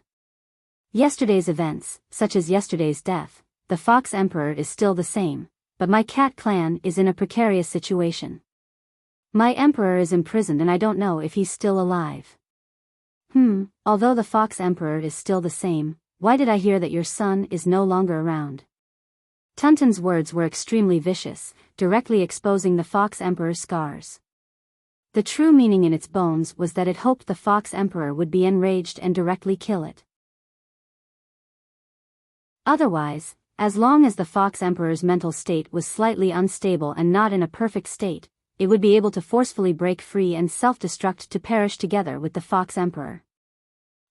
"Yesterday's events, such as yesterday's death, the Fox Emperor is still the same, but my cat clan is in a precarious situation. My emperor is imprisoned and I don't know if he's still alive." Although the Fox Emperor is still the same, why did I hear that your son is no longer around?" Tunton's words were extremely vicious, directly exposing the Fox Emperor's scars. The true meaning in its bones was that it hoped the Fox Emperor would be enraged and directly kill it. Otherwise, as long as the Fox Emperor's mental state was slightly unstable and not in a perfect state, it would be able to forcefully break free and self-destruct to perish together with the Fox Emperor.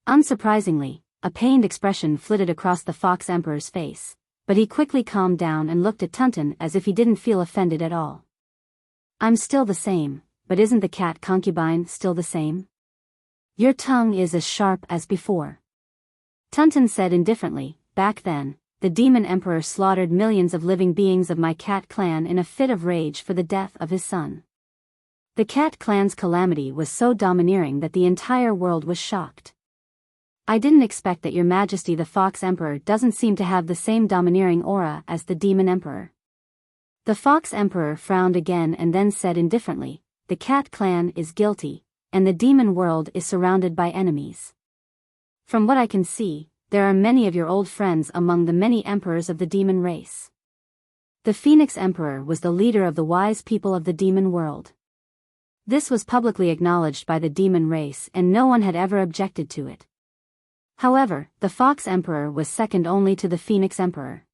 Unsurprisingly, a pained expression flitted across the Fox Emperor's face, but he quickly calmed down and looked at Tunton as if he didn't feel offended at all. "I'm still the same, but isn't the cat concubine still the same? Your tongue is as sharp as before." Tunton said indifferently, "Back then, the demon emperor slaughtered millions of living beings of my cat clan in a fit of rage for the death of his son. The cat clan's calamity was so domineering that the entire world was shocked. I didn't expect that Your Majesty the Fox Emperor doesn't seem to have the same domineering aura as the demon emperor." The Fox Emperor frowned again and then said indifferently, "The cat clan is guilty, and the demon world is surrounded by enemies. From what I can see, there are many of your old friends among the many emperors of the demon race. The Phoenix Emperor was the leader of the wise people of the demon world. This was publicly acknowledged by the demon race and no one had ever objected to it. However, the Fox Emperor was second only to the Phoenix Emperor."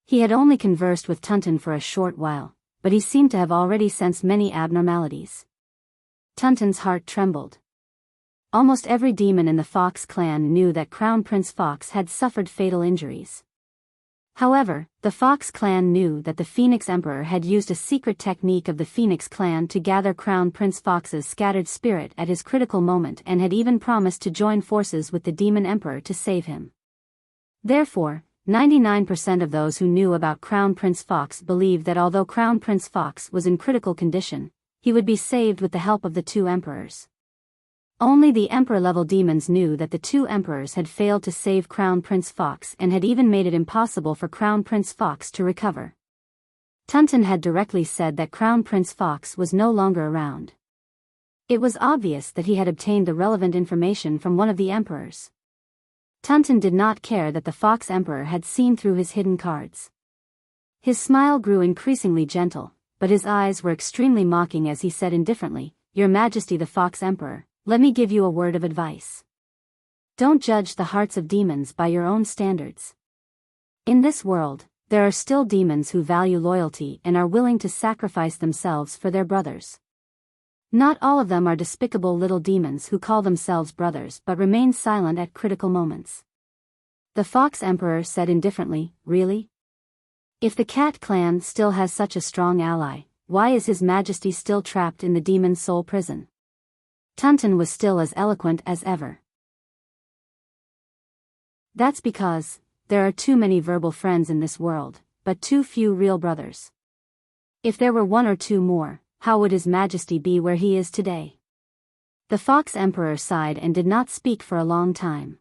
He had only conversed with Tunton for a short while, but he seemed to have already sensed many abnormalities. Tunton's heart trembled. Almost every demon in the Fox clan knew that Crown Prince Fox had suffered fatal injuries. However, the Fox clan knew that the Phoenix Emperor had used a secret technique of the Phoenix clan to gather Crown Prince Fox's scattered spirit at his critical moment and had even promised to join forces with the Demon Emperor to save him. Therefore, 99% of those who knew about Crown Prince Fox believed that although Crown Prince Fox was in critical condition, he would be saved with the help of the two emperors. Only the Emperor-level demons knew that the two emperors had failed to save Crown Prince Fox and had even made it impossible for Crown Prince Fox to recover. Tunton had directly said that Crown Prince Fox was no longer around. It was obvious that he had obtained the relevant information from one of the emperors. Tunton did not care that the Fox Emperor had seen through his hidden cards. His smile grew increasingly gentle, but his eyes were extremely mocking as he said indifferently, "Your Majesty the Fox Emperor, let me give you a word of advice. Don't judge the hearts of demons by your own standards. In this world, there are still demons who value loyalty and are willing to sacrifice themselves for their brothers. Not all of them are despicable little demons who call themselves brothers but remain silent at critical moments." The Fox Emperor said indifferently, "Really? If the Cat Clan still has such a strong ally, why is His Majesty still trapped in the demon soul prison?" Tunton was still as eloquent as ever. "That's because there are too many verbal friends in this world, but too few real brothers. If there were one or two more, how would His Majesty be where he is today?" The Fox Emperor sighed and did not speak for a long time.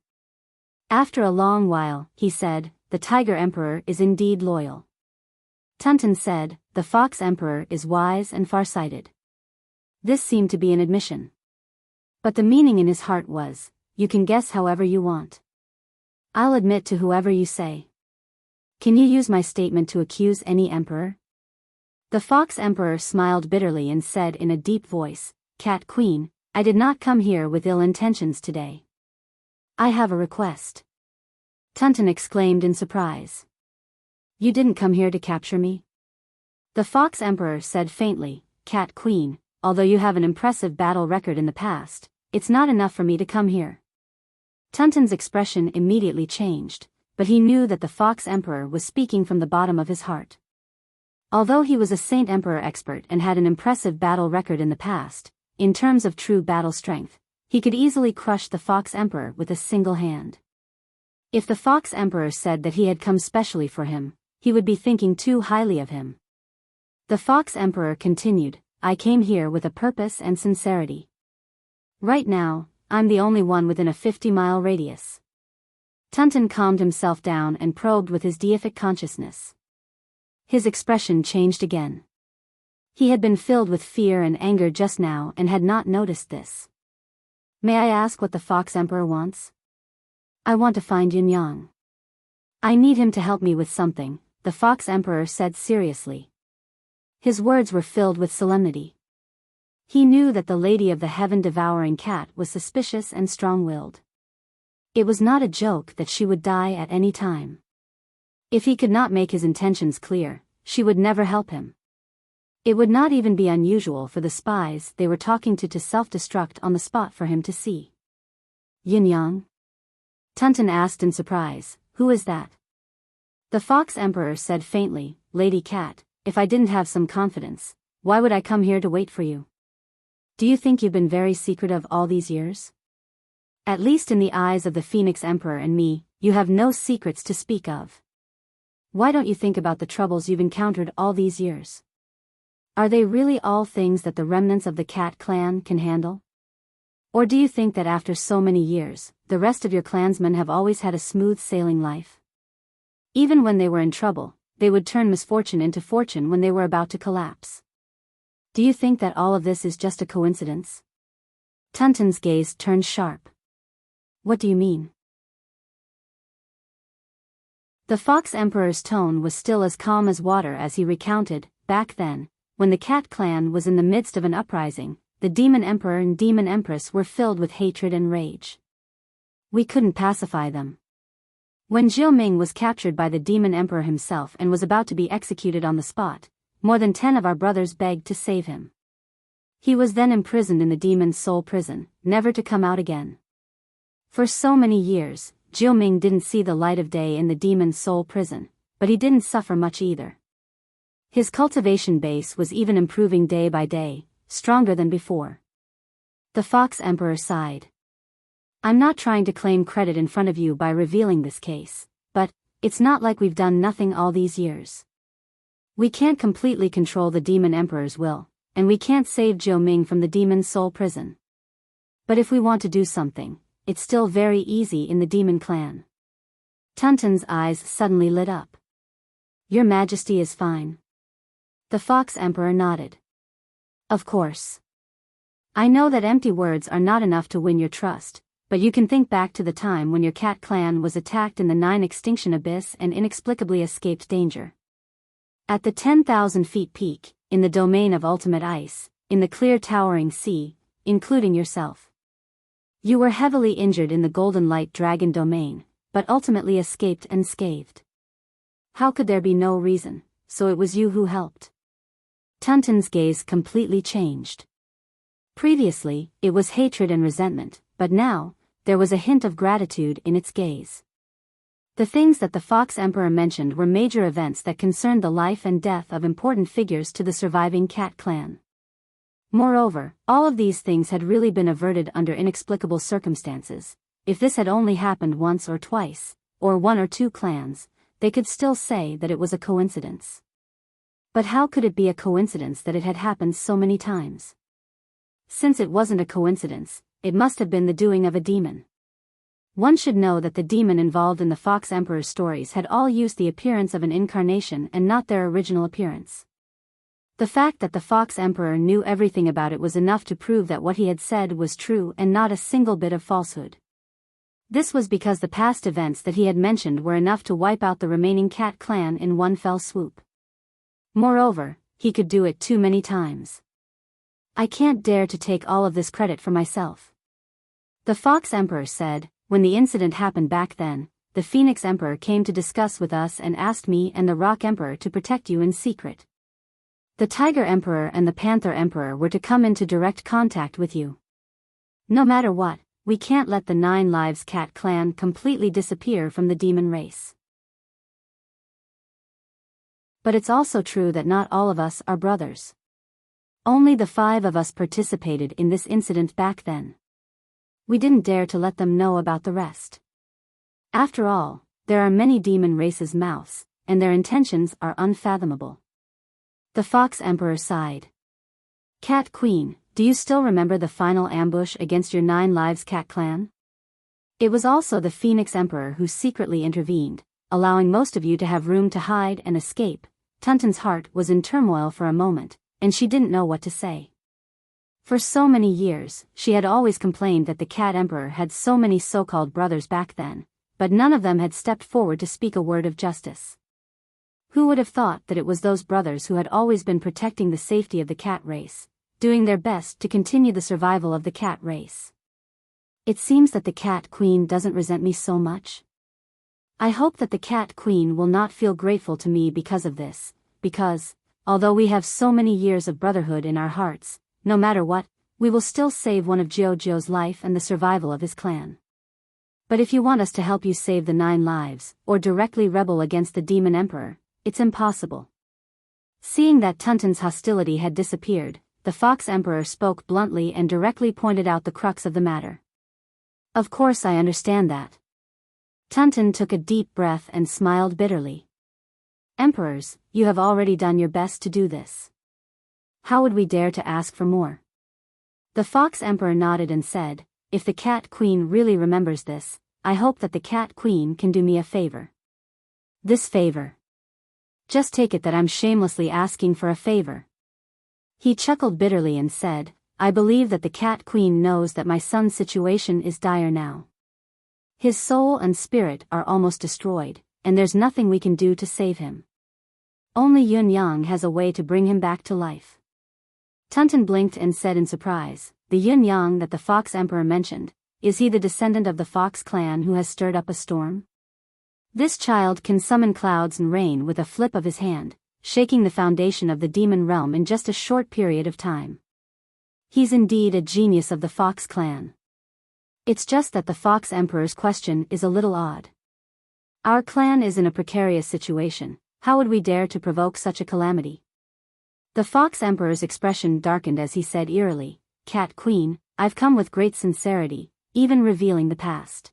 After a long while, he said, the Tiger Emperor is indeed loyal. Tunton said, the Fox Emperor is wise and farsighted. This seemed to be an admission. But the meaning in his heart was, you can guess however you want. I'll admit to whoever you say. Can you use my statement to accuse any emperor? The Fox Emperor smiled bitterly and said in a deep voice, Cat Queen, I did not come here with ill intentions today. I have a request. Tunton exclaimed in surprise. You didn't come here to capture me? The Fox Emperor said faintly, Cat Queen, although you have an impressive battle record in the past, it's not enough for me to come here. Tunton's expression immediately changed, but he knew that the Fox Emperor was speaking from the bottom of his heart. Although he was a Saint Emperor expert and had an impressive battle record in the past, in terms of true battle strength, he could easily crush the Fox Emperor with a single hand. If the Fox Emperor said that he had come specially for him, he would be thinking too highly of him. The Fox Emperor continued, I came here with a purpose and sincerity. Right now, I'm the only one within a 50-mile radius. Tunton calmed himself down and probed with his deific consciousness. His expression changed again. He had been filled with fear and anger just now and had not noticed this. May I ask what the Fox Emperor wants? I want to find Yunyang. I need him to help me with something, the Fox Emperor said seriously. His words were filled with solemnity. He knew that the Lady of the Heaven-Devouring Cat was suspicious and strong-willed. It was not a joke that she would die at any time. If he could not make his intentions clear, she would never help him. It would not even be unusual for the spies they were talking to self-destruct on the spot for him to see. Yunyang? Tunton asked in surprise, who is that? The Fox Emperor said faintly, Lady Cat, if I didn't have some confidence, why would I come here to wait for you? Do you think you've been very secretive all these years? At least in the eyes of the Phoenix Emperor and me, you have no secrets to speak of. Why don't you think about the troubles you've encountered all these years? Are they really all things that the remnants of the Cat clan can handle? Or do you think that after so many years, the rest of your clansmen have always had a smooth sailing life? Even when they were in trouble, they would turn misfortune into fortune when they were about to collapse. Do you think that all of this is just a coincidence? Tunton's gaze turned sharp. What do you mean? The Fox Emperor's tone was still as calm as water as he recounted, back then, when the Cat clan was in the midst of an uprising, the Demon Emperor and Demon Empress were filled with hatred and rage. We couldn't pacify them. When Zhou Ming was captured by the Demon Emperor himself and was about to be executed on the spot, more than 10 of our brothers begged to save him. He was then imprisoned in the Demon's Soul prison, never to come out again. For so many years, Zhou Ming didn't see the light of day in the Demon's Soul prison, but he didn't suffer much either. His cultivation base was even improving day by day, stronger than before. The Fox Emperor sighed. I'm not trying to claim credit in front of you by revealing this case, but it's not like we've done nothing all these years. We can't completely control the Demon Emperor's will, and we can't save Zhou Ming from the Demon's Soul prison. But if we want to do something, it's still very easy in the Demon clan. Tunton's eyes suddenly lit up. Your Majesty is fine. The Fox Emperor nodded. Of course. I know that empty words are not enough to win your trust, but you can think back to the time when your Cat clan was attacked in the 9 Extinction Abyss and inexplicably escaped danger. At the 10,000 feet peak, in the domain of ultimate ice, in the clear towering sea, including yourself. You were heavily injured in the Golden Light Dragon domain, but ultimately escaped unscathed. How could there be no reason, so it was you who helped? Tunton's gaze completely changed. Previously, it was hatred and resentment, but now, there was a hint of gratitude in its gaze. The things that the Fox Emperor mentioned were major events that concerned the life and death of important figures to the surviving Cat clan. Moreover, all of these things had really been averted under inexplicable circumstances. If this had only happened once or twice, or 1 or 2 clans, they could still say that it was a coincidence. But how could it be a coincidence that it had happened so many times? Since it wasn't a coincidence, it must have been the doing of a demon. One should know that the demon involved in the Fox Emperor's stories had all used the appearance of an incarnation and not their original appearance. The fact that the Fox Emperor knew everything about it was enough to prove that what he had said was true and not a single bit of falsehood. This was because the past events that he had mentioned were enough to wipe out the remaining cat clan in one fell swoop. Moreover, he could do it too many times. I can't dare to take all of this credit for myself. The Fox Emperor said, when the incident happened back then, the Phoenix Emperor came to discuss with us and asked me and the Rock Emperor to protect you in secret. The Tiger Emperor and the Panther Emperor were to come into direct contact with you. No matter what, we can't let the 9 Lives Cat clan completely disappear from the demon race. But it's also true that not all of us are brothers. Only the 5 of us participated in this incident back then. We didn't dare to let them know about the rest. After all, there are many demon races' mouths, and their intentions are unfathomable. The Fox Emperor sighed. Cat Queen, do you still remember the final ambush against your 9 Lives Cat clan? It was also the Phoenix Emperor who secretly intervened, allowing most of you to have room to hide and escape. Tuntun's heart was in turmoil for a moment, and she didn't know what to say. For so many years, she had always complained that the Cat Emperor had so many so-called brothers back then, but none of them had stepped forward to speak a word of justice. Who would have thought that it was those brothers who had always been protecting the safety of the cat race, doing their best to continue the survival of the cat race? It seems that the Cat Queen doesn't resent me so much. I hope that the Cat Queen will not feel grateful to me because of this, because, although we have so many years of brotherhood in our hearts, no matter what, we will still save one of Jojo's life and the survival of his clan. But if you want us to help you save the 9 lives, or directly rebel against the Demon Emperor, it's impossible. Seeing that Tuntun's hostility had disappeared, the Fox Emperor spoke bluntly and directly pointed out the crux of the matter. Of course I understand that. Tuntun took a deep breath and smiled bitterly. Emperors, you have already done your best to do this. How would we dare to ask for more? The Fox Emperor nodded and said, if the Cat Queen really remembers this, I hope that the Cat Queen can do me a favor. This favor. Just take it that I'm shamelessly asking for a favor. He chuckled bitterly and said, I believe that the Cat Queen knows that my son's situation is dire now. His soul and spirit are almost destroyed, and there's nothing we can do to save him. Only Yun Yang has a way to bring him back to life. Tuntun blinked and said in surprise, the Yun Yang that the Fox Emperor mentioned, is he the descendant of the Fox clan who has stirred up a storm? This child can summon clouds and rain with a flip of his hand, shaking the foundation of the demon realm in just a short period of time. He's indeed a genius of the Fox clan. It's just that the Fox Emperor's question is a little odd. Our clan is in a precarious situation, how would we dare to provoke such a calamity? The Fox Emperor's expression darkened as he said eerily, Cat Queen, I've come with great sincerity, even revealing the past.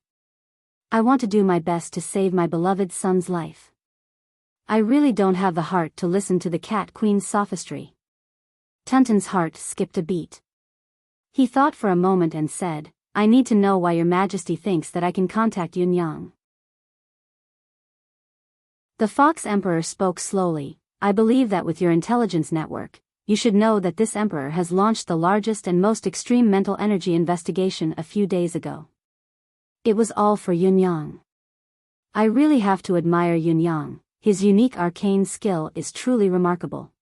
I want to do my best to save my beloved son's life. I really don't have the heart to listen to the Cat Queen's sophistry. Tuntun's heart skipped a beat. He thought for a moment and said, I need to know why your majesty thinks that I can contact Yun Yang. The Fox Emperor spoke slowly, I believe that with your intelligence network, you should know that this emperor has launched the largest and most extreme mental energy investigation a few days ago. It was all for Yun Yang. I really have to admire Yun Yang, his unique arcane skill is truly remarkable.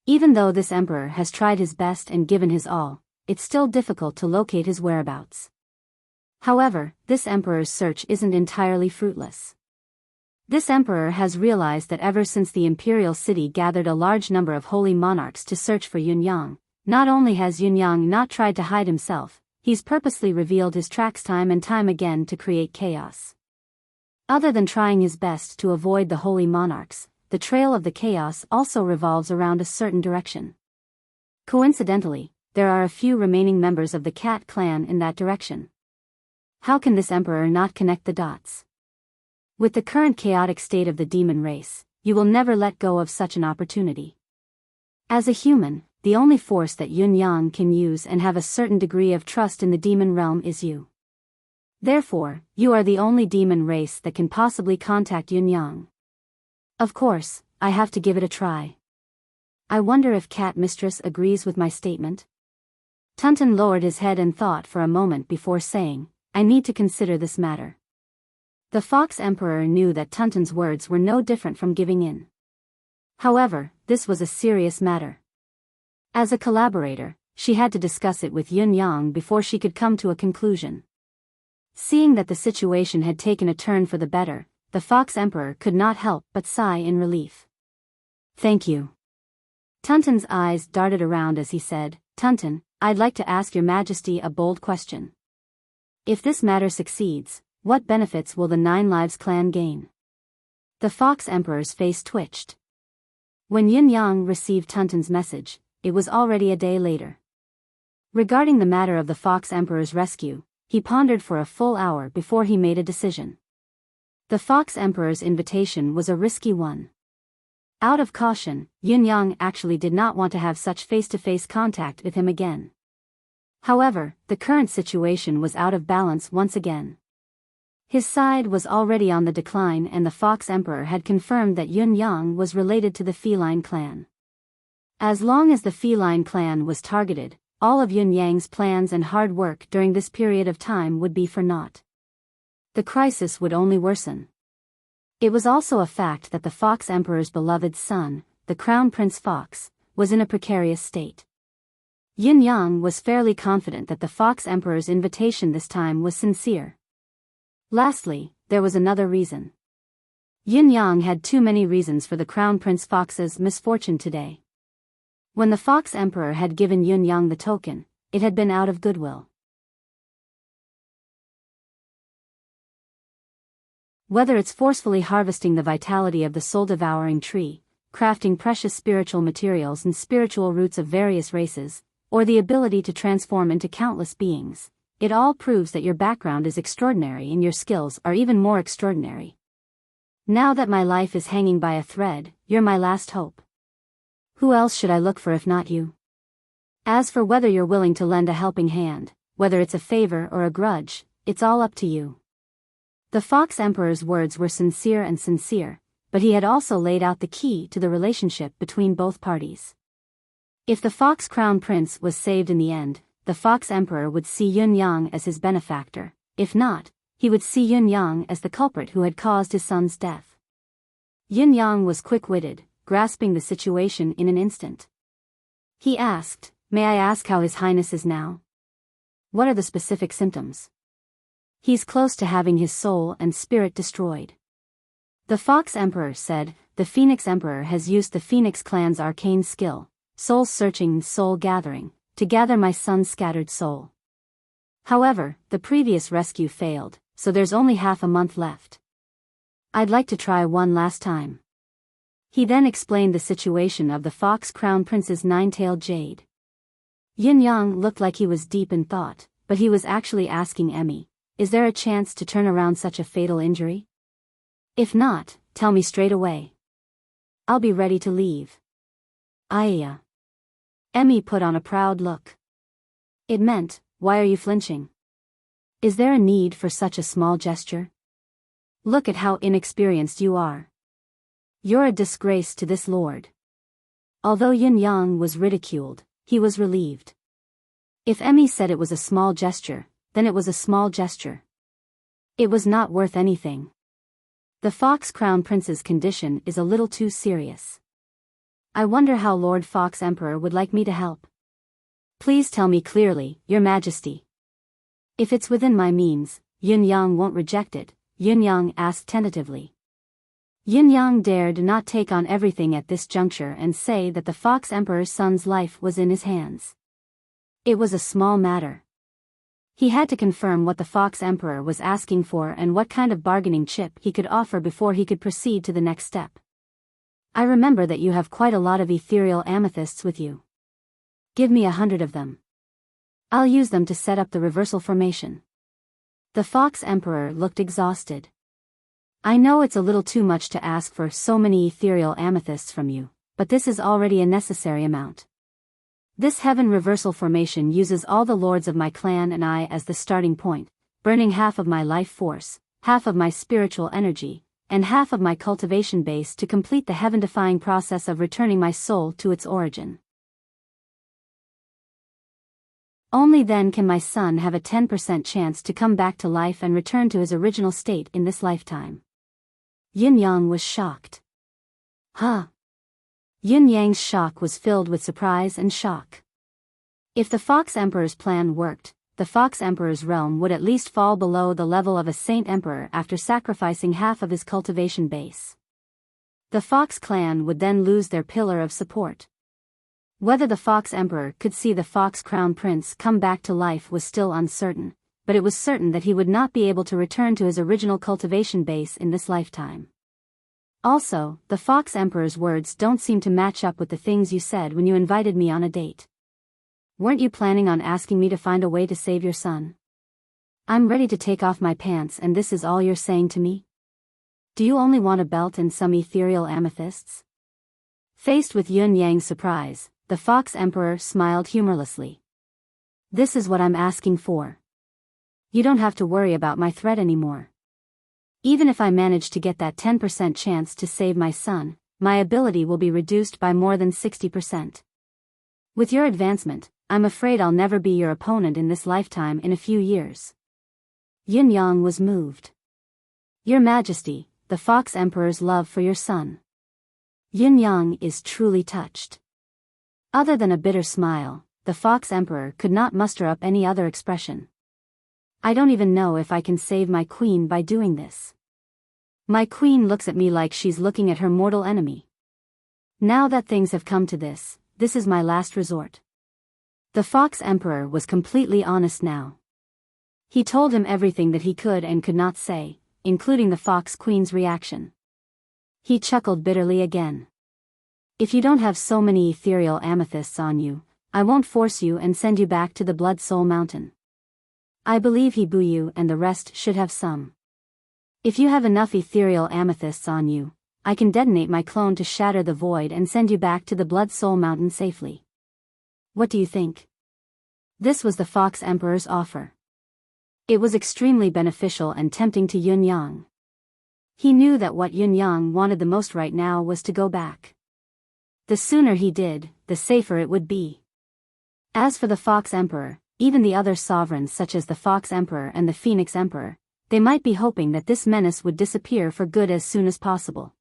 Even though this emperor has tried his best and given his all, it's still difficult to locate his whereabouts. However, this emperor's search isn't entirely fruitless. This emperor has realized that ever since the imperial city gathered a large number of holy monarchs to search for Yun Yang, not only has Yun Yang not tried to hide himself, he's purposely revealed his tracks time and time again to create chaos. Other than trying his best to avoid the holy monarchs, the trail of the chaos also revolves around a certain direction. Coincidentally, there are a few remaining members of the Cat clan in that direction. How can this emperor not connect the dots? With the current chaotic state of the demon race, you will never let go of such an opportunity. As a human, the only force that Yun Yang can use and have a certain degree of trust in the demon realm is you. Therefore, you are the only demon race that can possibly contact Yun Yang. Of course, I have to give it a try. I wonder if Cat Mistress agrees with my statement? Tunton lowered his head and thought for a moment before saying, I need to consider this matter. The Fox Emperor knew that Tunton's words were no different from giving in. However, this was a serious matter. As a collaborator, she had to discuss it with Yun Yang before she could come to a conclusion. Seeing that the situation had taken a turn for the better, the Fox Emperor could not help but sigh in relief. Thank you. Tunton's eyes darted around as he said, Tunton, I'd like to ask your Majesty a bold question. If this matter succeeds, what benefits will the Nine Lives clan gain? The Fox Emperor's face twitched. When Yun Yang received Tunton's message, it was already a day later. Regarding the matter of the Fox Emperor's rescue, he pondered for a full hour before he made a decision. The Fox Emperor's invitation was a risky one. Out of caution, Yun Yang actually did not want to have such face-to-face contact with him again. However, the current situation was out of balance once again. His side was already on the decline and the Fox Emperor had confirmed that Yun Yang was related to the feline clan. As long as the feline clan was targeted, all of Yun Yang's plans and hard work during this period of time would be for naught. The crisis would only worsen. It was also a fact that the Fox Emperor's beloved son, the Crown Prince Fox, was in a precarious state. Yun Yang was fairly confident that the Fox Emperor's invitation this time was sincere. Lastly, there was another reason. Yun Yang had too many reasons for the Crown Prince Fox's misfortune today. When the Fox Emperor had given Yun Yang the token, it had been out of goodwill. Whether it's forcefully harvesting the vitality of the soul-devouring tree, crafting precious spiritual materials and spiritual roots of various races, or the ability to transform into countless beings, it all proves that your background is extraordinary and your skills are even more extraordinary. Now that my life is hanging by a thread, you're my last hope. Who else should I look for if not you? As for whether you're willing to lend a helping hand, whether it's a favor or a grudge, it's all up to you. The Fox Emperor's words were sincere, but he had also laid out the key to the relationship between both parties. If the Fox Crown Prince was saved in the end, the Fox Emperor would see Yun Yang as his benefactor. If not, he would see Yun Yang as the culprit who had caused his son's death. Yun Yang was quick-witted, grasping the situation in an instant. He asked, May I ask how His Highness is now? What are the specific symptoms? He's close to having his soul and spirit destroyed. The Fox Emperor said, The Phoenix Emperor has used the Phoenix clan's arcane skill, soul-searching and soul-gathering, to gather my son's scattered soul. However, the previous rescue failed, so there's only half a month left. I'd like to try one last time. He then explained the situation of the Fox Crown Prince's nine-tailed jade. Yun Yang looked like he was deep in thought, but he was actually asking Emmy, is there a chance to turn around such a fatal injury? If not, tell me straight away. I'll be ready to leave. Aiya. Emmy put on a proud look. It meant, why are you flinching? Is there a need for such a small gesture? Look at how inexperienced you are. You're a disgrace to this lord. Although Yun Yang was ridiculed, he was relieved. If Emmy said it was a small gesture, then it was a small gesture. It was not worth anything. The Fox Crown Prince's condition is a little too serious. I wonder how Lord Fox Emperor would like me to help. Please tell me clearly, Your Majesty. If it's within my means, Yun Yang won't reject it, Yun Yang asked tentatively. Yun Yang dared not take on everything at this juncture and say that the Fox Emperor's son's life was in his hands. It was a small matter. He had to confirm what the Fox Emperor was asking for and what kind of bargaining chip he could offer before he could proceed to the next step. I remember that you have quite a lot of ethereal amethysts with you. Give me 100 of them. I'll use them to set up the reversal formation. The Fox Emperor looked exhausted. I know it's a little too much to ask for so many ethereal amethysts from you, but this is already a necessary amount. This heaven reversal formation uses all the lords of my clan and I as the starting point, burning half of my life force, half of my spiritual energy, and half of my cultivation base to complete the heaven-defying process of returning my soul to its origin. Only then can my son have a 10% chance to come back to life and return to his original state in this lifetime. Yin Yang was shocked. Huh? Yin Yang's shock was filled with surprise and shock. If the Fox Emperor's plan worked, the Fox Emperor's realm would at least fall below the level of a Saint Emperor after sacrificing half of his cultivation base. The Fox clan would then lose their pillar of support. Whether the Fox Emperor could see the Fox Crown Prince come back to life was still uncertain, but it was certain that he would not be able to return to his original cultivation base in this lifetime. Also, the Fox Emperor's words don't seem to match up with the things you said when you invited me on a date. Weren't you planning on asking me to find a way to save your son? I'm ready to take off my pants and this is all you're saying to me? Do you only want a belt and some ethereal amethysts? Faced with Yun Yang's surprise, the Fox Emperor smiled humorlessly. This is what I'm asking for. You don't have to worry about my threat anymore. Even if I manage to get that 10% chance to save my son, my ability will be reduced by more than 60%. With your advancement, I'm afraid I'll never be your opponent in this lifetime in a few years. Yin Yang was moved. Your Majesty, the Fox Emperor's love for your son. Yin Yang is truly touched. Other than a bitter smile, the Fox Emperor could not muster up any other expression. I don't even know if I can save my queen by doing this. My queen looks at me like she's looking at her mortal enemy. Now that things have come to this, this is my last resort. The Fox Emperor was completely honest now. He told him everything that he could and could not say, including the Fox Queen's reaction. He chuckled bitterly again. If you don't have so many ethereal amethysts on you, I won't force you and send you back to the Blood Soul Mountain. I believe he you and the rest should have some. If you have enough ethereal amethysts on you, I can detonate my clone to shatter the void and send you back to the Blood Soul Mountain safely. What do you think? This was the Fox Emperor's offer. It was extremely beneficial and tempting to Yun Yang. He knew that what Yun Yang wanted the most right now was to go back. The sooner he did, the safer it would be. As for the Fox Emperor, even the other sovereigns such as the Fox Emperor and the Phoenix Emperor, they might be hoping that this menace would disappear for good as soon as possible.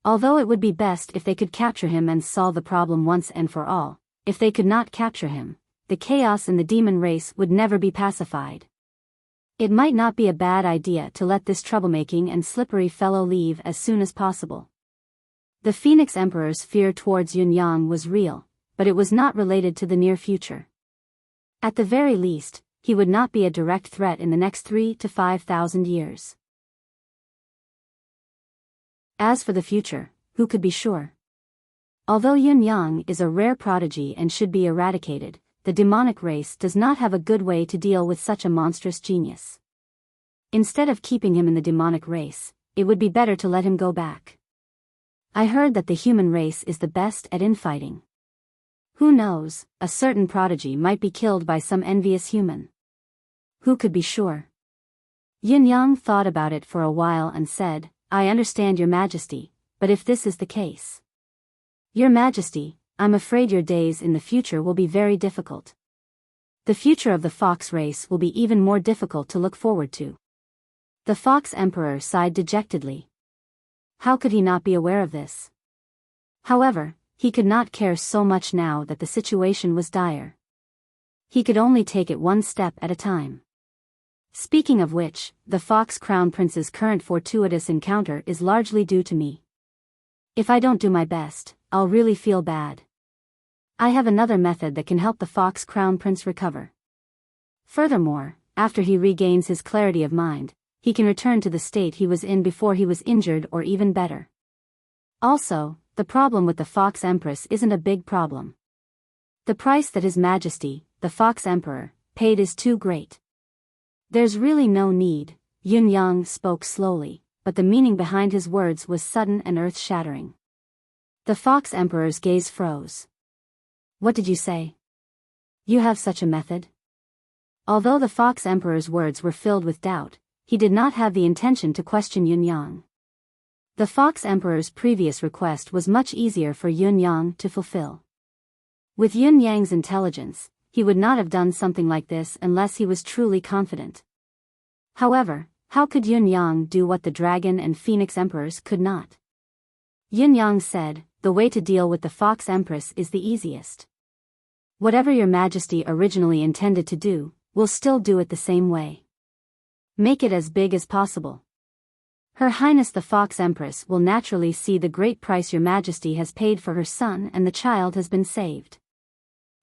Although it would be best if they could capture him and solve the problem once and for all, if they could not capture him, the chaos in the demon race would never be pacified. It might not be a bad idea to let this troublemaking and slippery fellow leave as soon as possible. The Phoenix Emperor's fear towards Yun Yang was real, but it was not related to the near future. At the very least, he would not be a direct threat in the next 3,000 to 5,000 years. As for the future, who could be sure? Although Yun Yang is a rare prodigy and should be eradicated, the demonic race does not have a good way to deal with such a monstrous genius. Instead of keeping him in the demonic race, it would be better to let him go back. I heard that the human race is the best at infighting. Who knows, a certain prodigy might be killed by some envious human. Who could be sure? Yin Yang thought about it for a while and said, I understand your Majesty, but if this is the case. Your Majesty, I'm afraid your days in the future will be very difficult. The future of the fox race will be even more difficult to look forward to. The Fox Emperor sighed dejectedly. How could he not be aware of this? However, he could not care so much now that the situation was dire. He could only take it one step at a time. Speaking of which, the Fox Crown Prince's current fortuitous encounter is largely due to me. If I don't do my best, I'll really feel bad. I have another method that can help the Fox Crown Prince recover. Furthermore, after he regains his clarity of mind, he can return to the state he was in before he was injured or even better. Also, the problem with the Fox Empress isn't a big problem. The price that His Majesty, the Fox Emperor, paid is too great. There's really no need. Yun Yang spoke slowly, but the meaning behind his words was sudden and earth-shattering. The Fox Emperor's gaze froze. What did you say? You have such a method? Although the Fox Emperor's words were filled with doubt, he did not have the intention to question Yun Yang. The Fox Emperor's previous request was much easier for Yun Yang to fulfill. With Yun Yang's intelligence, he would not have done something like this unless he was truly confident. However, how could Yun Yang do what the Dragon and Phoenix Emperors could not? Yun Yang said, "The way to deal with the Fox Empress is the easiest. Whatever your Majesty originally intended to do, we'll still do it the same way. Make it as big as possible. Her Highness the Fox Empress will naturally see the great price your Majesty has paid for her son and the child has been saved.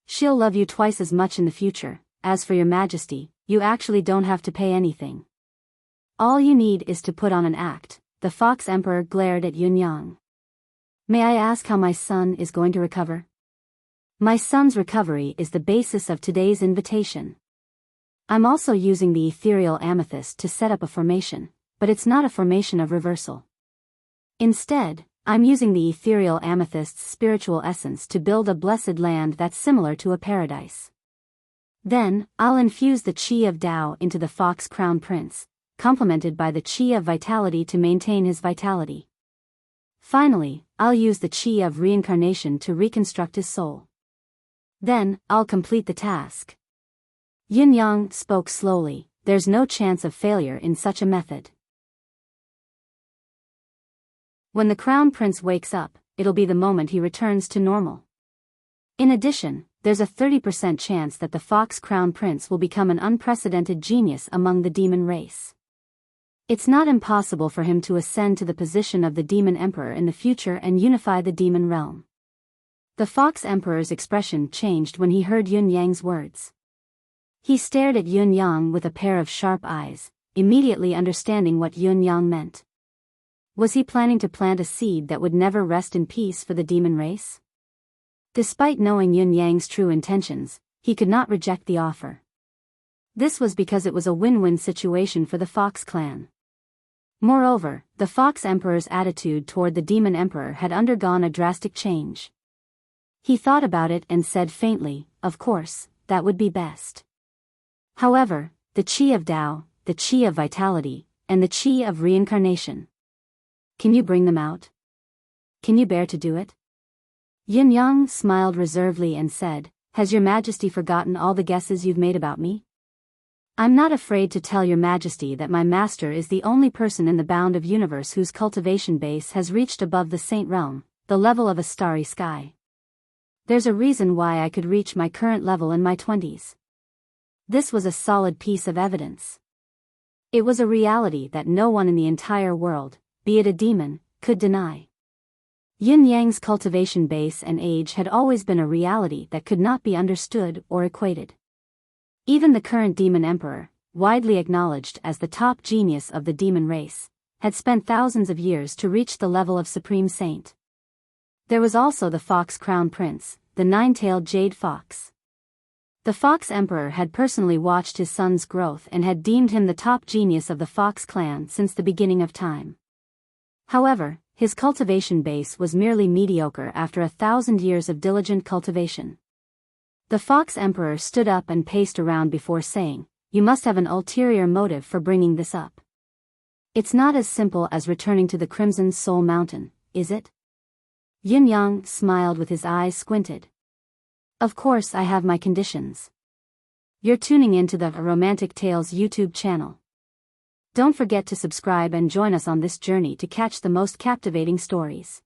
She'll love you twice as much in the future. As for your Majesty, you actually don't have to pay anything. All you need is to put on an act." The Fox Emperor glared at Yun Yang. "May I ask how my son is going to recover?" "My son's recovery is the basis of today's invitation. I'm also using the ethereal amethyst to set up a formation, but it's not a formation of reversal. Instead, I'm using the ethereal amethyst's spiritual essence to build a blessed land that's similar to a paradise. Then, I'll infuse the Qi of Tao into the Fox Crown Prince, complemented by the Qi of Vitality to maintain his vitality. Finally, I'll use the Qi of Reincarnation to reconstruct his soul. Then, I'll complete the task." Yun Yang spoke slowly. "There's no chance of failure in such a method. When the Crown Prince wakes up, it'll be the moment he returns to normal. In addition, there's a 30% chance that the Fox Crown Prince will become an unprecedented genius among the demon race. It's not impossible for him to ascend to the position of the Demon Emperor in the future and unify the demon realm." The Fox Emperor's expression changed when he heard Yun Yang's words. He stared at Yun Yang with a pair of sharp eyes, immediately understanding what Yun Yang meant. Was he planning to plant a seed that would never rest in peace for the demon race? Despite knowing Yun Yang's true intentions, he could not reject the offer. This was because it was a win-win situation for the Fox clan. Moreover, the Fox Emperor's attitude toward the Demon Emperor had undergone a drastic change. He thought about it and said faintly, "Of course, that would be best. However, the Qi of Tao, the Qi of Vitality, and the Qi of Reincarnation. Can you bring them out? Can you bear to do it?" Yin Yang smiled reservedly and said, "Has your Majesty forgotten all the guesses you've made about me? I'm not afraid to tell your Majesty that my master is the only person in the bound of universe whose cultivation base has reached above the Saint Realm, the level of a starry sky. There's a reason why I could reach my current level in my 20s. This was a solid piece of evidence. It was a reality that no one in the entire world, be it a demon, could deny. Yin Yang's cultivation base and age had always been a reality that could not be understood or equated. Even the current Demon Emperor, widely acknowledged as the top genius of the demon race, had spent thousands of years to reach the level of Supreme Saint. There was also the Fox Crown Prince, the nine-tailed Jade Fox. The Fox Emperor had personally watched his son's growth and had deemed him the top genius of the Fox clan since the beginning of time. However, his cultivation base was merely mediocre after 1,000 years of diligent cultivation. The Fox Emperor stood up and paced around before saying, "You must have an ulterior motive for bringing this up. It's not as simple as returning to the Crimson Soul Mountain, is it?" Yin Yang smiled with his eyes squinted. "Of course I have my conditions. You're tuning into the Romantic Tales YouTube channel. Don't forget to subscribe and join us on this journey to catch the most captivating stories.